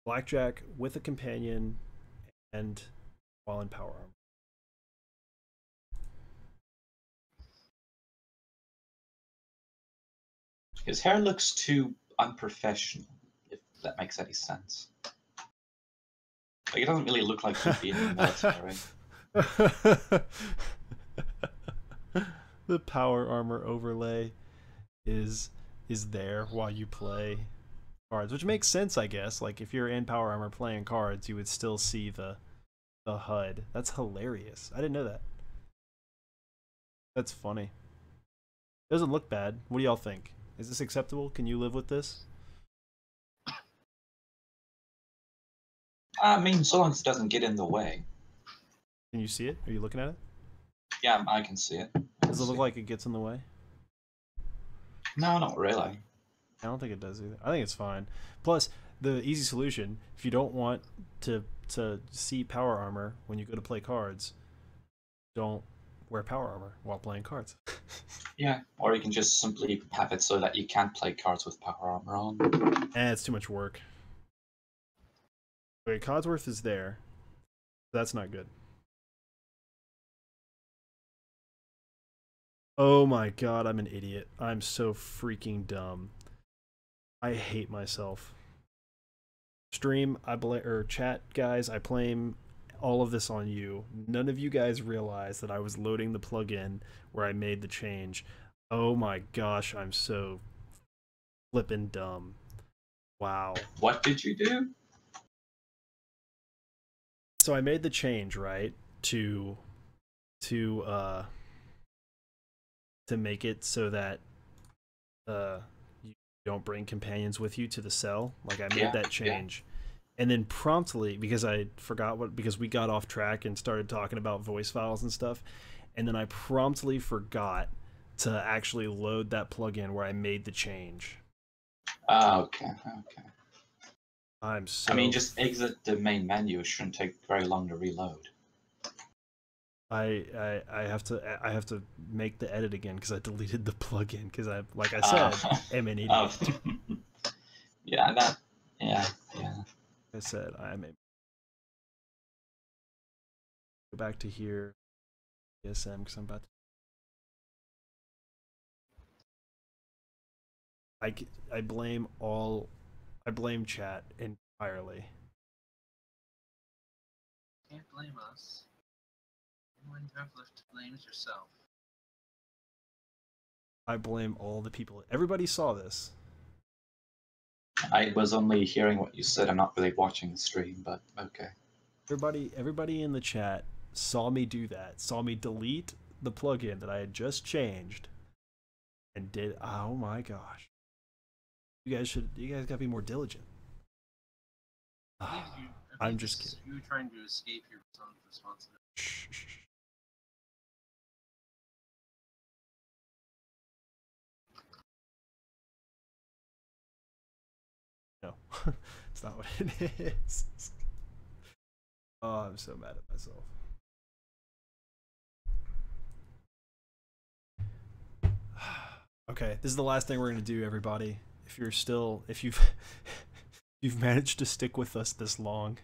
Blackjack with a companion and while in power armor. His hair looks too unprofessional, if that makes any sense. Like, it doesn't really look like he'd be in the military. The power armor overlay is there while you play cards, which makes sense, I guess. Like if you're in power armor playing cards, you would still see the HUD. That's hilarious. I didn't know that. That's funny. It doesn't look bad. What do y'all think? Is this acceptable? Can you live with this? I mean, so long as it doesn't get in the way. Can you see it? Are you looking at it? Yeah, I can see it. Does it look like it gets in the way? No, not really. I don't think it does either. I think it's fine. Plus, the easy solution, if you don't want to see power armor when you go to play cards, don't wear power armor while playing cards. Yeah, or you can just simply have it so that you can't play cards with power armor on. It's too much work. Okay, Codsworth is there. That's not good. Oh my god, I'm an idiot. I'm so freaking dumb. I hate myself. Stream, or chat guys, I blame all of this on you. None of you guys realized that I was loading the plugin where I made the change. Oh my gosh, I'm so flippin' dumb. Wow. What did you do? So I made the change, right, to make it so that you don't bring companions with you to the cell. Like I made that change. And then promptly, because I forgot because we got off track and started talking about voice files and stuff, and then I promptly forgot to actually load that plugin where I made the change. Okay. I'm so... I mean, just exit the main menu. It shouldn't take very long to reload. I have to make the edit again because I deleted the plugin because like I said, am an idiot. Yeah. I said I'm a... Go back to here, DSM, because I'm about to... I blame chat entirely. Can't blame us. The only one you have left to blame is yourself. I blame all the people. Everybody saw this. I was only hearing what you said. I'm not really watching the stream, but okay. Everybody in the chat saw me do that. Saw me delete the plugin that I had just changed, and did. Oh my gosh! You guys gotta be more diligent. I'm just kidding. You trying to escape your responsibility. Shh. It's not what it is. Oh, I'm so mad at myself. Okay, this is the last thing we're gonna do, everybody. If you've you've managed to stick with us this long,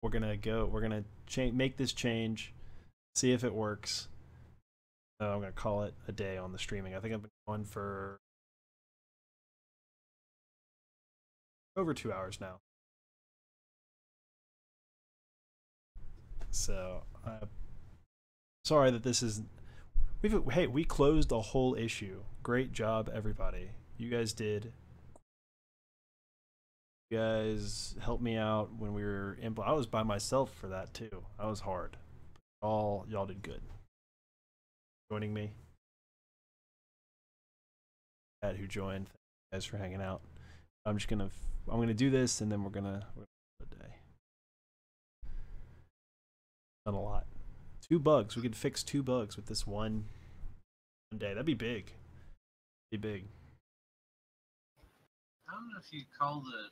we're gonna make this change, see if it works. I'm gonna call it a day on the streaming. I think I've been going for over 2 hours now. So, sorry that this is. We closed a whole issue. Great job, everybody. You guys did. You guys helped me out when we were I was by myself for that too. That was hard. Y'all did good. Joining me. Pat who joined. Thank you guys for hanging out. I'm gonna do this and then we're gonna a day. Done a lot. 2 bugs. We could fix 2 bugs with this one day. That'd be big. Be big. I don't know if you call the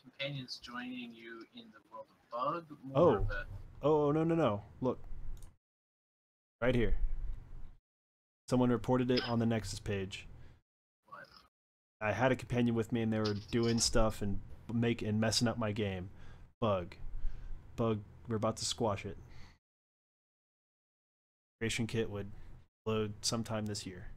companions joining you in the world of bug more of a... Oh, no. Look. Right here. Someone reported it on the Nexus page. What? I had a companion with me and they were doing stuff and messing up my game. Bug. We're about to squash it. Creation kit would load sometime this year.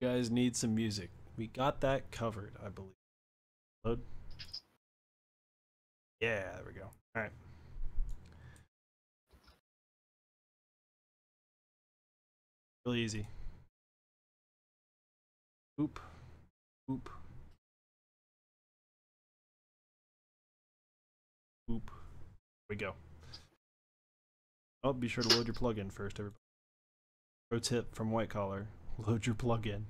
You guys need some music. We got that covered, I believe. Load. Yeah, there we go. All right. Really easy. Oop. Oop. Oop. Here we go. Oh, be sure to load your plugin first, everybody. Pro tip from White Collar. Load your plugin.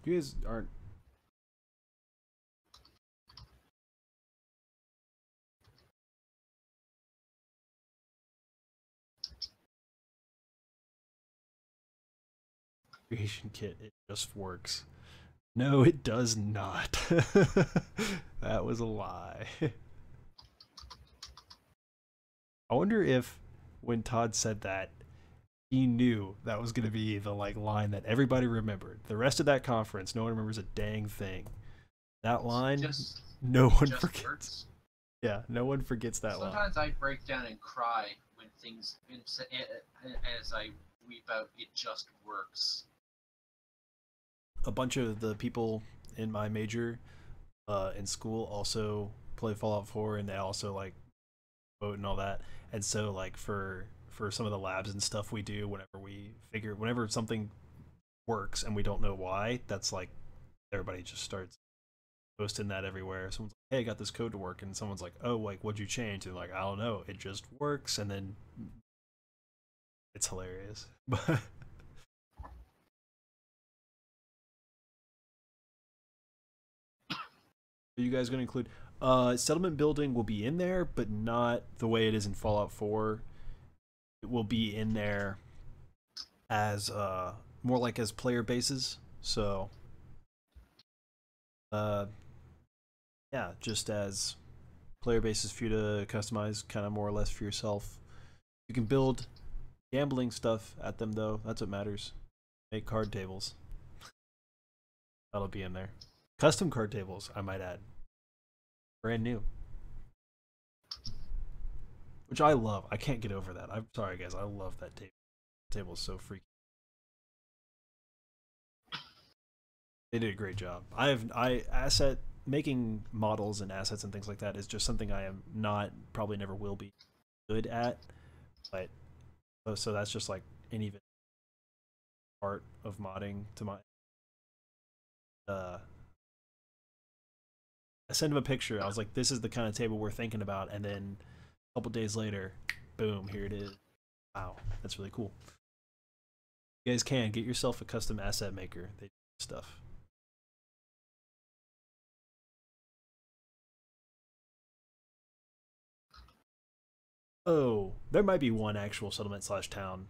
You guys aren't... Creation kit, it just works. No, it does not. That was a lie. I wonder if when Todd said that, he knew that was going to be the line that everybody remembered. The rest of that conference, no one remembers a dang thing. That line, no one forgets. Works. Yeah, no one forgets that line. Sometimes I break down and cry when things, as I weep out, it just works. A bunch of the people in my major in school also play Fallout 4, and they also vote and all that. And so for some of the labs and stuff we do, whenever something works and we don't know why, that's everybody just starts posting that everywhere. Someone's like, hey, I got this code to work, and someone's like, oh, what'd you change? And I don't know, it just works. And then it's hilarious. But are you guys going to include settlement building? Will be in there, but not the way it is in Fallout 4. It will be in there as more as player bases. So yeah, just as player bases for you to customize kind of more or less for yourself. You can build gambling stuff at them though. That's what matters. Make card tables. That'll be in there. Custom card tables, I might add. Brand new. Which I love. I can't get over that. I'm sorry, guys. I love that table. The table is so freaky. They did a great job. Making models and assets and things like that is just something I am not, probably never will be good at. But so that's just an even part of modding to my I sent him a picture. I was like, this is the kind of table we're thinking about. And then a couple days later, boom, here it is. Wow, that's really cool. You guys can get yourself a custom asset maker. They do stuff. Oh, there might be one actual settlement / town.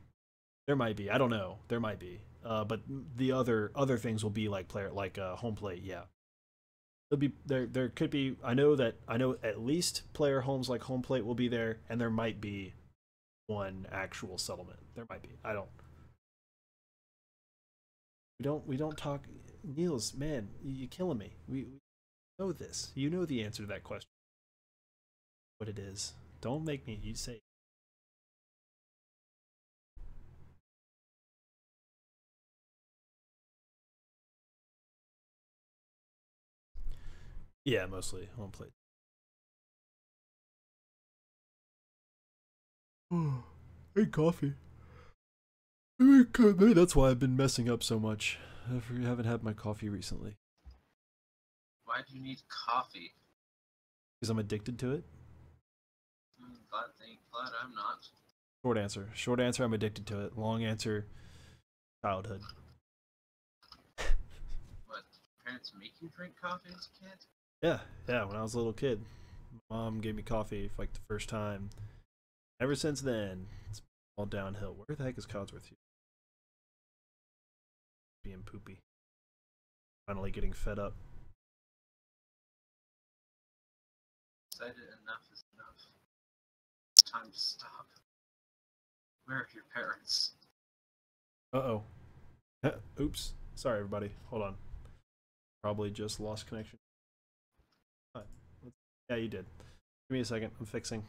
There might be. I don't know. There might be. But the other things will be like home plate. Yeah. There'll be there could be. I know at least player homes like home plate will be there, and there might be one actual settlement. There might be. I don't. We don't talk. Niels, man, you're killing me. We know this. You know the answer to that question. What it is. Don't make me. You say. Yeah, mostly home plate. Hey, coffee. Maybe that's why I've been messing up so much. I haven't had my coffee recently. Why do you need coffee? Because I'm addicted to it. Glad I'm not. Short answer. Short answer, I'm addicted to it. Long answer, childhood. What? Parents make you drink coffee as a kid? Yeah, when I was a little kid. My mom gave me coffee for like the first time. Ever since then, it's all downhill. Where the heck is Codsworth? Being poopy. Finally getting fed up. Decided enough is enough. It's time to stop. Where are your parents? Uh-oh. Oops. Sorry, everybody. Hold on. Probably just lost connection. Yeah, you did. Give me a second. I'm fixing.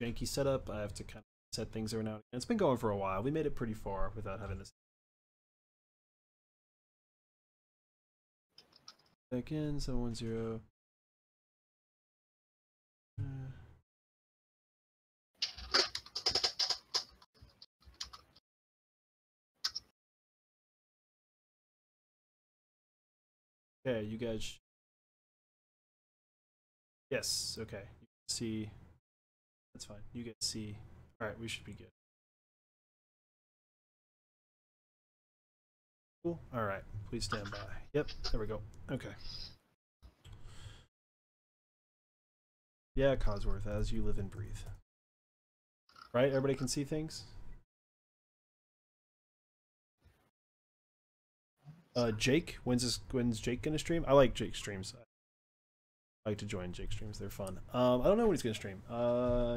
Janky setup. I have to kind of set things every now and again. It's been going for a while. We made it pretty far without having this. Back in 710. Okay, you guys. Yes, okay. You can see. That's fine. You guys see. Alright, we should be good. Cool. Alright, please stand by. Yep, there we go. Okay. Yeah, Codsworth, as you live and breathe. Right? Everybody can see things? Jake, when's Jake gonna stream? I like Jake's streams. I like to join Jake's streams. They're fun. I don't know when he's gonna stream.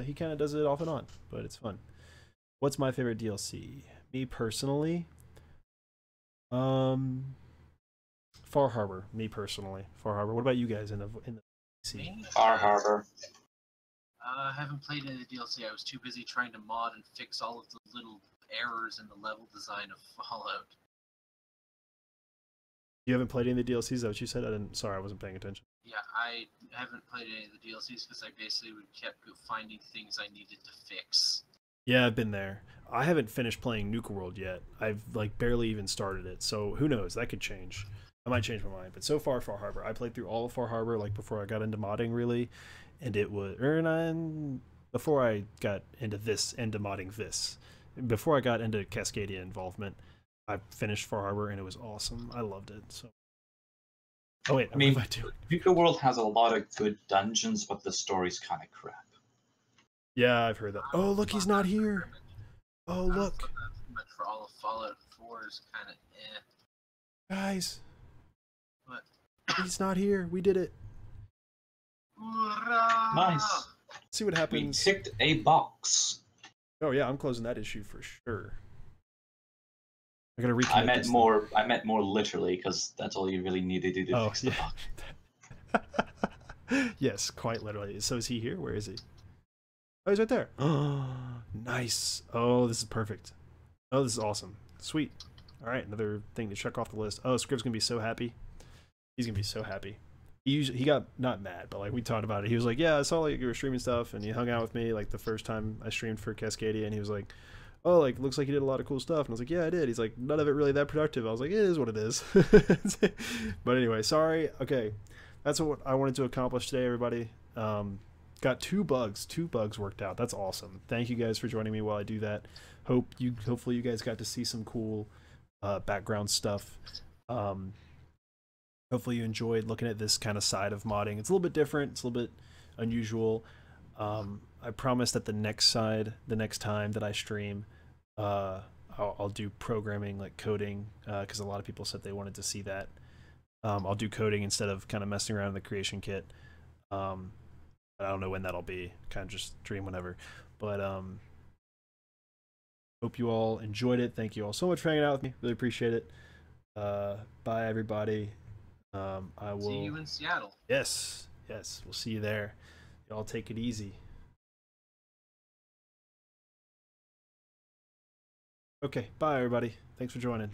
He kind of does it off and on, but it's fun. What's my favorite DLC? Me personally, Far Harbor. Me personally, Far Harbor. What about you guys in the Me? Far Harbor. I haven't played any of the DLC. I was too busy trying to mod and fix all of the little errors in the level design of Fallout. You haven't played any of the DLCs? Is that what you said? Sorry, I wasn't paying attention. Yeah, I haven't played any of the DLCs because I basically kept finding things I needed to fix. Yeah, I've been there. I haven't finished playing Nuka World yet. I've like barely even started it, so who knows? That could change. I might change my mind. But so far, Far Harbor. I played through all of Far Harbor like before I got into modding really, and it was before I got into modding this. Before I got into Cascadia involvement, I finished Far Harbor and it was awesome. I loved it. So. Oh wait, I mean, what am I doing? Nuka World has a lot of good dungeons, but the story's kind of crap. Yeah, I've heard that. Oh, look, he's not here. Oh, look. Much for all of Fallout 4 is kind of Guys. What? He's not here. We did it. Nice. See what We happens. ticked a box. Oh yeah, I'm closing that issue for sure. I gotta recommit I meant this more. I meant more literally, because that's all you really needed to do to fix the box. Yes, quite literally. So is he here? Where is he? Oh, he's right there. Oh, nice. Oh, this is perfect. Oh, this is awesome. Sweet. All right, another thing to check off the list. Oh, Scrib's gonna be so happy. He's gonna be so happy. He got not mad, but like we talked about it. He was like, "Yeah, I saw like you were streaming stuff," and he hung out with me like the first time I streamed for Cascadia, and he was like, "Oh, like looks like you did a lot of cool stuff." And I was like, "Yeah, I did." He's like, "None of it really that productive." I was like, "It is what it is." But anyway, sorry. Okay, that's what I wanted to accomplish today, everybody. Got two bugs worked out. That's awesome. Thank you guys for joining me while I do that. Hopefully you guys got to see some cool background stuff. Hopefully you enjoyed looking at this kind of side of modding. It's a little bit different. It's a little bit unusual. I promise that the next time that I stream, I'll do programming, like coding, because a lot of people said they wanted to see that. I'll do coding instead of kind of messing around in the creation kit. I don't know when that'll be. Kind of just stream whenever. But hope you all enjoyed it. Thank you all so much for hanging out with me. Really appreciate it. Bye, everybody. I will see you in Seattle. Yes, we'll see you there. Y'all take it easy. Okay, bye everybody. Thanks for joining.